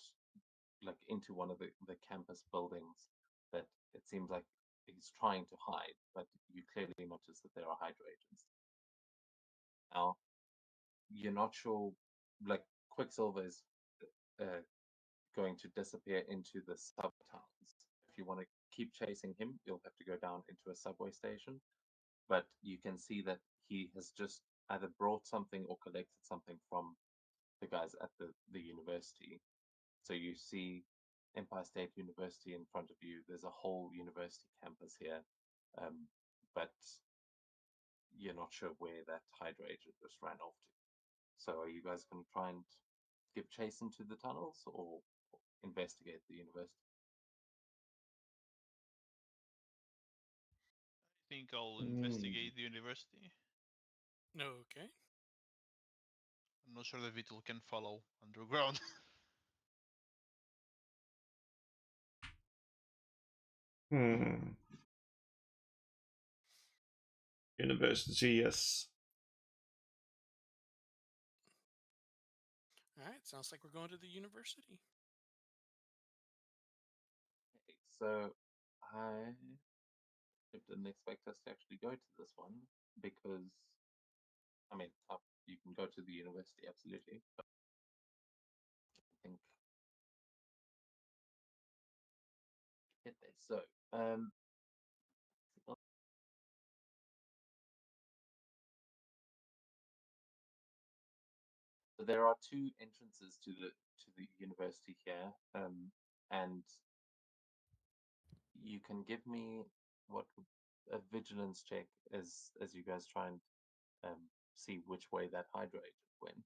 like into one of the campus buildings that it seems like he's trying to hide, but you clearly notice that there are Hydra agents. Now, you're not sure, like Quicksilver is going to disappear into the sub towns. If you want to keep chasing him, you'll have to go down into a subway station. But you can see that he has just either brought something or collected something from the guys at the university. So you see Empire State University in front of you. There's a whole university campus here, but you're not sure where that Hydra agent just ran off to. So are you guys going to try and give chase into the tunnels or investigate the university? I think I'll Hmm. investigate the university. Okay. I'm not sure the Beetle can follow underground. Hmm. University, yes. All right. Sounds like we're going to the university. Okay, so I didn't expect us to actually go to this one because, I mean, you can go to the university, absolutely, but I think get there. So, so there are two entrances to the university here, and you can give me what a vigilance check as you guys try and see which way that Hydra agent went.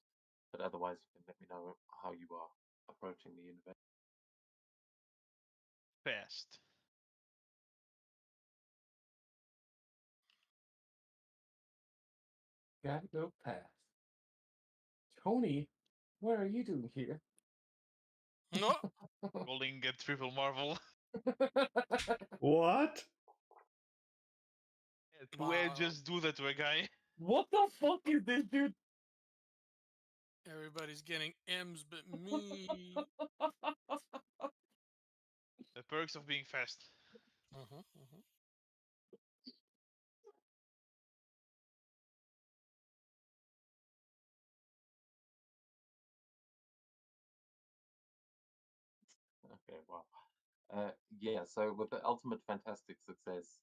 But otherwise, you can let me know how you are approaching the university. Fast. Gotta go past. Tony, what are you doing here? No. Rolling a triple marvel. What? Two edges do that to a guy. What the fuck is this dude? Everybody's getting M's but me. The perks of being fast. Okay, wow. Yeah, so with the ultimate fantastic success,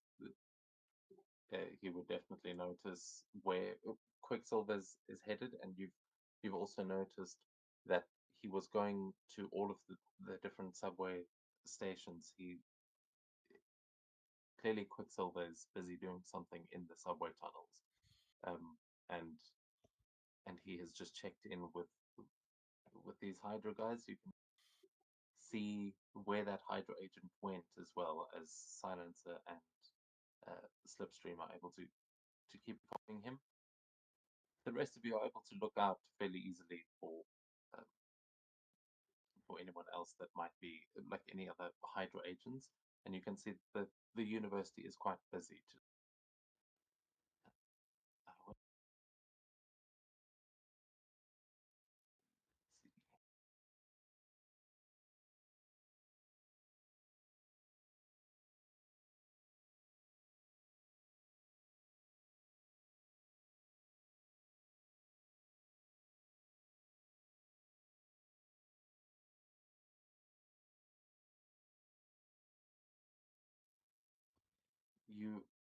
he would definitely notice where Quicksilver is headed, and you've also noticed that he was going to all of the different subway stations. He clearly Quicksilver is busy doing something in the subway tunnels, um, and he has just checked in with these Hydra guys. You can see where that Hydra agent went, as well as Silencer and Slipstream are able to keep following him. The rest of you are able to look out fairly easily um, for anyone else that might be like any other Hydra agents, and you can see that the university is quite busy. Uh,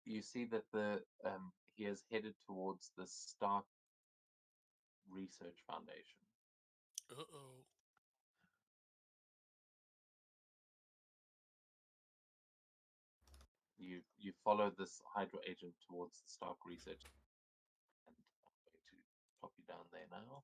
you see that he has headed towards the Stark Research Foundation. Uh-oh. You follow this Hydra agent towards the Stark Research, and I'm going to pop you down there now.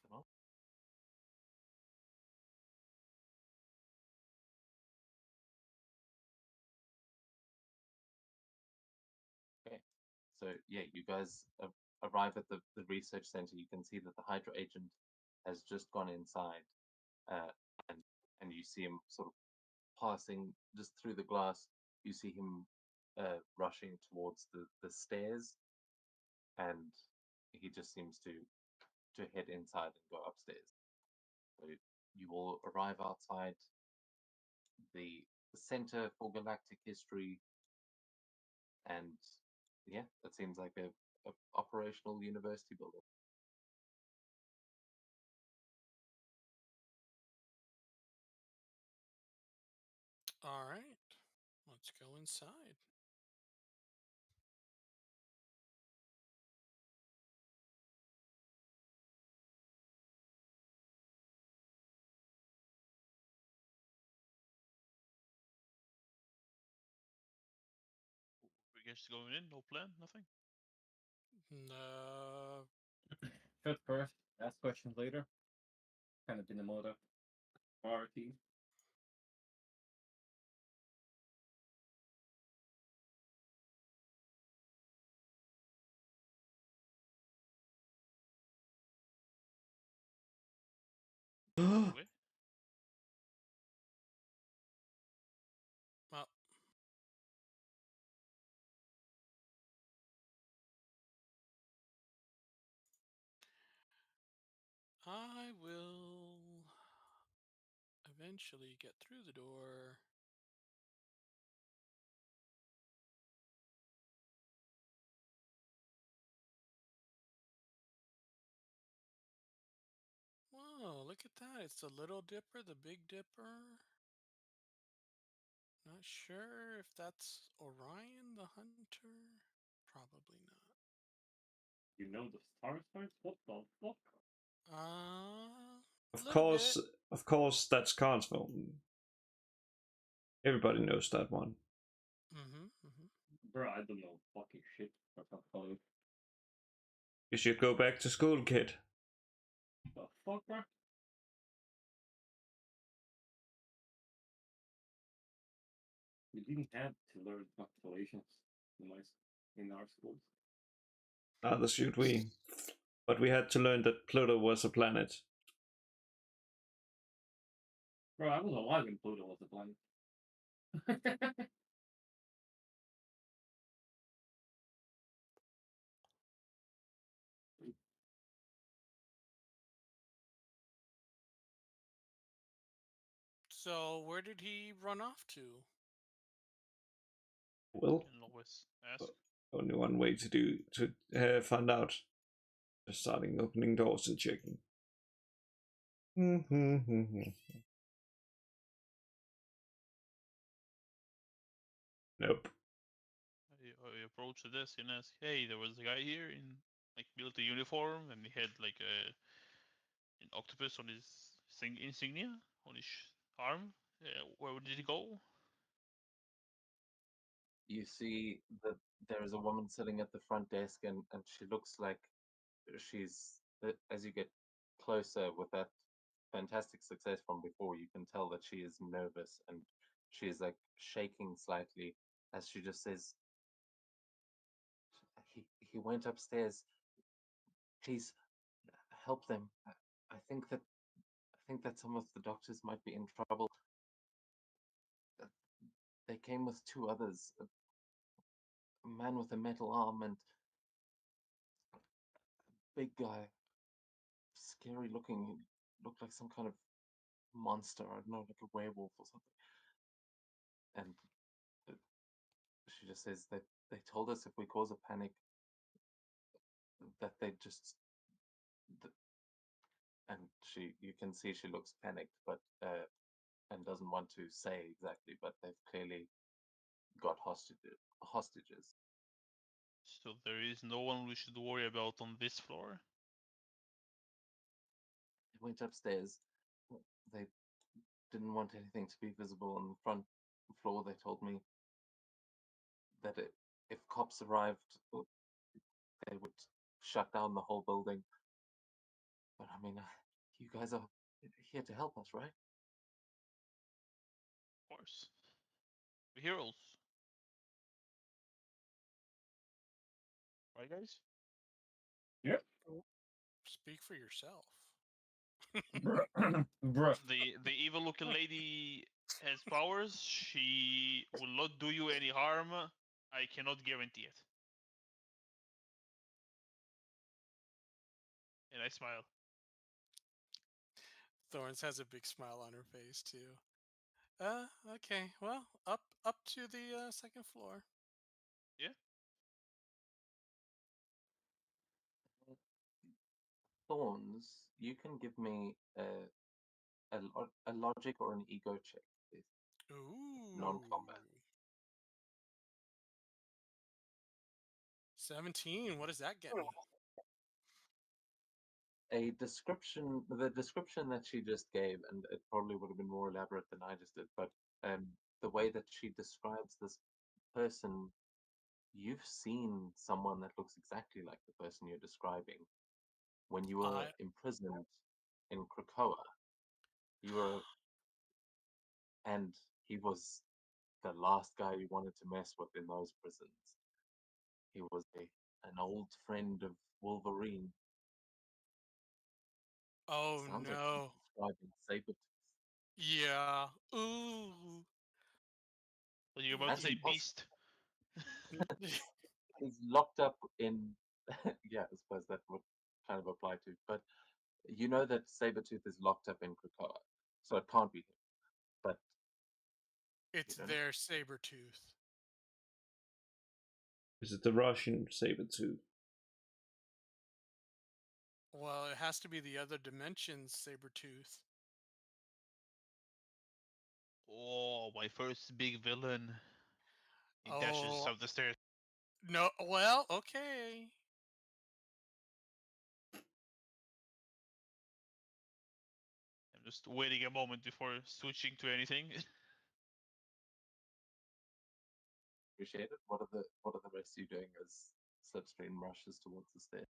Come on. So yeah, you guys arrive at the research center. You can see that the Hydra agent has just gone inside, and you see him sort of passing just through the glass. You see him rushing towards the stairs, and he just seems to head inside and go upstairs. So you all arrive outside the Center for Galactic History, and yeah, it seems like a operational university building. All right, let's go inside. We just going in, no plan, nothing. No. Shoot first, ask questions later. Kind of been the motto. Priority. Away. Well, I will eventually get through the door. Whoa, look at that. It's the Little Dipper, the Big Dipper. Not sure if that's Orion the Hunter. Probably not. You know the star signs? What the fuck? Of Little course, bit. of course, that's Carnsville. Everybody knows that one. Bro, I don't know fucking shit. What the fuck? You should go back to school, kid. The fuck, bro? We didn't have to learn constellations in our schools. Neither should we. But we had to learn that Pluto was a planet. Bro, I was alive when Pluto was a planet. So where did he run off to? Well, Can always ask. only one way to find out. Just starting opening doors and checking. Nope. I approach the desk and ask, hey, there was a guy here in like built a uniform and he had like an octopus on his insignia on his arm. Where did he go? You see that there is a woman sitting at the front desk, and she looks like she's, as you get closer with that fantastic success from before, you can tell that she is nervous, and she is like shaking slightly as she just says, he went upstairs. Please help them. I think that some of the doctors might be in trouble. They came with two others, a man with a metal arm and a big guy, scary looking. He looked like some kind of monster. I don't know, like a werewolf or something. And she just says that they told us if we cause a panic, that they just. And you can see she looks panicked, but and doesn't want to say exactly, but they've clearly got hostages. So there is no one we should worry about on this floor. They went upstairs. They didn't want anything to be visible on the front floor. They told me that if cops arrived, they would shut down the whole building. But I mean, you guys are here to help us, right? Of course. We're heroes. Right, guys? Speak for yourself. Bruh. The evil looking lady has powers. She will not do you any harm. I cannot guarantee it. And I smile. Thorns has a big smile on her face too. Okay. Well, up to the second floor. Thorns, you can give me a logic or an ego check, please. Ooh. Non-combat. 17. What does that get me? The description that she just gave, and it probably would have been more elaborate than I just did, but the way that she describes this person, you've seen someone that looks exactly like the person you're describing. When you were imprisoned in Krakoa, and he was the last guy you wanted to mess with in those prisons. He was an old friend of Wolverine. Oh Sounds like no. he's describing Sabretooth. Yeah. Ooh. But you're about to say Imagine beast. He's locked up in. Yeah, I suppose that would kind of apply to. But you know that Sabretooth is locked up in Krakoa, so it can't be him. But It's don't know. their saber tooth. Is it the Russian Sabretooth? Well, it has to be the other dimension's saber tooth. Oh, my first big villain. He dashes Oh. up the stairs. No. Well, okay. I'm just waiting a moment before switching to anything. Appreciate it. What are the rest of you doing as Slipstream rushes towards the stairs?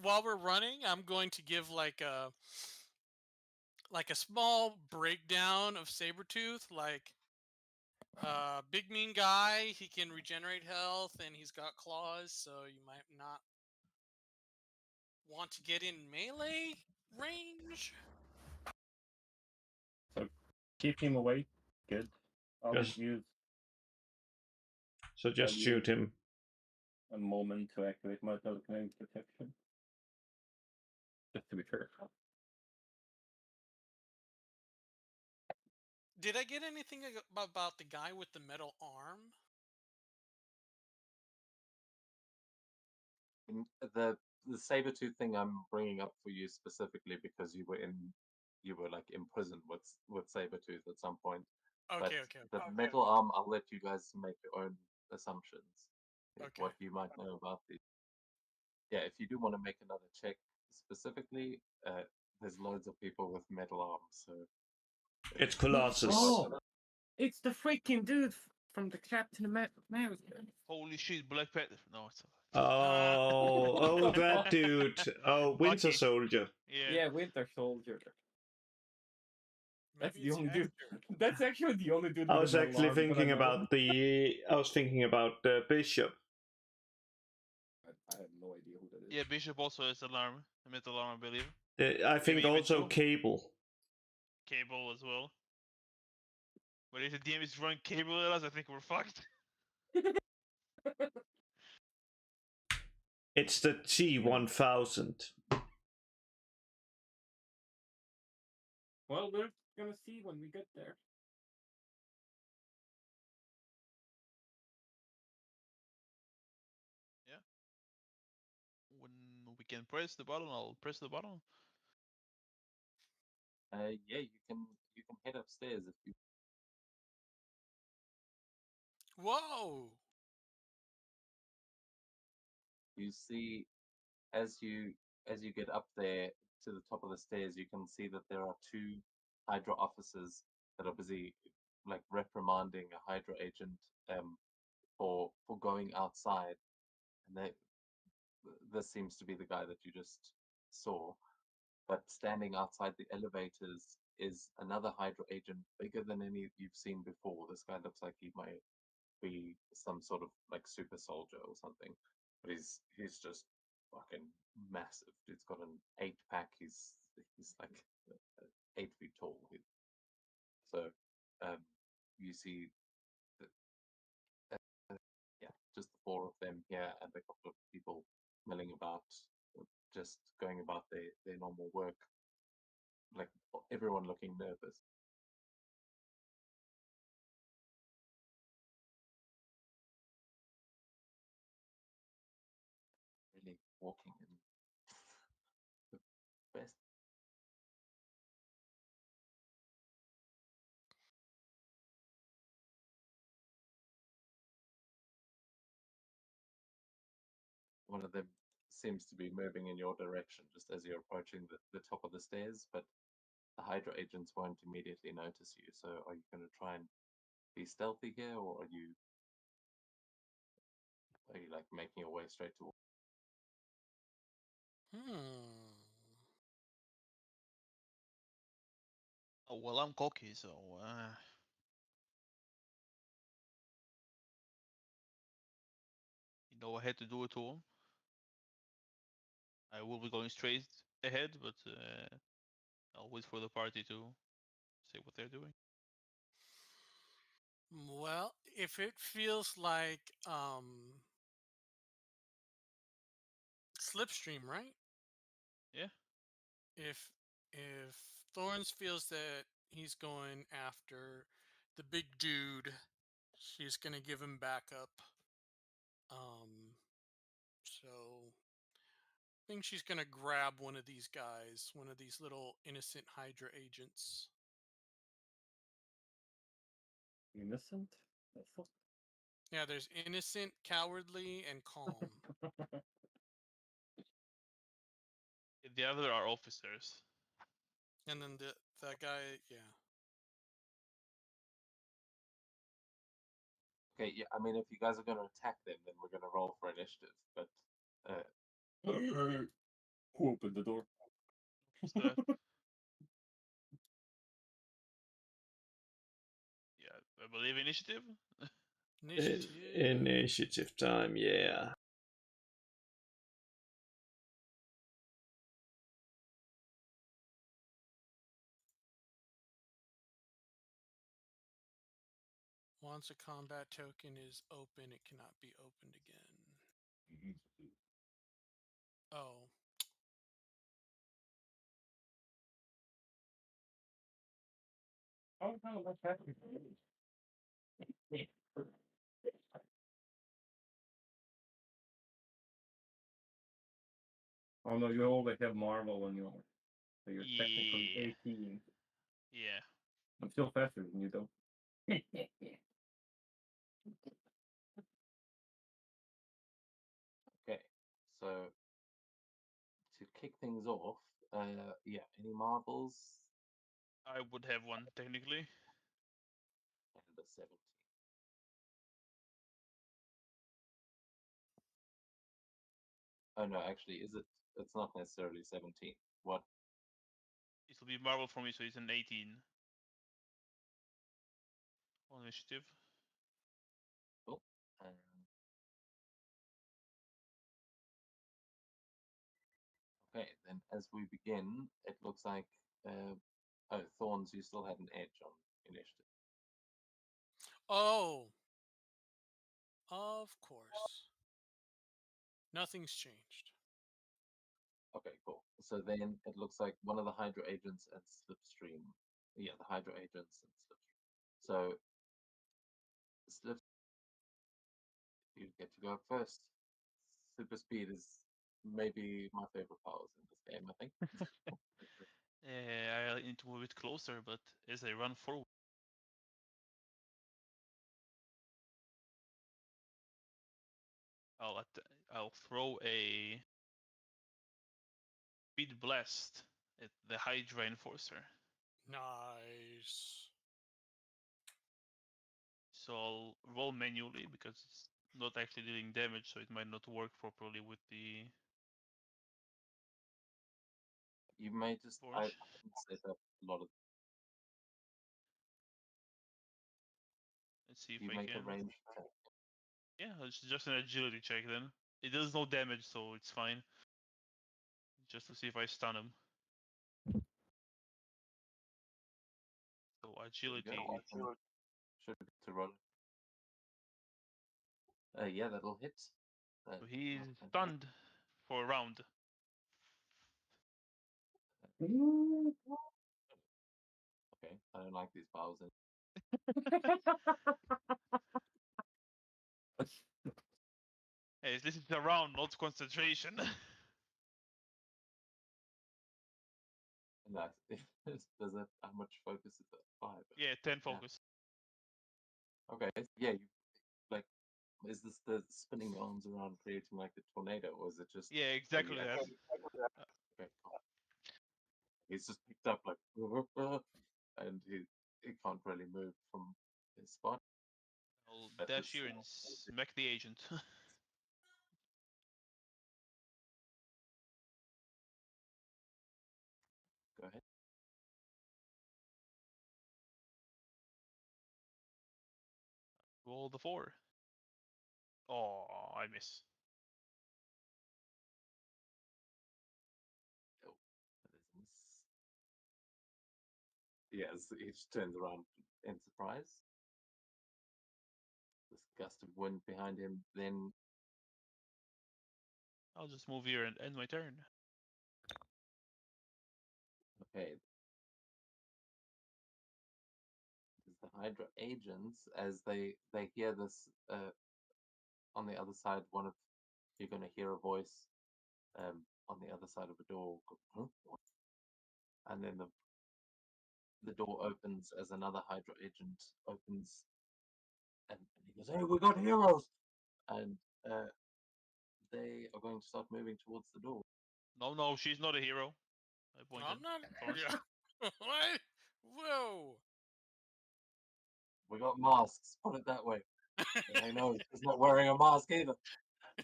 While we're running, I'm going to give like a small breakdown of Sabretooth, like big mean guy, he can regenerate health and he's got claws, so you might not want to get in melee range. So keep him away. Good. I'll Yes. use So just I'll shoot use him. a moment to activate my telekinetic protection. Just to be fair. Did I get anything about the guy with the metal arm? The Sabretooth thing I'm bringing up for you specifically because you were like imprisoned with Sabretooth at some point. But Okay. the metal arm, I'll let you guys make your own assumptions. Okay. What you might know about these. Yeah, if you do want to make another check specifically, there's loads of people with metal arms, so It's Colossus. Oh, it's the freaking dude from the Captain America. Holy shit, Black Panther. No, it's Oh, that dude. Oh, Winter Bucky. Soldier. Yeah. Yeah, Winter Soldier. That's Maybe the it's only dude. Hector. That's actually the only dude. I with was a metal actually arm that I thinking know. about the Bishop. I have no idea who that is. Yeah, Bishop also has alarm. A metal alarm, I believe. I think Maybe even also two. Cable. Cable as well. But if the DM is throwing Cable at us, I think we're fucked. It's the T-1000. Well, we're gonna see when we get there. When we can press the button, I'll press the button. yeah, you can head upstairs if you. Whoa! You see, as you get up there to the top of the stairs, you can see that there are two Hydra officers that are busy like reprimanding a Hydra agent for going outside, and this seems to be the guy that you just saw. but standing outside the elevators is another Hydra agent bigger than any you've seen before. This guy looks like he might be some sort of like super soldier or something, but he's just fucking massive. He's got an 8-pack. He's like 8 feet tall. So you see that, yeah, just the 4 of them here and a couple of people milling about, just going about their normal work, like everyone looking nervous. Really walking in the best. One of them seems to be moving in your direction just as you're approaching the top of the stairs, but the Hydra agents won't immediately notice you. So are you going to try and be stealthy here, or are you like making your way straight to? Oh, well, I'm cocky, so you know I had to do it to him. I will be going straight ahead, but I'll wait for the party to say what they're doing. Well, if it feels like Slipstream, right? Yeah. If Thorns feels that he's going after the big dude, she's gonna give him backup. So I think she's gonna grab one of these guys, one of these little innocent Hydra agents. Innocent? The fuck? Yeah, there's innocent, cowardly, and calm. The other are officers. And then the guy, yeah. Okay, yeah. I mean, if you guys are going to attack them, then we're going to roll for initiative. But Who opened the door? What's that? Yeah, I believe initiative. Initiative. Initiative time, yeah. Once a combat token is open, it cannot be opened again. Oh. Oh no, that's happening. Oh no, you always have Marvel on yours. So you're technically Yeah. 18. Yeah. I'm still faster than you though. okay, so to kick things off, yeah, any marvels I would have one technically. and a 17. Oh no, actually, is it? It's not necessarily 17. What? It'll be Marvel for me, so it's an 18 on initiative. Cool. Okay, then as we begin, it looks like oh, Thorns, you still had an edge on initiative. Oh. Of course. Nothing's changed. Okay, cool. So then it looks like one of the Hydra agents and Slipstream. Yeah, the Hydra agents and Slipstream. So Slip, you get to go up first. Super speed is maybe my favorite powers in this game, I think. I need to move it closer, but as I run forward, I'll throw a speed blast at the Hydra Enforcer. Nice. So I'll roll manually because it's not actually dealing damage, so it might not work properly with the You may just I Forge. haven't set up a lot of. Let's see if You I make a can. range attack. Yeah, it's just an agility check then. It does no damage, so it's fine. Just to see if I stun him. So There you agility. go. You can- should be to roll. Yeah, that'll hit. So he's and hit. stunned for a round. Okay, I don't like these powers. Hey, this is a round, not concentration. No, does it? How much focus is that? 5. Yeah, 10 focus. Okay, yeah. You like. Is this the spinning arms around creating like a tornado, or is it just? Yeah, exactly that. Okay, cool. He's just picked up like, and he can't really move from his spot. I'll That dash is- here and smack the agent. Go ahead. Roll the 4. Oh, I miss. Oh, that is a miss. Yes, he just turns around in surprise. This gust of wind behind him, then I'll just move here and end my turn. okay. There's the Hydra agents as they hear this on the other side. You're going to hear a voice on the other side of a door, go, "Huh? And then the door opens as another Hydra agent opens, and he goes, "Hey, we got heroes!" And they are going to start moving towards the door. No, she's not a hero. I pointed. I'm not. Thorns. Yeah. What? Whoa. We got masks. Put it that way. And I know he's not wearing a mask either.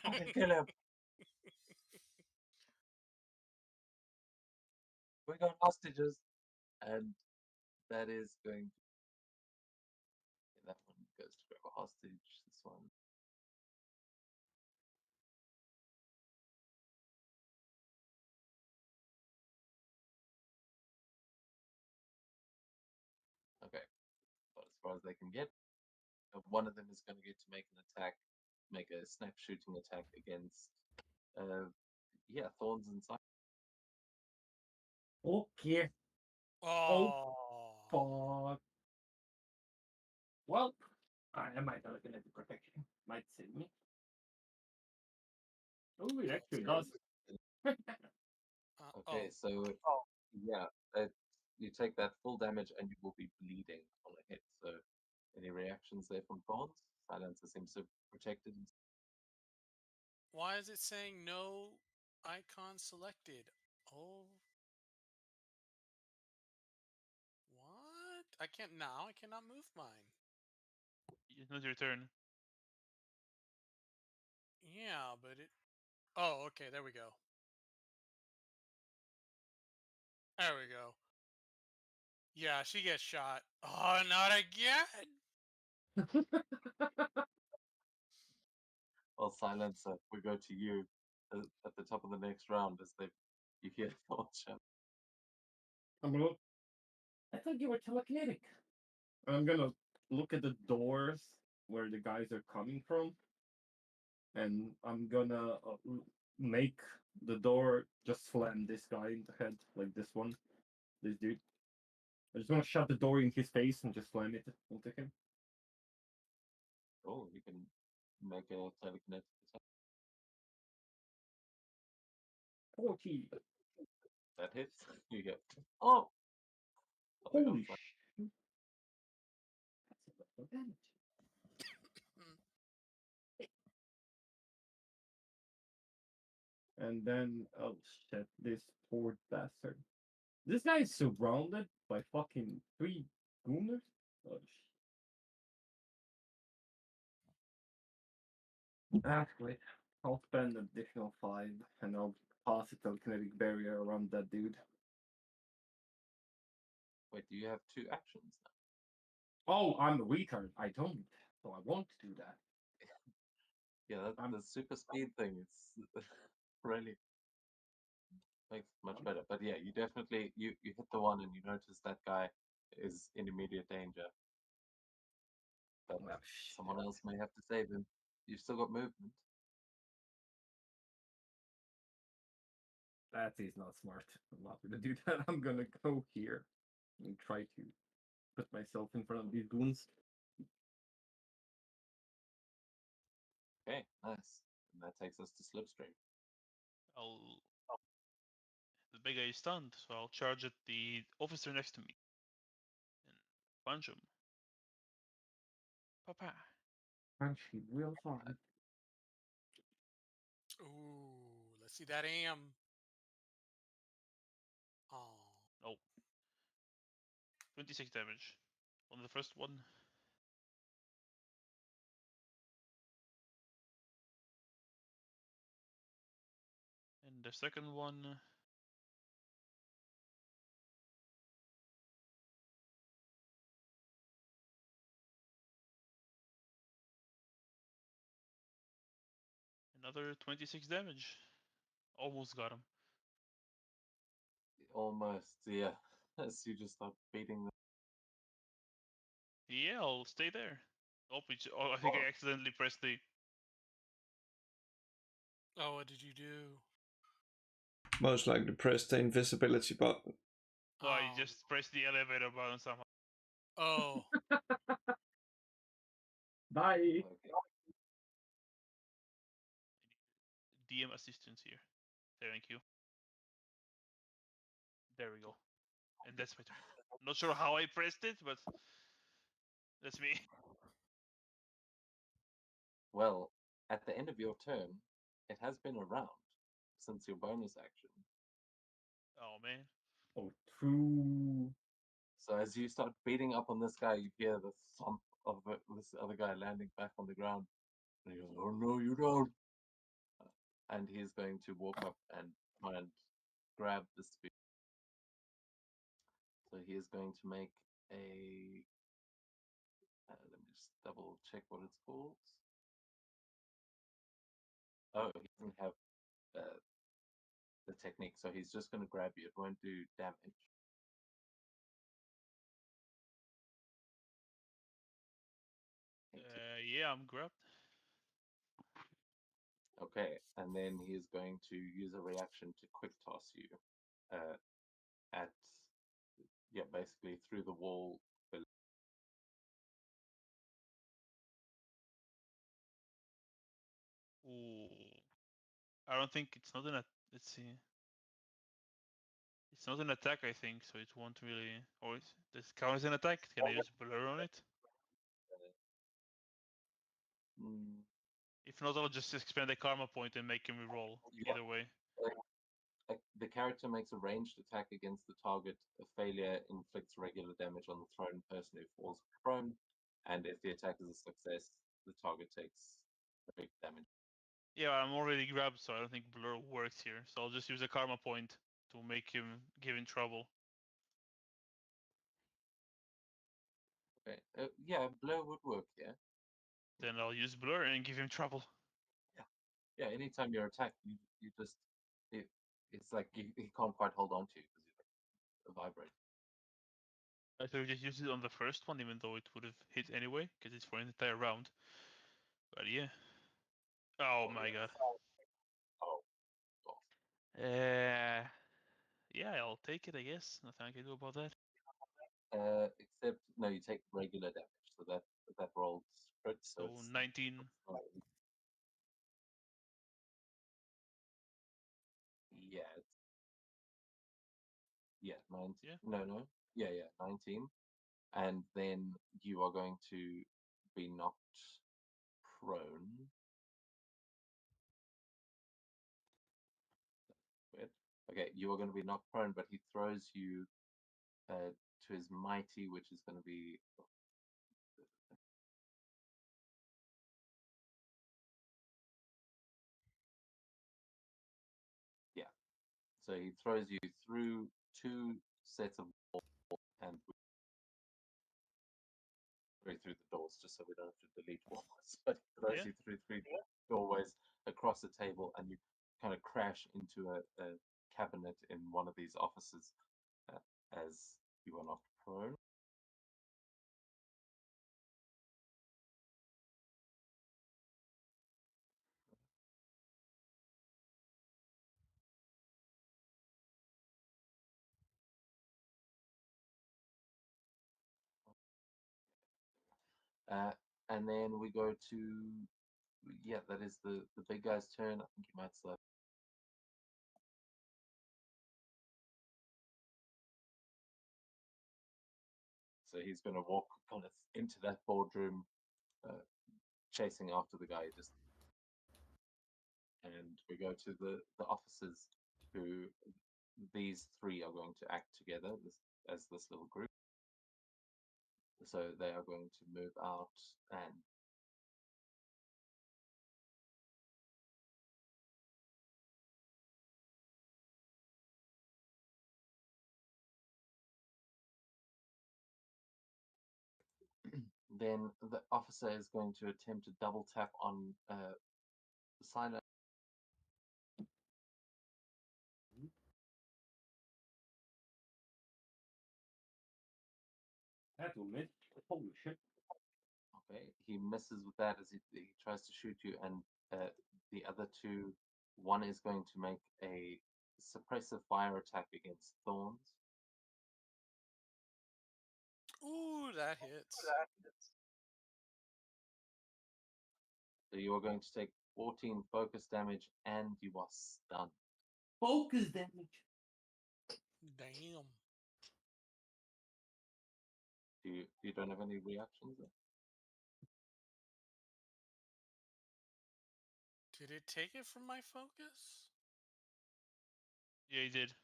Fucking kill him. We got hostages, and that is going. That one goes to grab a hostage. This one. Okay. But as far as they can get, one of them is going to get to make an attack, make a snap shooting attack against, Thorns and Silence. Okay. Oh. Fuck. Well, I might not get the protection. Might save me. Oh, it actually does. Okay, so yeah, you take that full damage and you will be bleeding on a hit. So, any reactions there from Thorns? Silencer seems to protected. Why is it saying no icon selected? Oh. What? I can't now. I cannot move mine. It's not your turn. Yeah, but it. Oh, okay. There we go. There we go. Yeah, she gets shot. Oh, not again. Well, Silencer, we go to you at the top of the next round as you hear Thorns shout. I'm gonna. I thought you were telekinetic. I'm gonna look at the doors where the guys are coming from, and I'm gonna make the door just slam this guy in the head, like this one, this dude. I just want to shut the door in his face and just slam it into him. Oh, you can make a telekinetic attack. 40. That hits. You get. Oh! Oh, Holy yeah, shit. That's a lot of damage. And then, oh shit, this poor bastard. This guy is surrounded by fucking 3 gooners? Oh shit. Actually, I'll spend an additional 5 and I'll pass a telekinetic barrier around that dude. Wait, do you have 2 actions now? Oh, I'm a retard. I don't, so I won't do that. Yeah, that's the super speed thing. It's really makes it much better. But yeah, you definitely you hit the one and you notice that guy is in immediate danger. But Oh, someone else may have to save him. You've still got movement. that is not smart. I'm not gonna do that. I'm gonna go here and try to put myself in front of these goons. Okay, nice. And that takes us to Slipstream. The big guy is stunned, so I'll charge at the officer next to me and punch him. Papa. And she will find. Ooh, let's see that am. Oh, Oh. 26 damage on the first one. And the second one. Another 26 damage. Almost got him. Almost, yeah. As you just start beating them. Yeah, I'll stay there. Oh, I think I accidentally pressed the. oh, what did you do? Most likely press the invisibility button. No, I just pressed the elevator button somehow. Oh, Bye. Okay. DM assistance here. Thank you. There we go. And that's my turn. Not sure how I pressed it, but that's me. Well, at the end of your turn, it has been a round since your bonus action. Oh man. Oh, true. So as you start beating up on this guy, you hear the thump of this other guy landing back on the ground. And he goes, "Oh no, you don't!" And he's going to walk up and try and grab the spear. So he is going to make a. Let me just double check what it's called. Oh, he doesn't have the technique, so he's just going to grab you. It won't do damage. Yeah, I'm grabbed. Okay, and then he is going to use a reaction to quick toss you at, yeah, basically through the wall. Ooh. I don't think it's not an. Let's see. It's not an attack, I think, so it won't really. Or this count as an attack? Can I use blur on it? Mm, If not, I'll just expend a karma point and make him reroll. Yeah. Either way. The character makes a ranged attack against the target. A failure inflicts regular damage on the thrown person who falls prone, and if the attack is a success, the target takes big damage. Yeah, I'm already grabbed, so I don't think blur works here. So I'll just use a karma point to make him give in trouble. Okay, yeah, blur would work. Yeah, Then I'll use blur and give him trouble. yeah. Anytime you're attacked, you just it's like he can't quite hold on to you because you vibrate. I should have just used it on the first one, even though it would have hit anyway, because it's for an entire round. But yeah. Oh my god. Oh, Yeah, I'll take it, I guess. Nothing I can do about that. except no, you take regular damage, so that rolls crit. So it's 19. Yeah, yeah, 19. Yeah. No, yeah, 19, and then you are going to be knocked prone. Weird. Okay, you are going to be knocked prone, but he throws you to his mighty, which is going to be. Yeah, so he throws you through 2 sets of walls and through the doors, just so we don't have to delete walls. But he throws Yeah. you through 3 doorways across the table, and you kind of crash into a cabinet in one of these offices as you are knocked prone. And then we go to, yeah, that is the big guy's turn. I think he might still have. So he's going to walk kind of into that boardroom, chasing after the guy. And we go to the officers, who these three are going to act together as this little group. So they are going to move out and then the officer is going to attempt to double tap on silent. That will miss. Holy shit. Okay, he misses with that as he tries to shoot you, and the other two, one is going to make a suppressive fire attack against Thorns. Ooh, that hits. So you are going to take 14 focus damage, and you are stunned. Focus damage. Damn. You don't have any reactions there? Did it take it from my focus? Yeah, he did.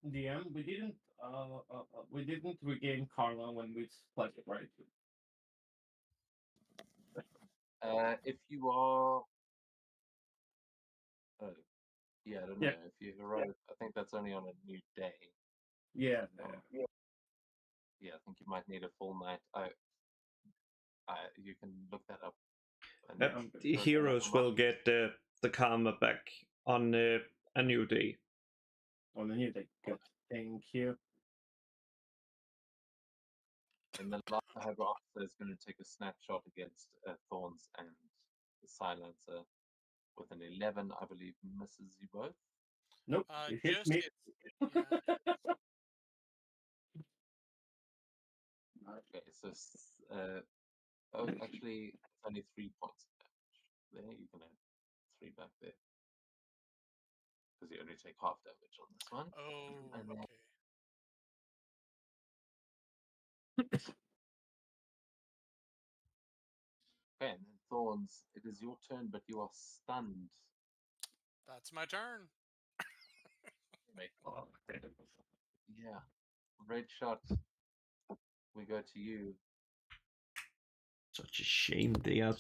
DM, we didn't regain Karma when we split it, right? If you are, yeah, I don't know. Yeah. If you're heroic, I think that's only on a new day. Yeah. Yeah, I think you might need a full night. You can look that up. And The heroes will get the karma back on a new day. On a new day. Good. Thank you. And the last Hydra officer is going to take a snapshot against Thorns and the Silencer with an 11, I believe, misses you both. Nope. It hit Just me. hits. Yeah. Okay, so actually, it's only 3 points of damage. There, you can add 3 back there, because you only take half damage on this one. Oh, And then, okay. okay, and then Thorns, it is your turn, but you are stunned. That's my turn. Oh, Yeah, red shot. We go to you. Such a shame they are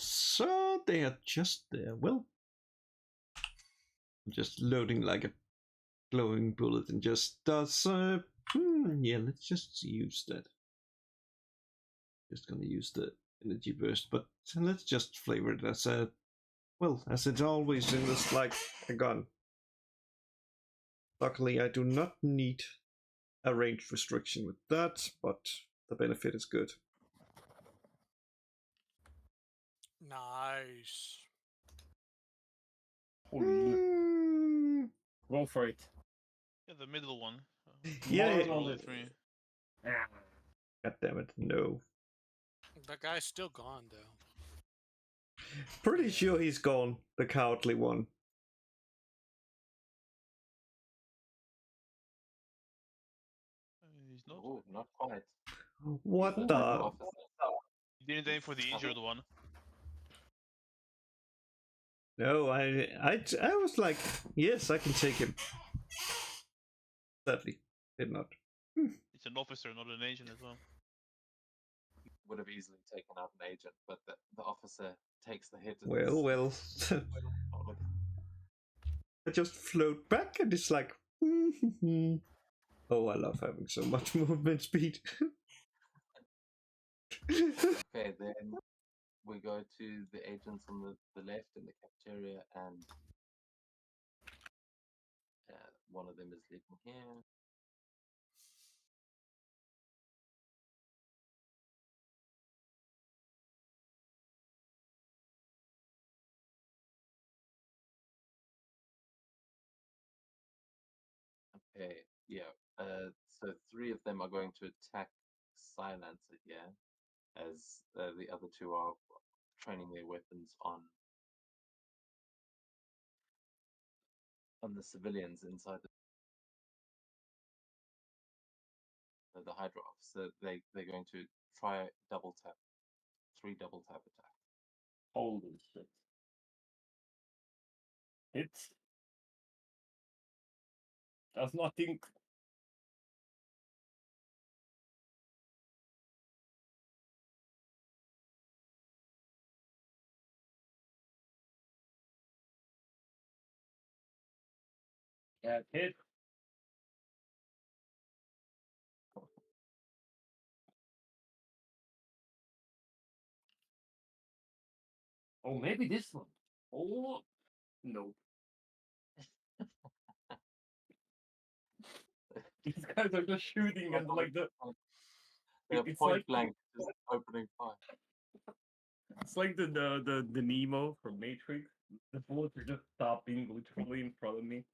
just there. Well, I'm just loading like a glowing bullet and just does. Yeah, let's just use that. Just gonna use the energy burst, but let's just flavor it as a, well, as it's always in this, like a gun. Luckily, I do not need a range restriction with that, but the benefit is good. Nice. holy. Go for it. Yeah, the middle one. Yeah, Middle yeah. roll of 3. Ah. God damn it, no. That guy's still gone, though. Pretty sure he's gone, the cowardly one. He's not. Oh, not quite. What The the? officer. He didn't aim for the injured one. No, I was like, yes, I can take him. Sadly, did not. It's an officer, not an agent as well. Would have easily taken out an agent, but the officer takes the hit. And Well. Oh, look. I just float back and it's like, oh, I love having so much movement speed. Okay, then we go to the agents on the left in the cafeteria, and one of them is leaving here. Okay, yeah. So 3 of them are going to attack Silencer here, as the other 2 are training their weapons on the civilians inside the Hydra office. So they're going to try double tap, 3 double tap attack. Holy shit. Hits. Does nothing. Yeah, hit. Oh, maybe this one. Oh, no. These guys are just shooting and like They're it's point like blank, just opening fire. it's like the Nemo from Matrix. The bullets are just stopping literally in front of me.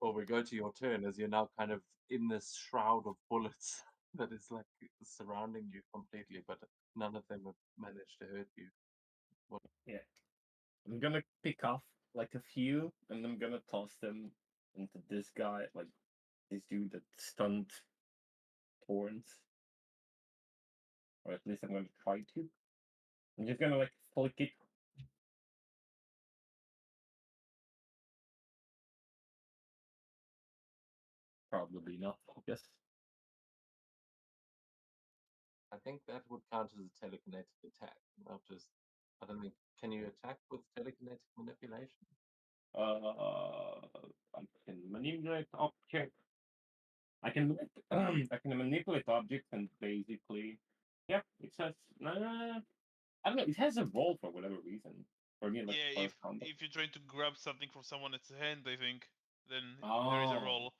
Well, we go to your turn as you're now kind of in this shroud of bullets that is like surrounding you completely, but none of them have managed to hurt you. Yeah. I'm gonna pick off like a few and I'm gonna toss them into this guy, like this dude that stunned Torrance. Or at least I'm gonna try to. I'm just gonna like flick it. Probably not, I guess. I think that would count as a telekinetic attack, not just. I don't think. Can you attack with telekinetic manipulation? I can manipulate objects. I can I can manipulate objects and basically, yeah, it says. I don't know. It has a role for whatever reason. For me, like Yeah, first combat. if you're trying to grab something from someone else's hand, I think, then there is a Oh. roll.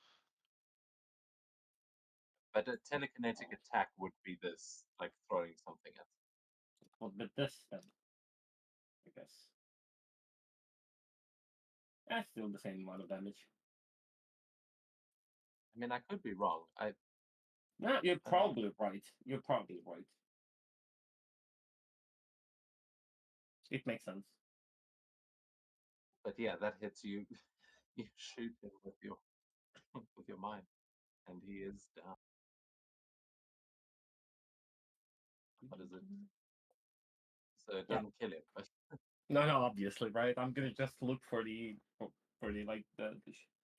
But a telekinetic attack would be this, like throwing something at. Well, but this then, I guess. That's still the same amount of damage. I mean, I could be wrong. No, you're probably right. You're probably right. It makes sense. But yeah, that hits you. You shoot him with your with your mind, and he is down. What is it? So it Yeah. doesn't kill him, but No, obviously, right? I'm gonna just look for the like the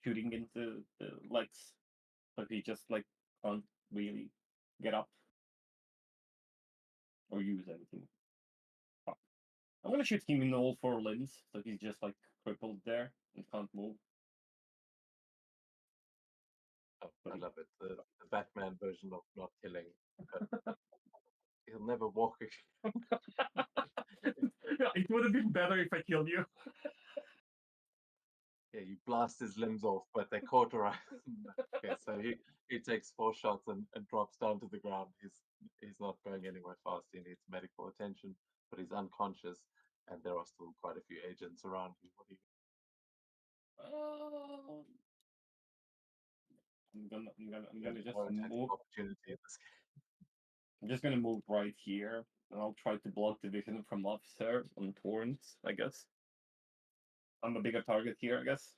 shooting into the legs, but he just like can't really get up or use anything. Fuck. I'm gonna shoot him in all 4 limbs, so he's just like crippled there and can't move. oh, I love it. The Batman version of not killing. But he'll never walk again. It would have been better if I killed you. Yeah, you blast his limbs off, but they cauterize. Okay, so he takes 4 shots and drops down to the ground. He's not going anywhere fast. He needs medical attention, but he's unconscious, and there are still quite a few agents around you. What do you? I'm gonna just No attacking move. opportunity in this game. I'm just gonna move right here, and I'll try to block the vision from officer on Torrance, I guess. I'm a bigger target here, I guess.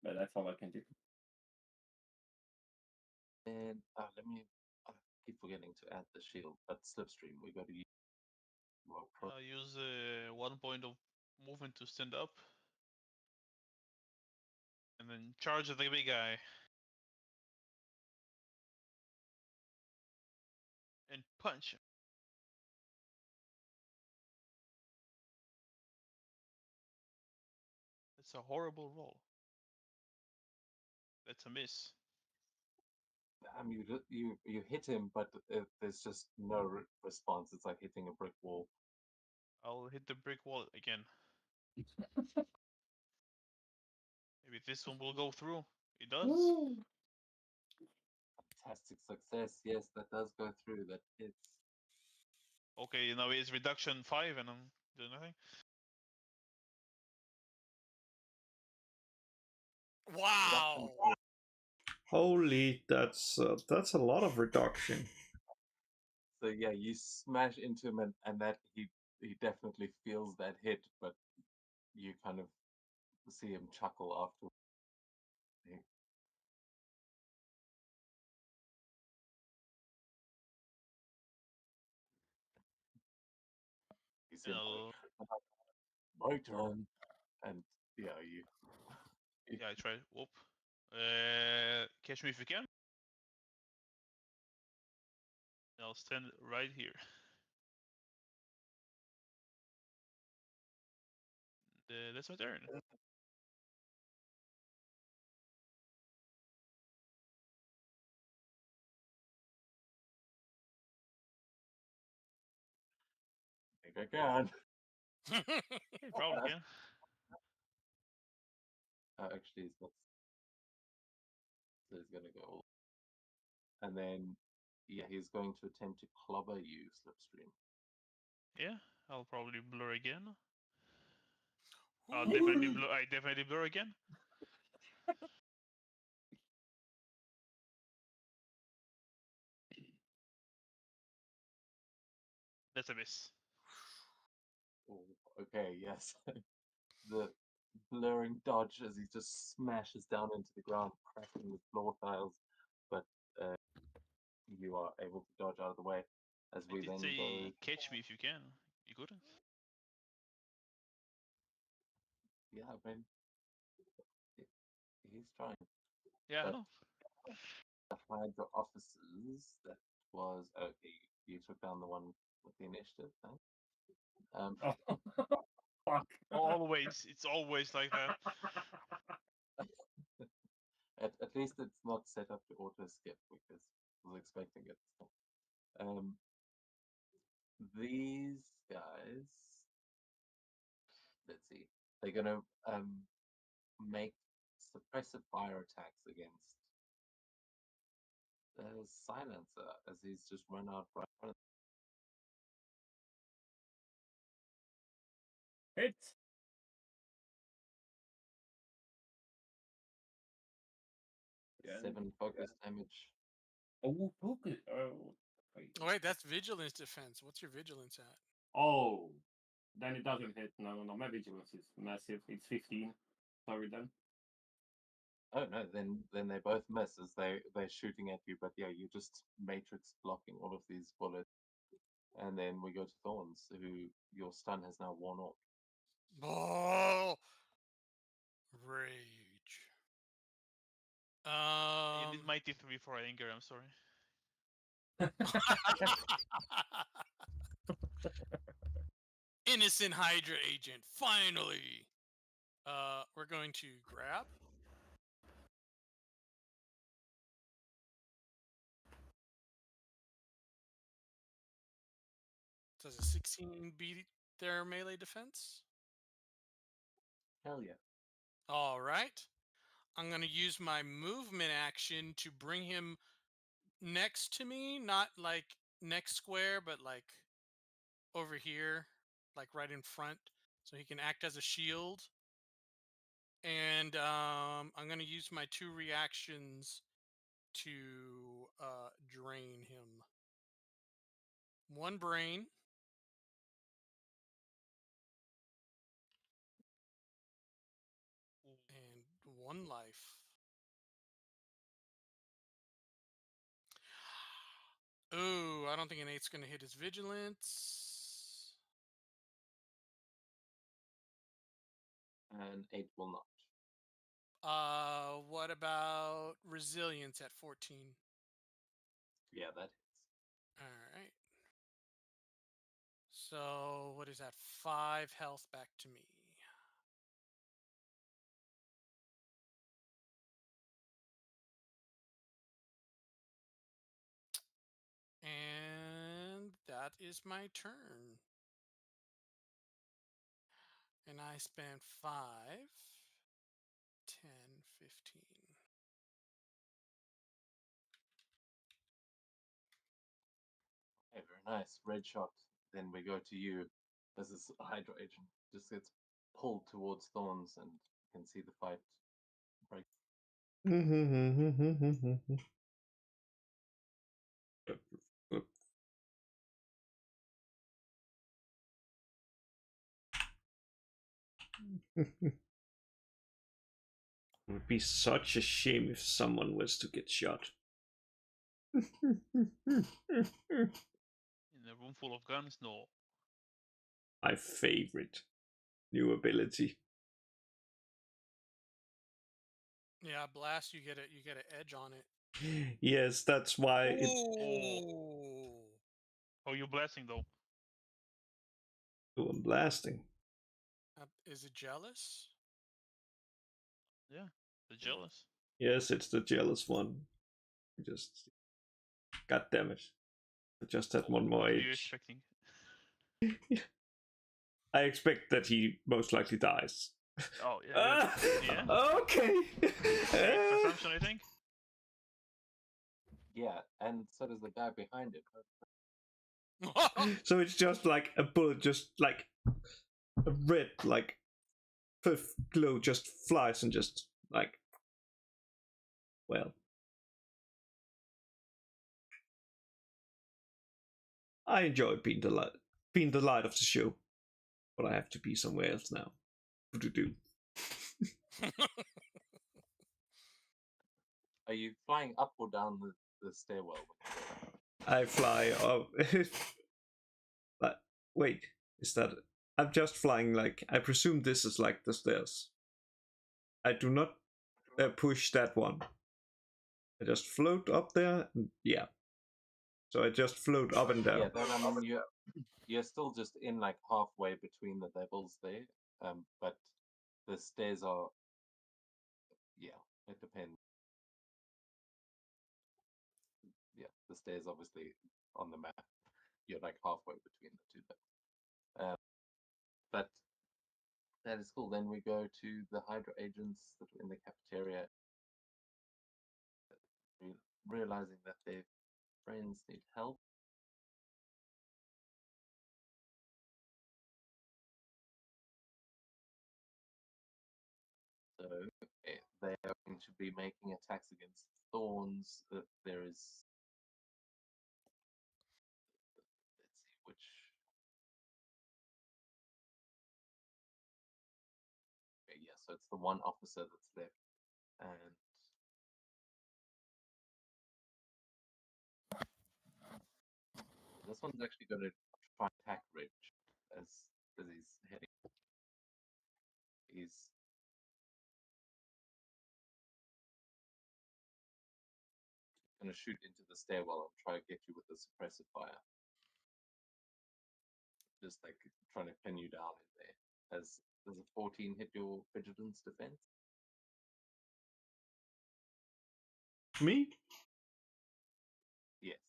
But that's all I can do. And let me. I keep forgetting to add the shield, but slipstream. We got to use. Well, Use 1 point of movement to stand up. And then charge the big guy. And punch him. It's a horrible roll. That's a miss. You hit him, but there's just no response. It's like hitting a brick wall. I'll hit the brick wall again. Maybe this one will go through. It does. Woo! Fantastic success. Yes, that does go through. That hits. Okay, now it's reduction 5 and I'm doing nothing. Wow. Holy, that's a lot of reduction. So yeah, you smash into him, and that he definitely feels that hit, but you kind of see him chuckle after. He's in my turn, and yeah, you. Yeah, I tried. Whoop. Catch me if you can. I'll stand right here. That's my turn. I think I can. You probably can. Actually, it's not. So he's gonna go, and then yeah, he's going to attempt to clobber you, Slipstream. Yeah, I'll probably blur again. I'll definitely blur. I definitely blur again. That's a miss. Oh, okay, yes. The blurring dodge as he just smashes down into the ground, cracking the floor tiles, but you are able to dodge out of the way. As I we did then say go, catch me if you can. You couldn't. yeah, I mean, he's trying. Yeah, I But know. the Hydra officers, that was okay. You took down the one with the initiative, thanks. Oh, fuck. Always, it's always like that. At least it's not set up to auto skip because I was expecting it. These guys, let's see, they're gonna make suppressive fire attacks against the silencer as he's just run out right in front of Hit. 7 focus damage. Oh, focus. Oh, wait. Oh, wait, that's vigilance defense. What's your vigilance at? Oh, then it doesn't hit. No, my vigilance is massive. It's 15. Sorry then. Oh no, then they both miss as they're shooting at you, but yeah, you're just matrix blocking all of these bullets. And then we go to Thorns, who your stun has now worn off. Oh, rage. You did Mighty 3 for anger, I'm sorry. Innocent Hydra agent, finally. We're going to grab. Does a 16 beat their melee defense? Hell yeah. All right. I'm going to use my movement action to bring him next to me, not like next square, but like over here, like right in front, so he can act as a shield. And I'm going to use my 2 reactions to drain him. 1 brain. And 1 life. Ooh, I don't think an 8's going to hit his vigilance. And 8 will not. What about resilience at 14? Yeah, that hits. All right. So what is that? 5 health back to me. that is my turn. And I spent 5, 10, 15. Okay, very nice. Red shot. Then we go to you as this Hydra agent just gets pulled towards Thorns, and you can see the fight break. It would be such a shame if someone was to get shot. In a room full of guns, no. My favorite new ability. Yeah, blast. You get an edge on it. Yes, that's why it. Ooh. Oh, you're blasting though. Oh, I'm blasting. Is it jealous? Yeah, the jealous. Yes, it's the jealous one. Just. God damn it. I just had one more What are you age. expecting? I expect that he most likely dies. Oh, yeah. Yeah. Okay. Safe assumption, I think. Yeah, and so does the guy behind it. So it's just like a bullet, just like a red, like glow just flies and just like, well. I enjoy being the light of the show, but I have to be somewhere else now. What to do? Are you flying up or down the stairwell? I fly up. But wait, is that? I'm just flying like. I presume this is like the stairs. I do not push that one. I just float up there. Yeah. So I just float up and down. Yeah, that, I mean, you're still just in like halfway between the levels there, but the stairs are, yeah, it depends. Yeah, the stairs obviously on the map, you're like halfway between the two levels. But that is cool. Then we go to the Hydra agents that are in the cafeteria, realizing that their friends need help. So they are going to be making attacks against Thorns. There is, let's see which. Okay, yeah, so it's the one officer that's left, and this one's actually going to try and attack Rich as he's heading. He's going to shoot into the stairwell and try to get you with the suppressive fire. Just like trying to pin you down in there. Does a 14 hit your vigilance defense? Me? Yes.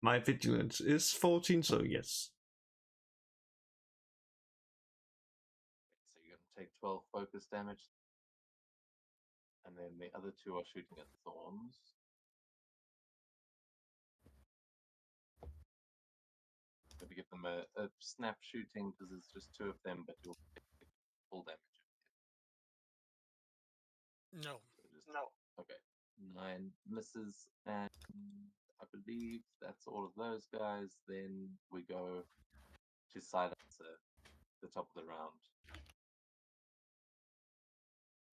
My vigilance is 14, so yes. So you're going to take 12 focus damage. And then the other two are shooting at Thorns. Going to give them a snap shooting because it's just two of them, but you'll take full damage. No. So no. Okay. 9 misses, and I believe that's all of those guys. Then we go to Silencer, the top of the round.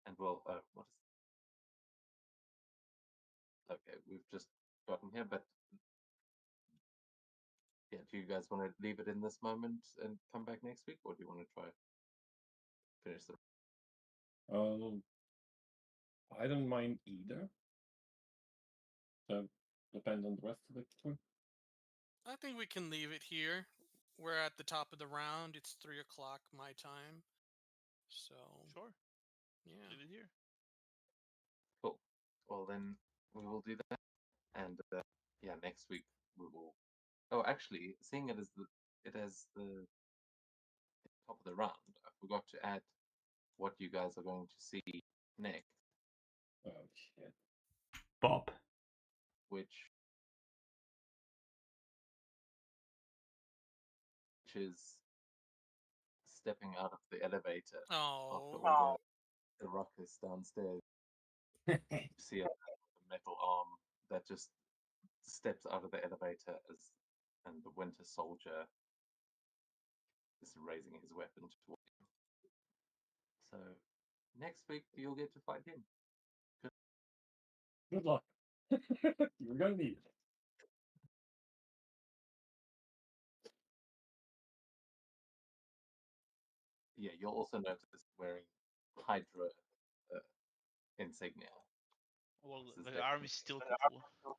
And well, what is? Okay, we've just gotten here, but yeah, do you guys want to leave it in this moment and come back next week, or do you want to try finish the? I don't mind either. So depend on the rest of the turn. I think we can leave it here. We're at the top of the round. It's 3 o'clock my time. So Sure. yeah. Leave it here. Cool. Well, then we will do that, and yeah, next week we will. Oh, actually, seeing it as the top of the round, I forgot to add what you guys are going to see next, Oh shit. Bob. which is stepping out of the elevator after Oh, all the ruckus downstairs. You see a metal arm that just steps out of the elevator and the Winter Soldier is raising his weapon toward him. So next week you'll get to fight him. Good luck. You're gonna need it. Yeah, you'll also notice wearing Hydra insignia. Well, This is the definitely- arm is still cool.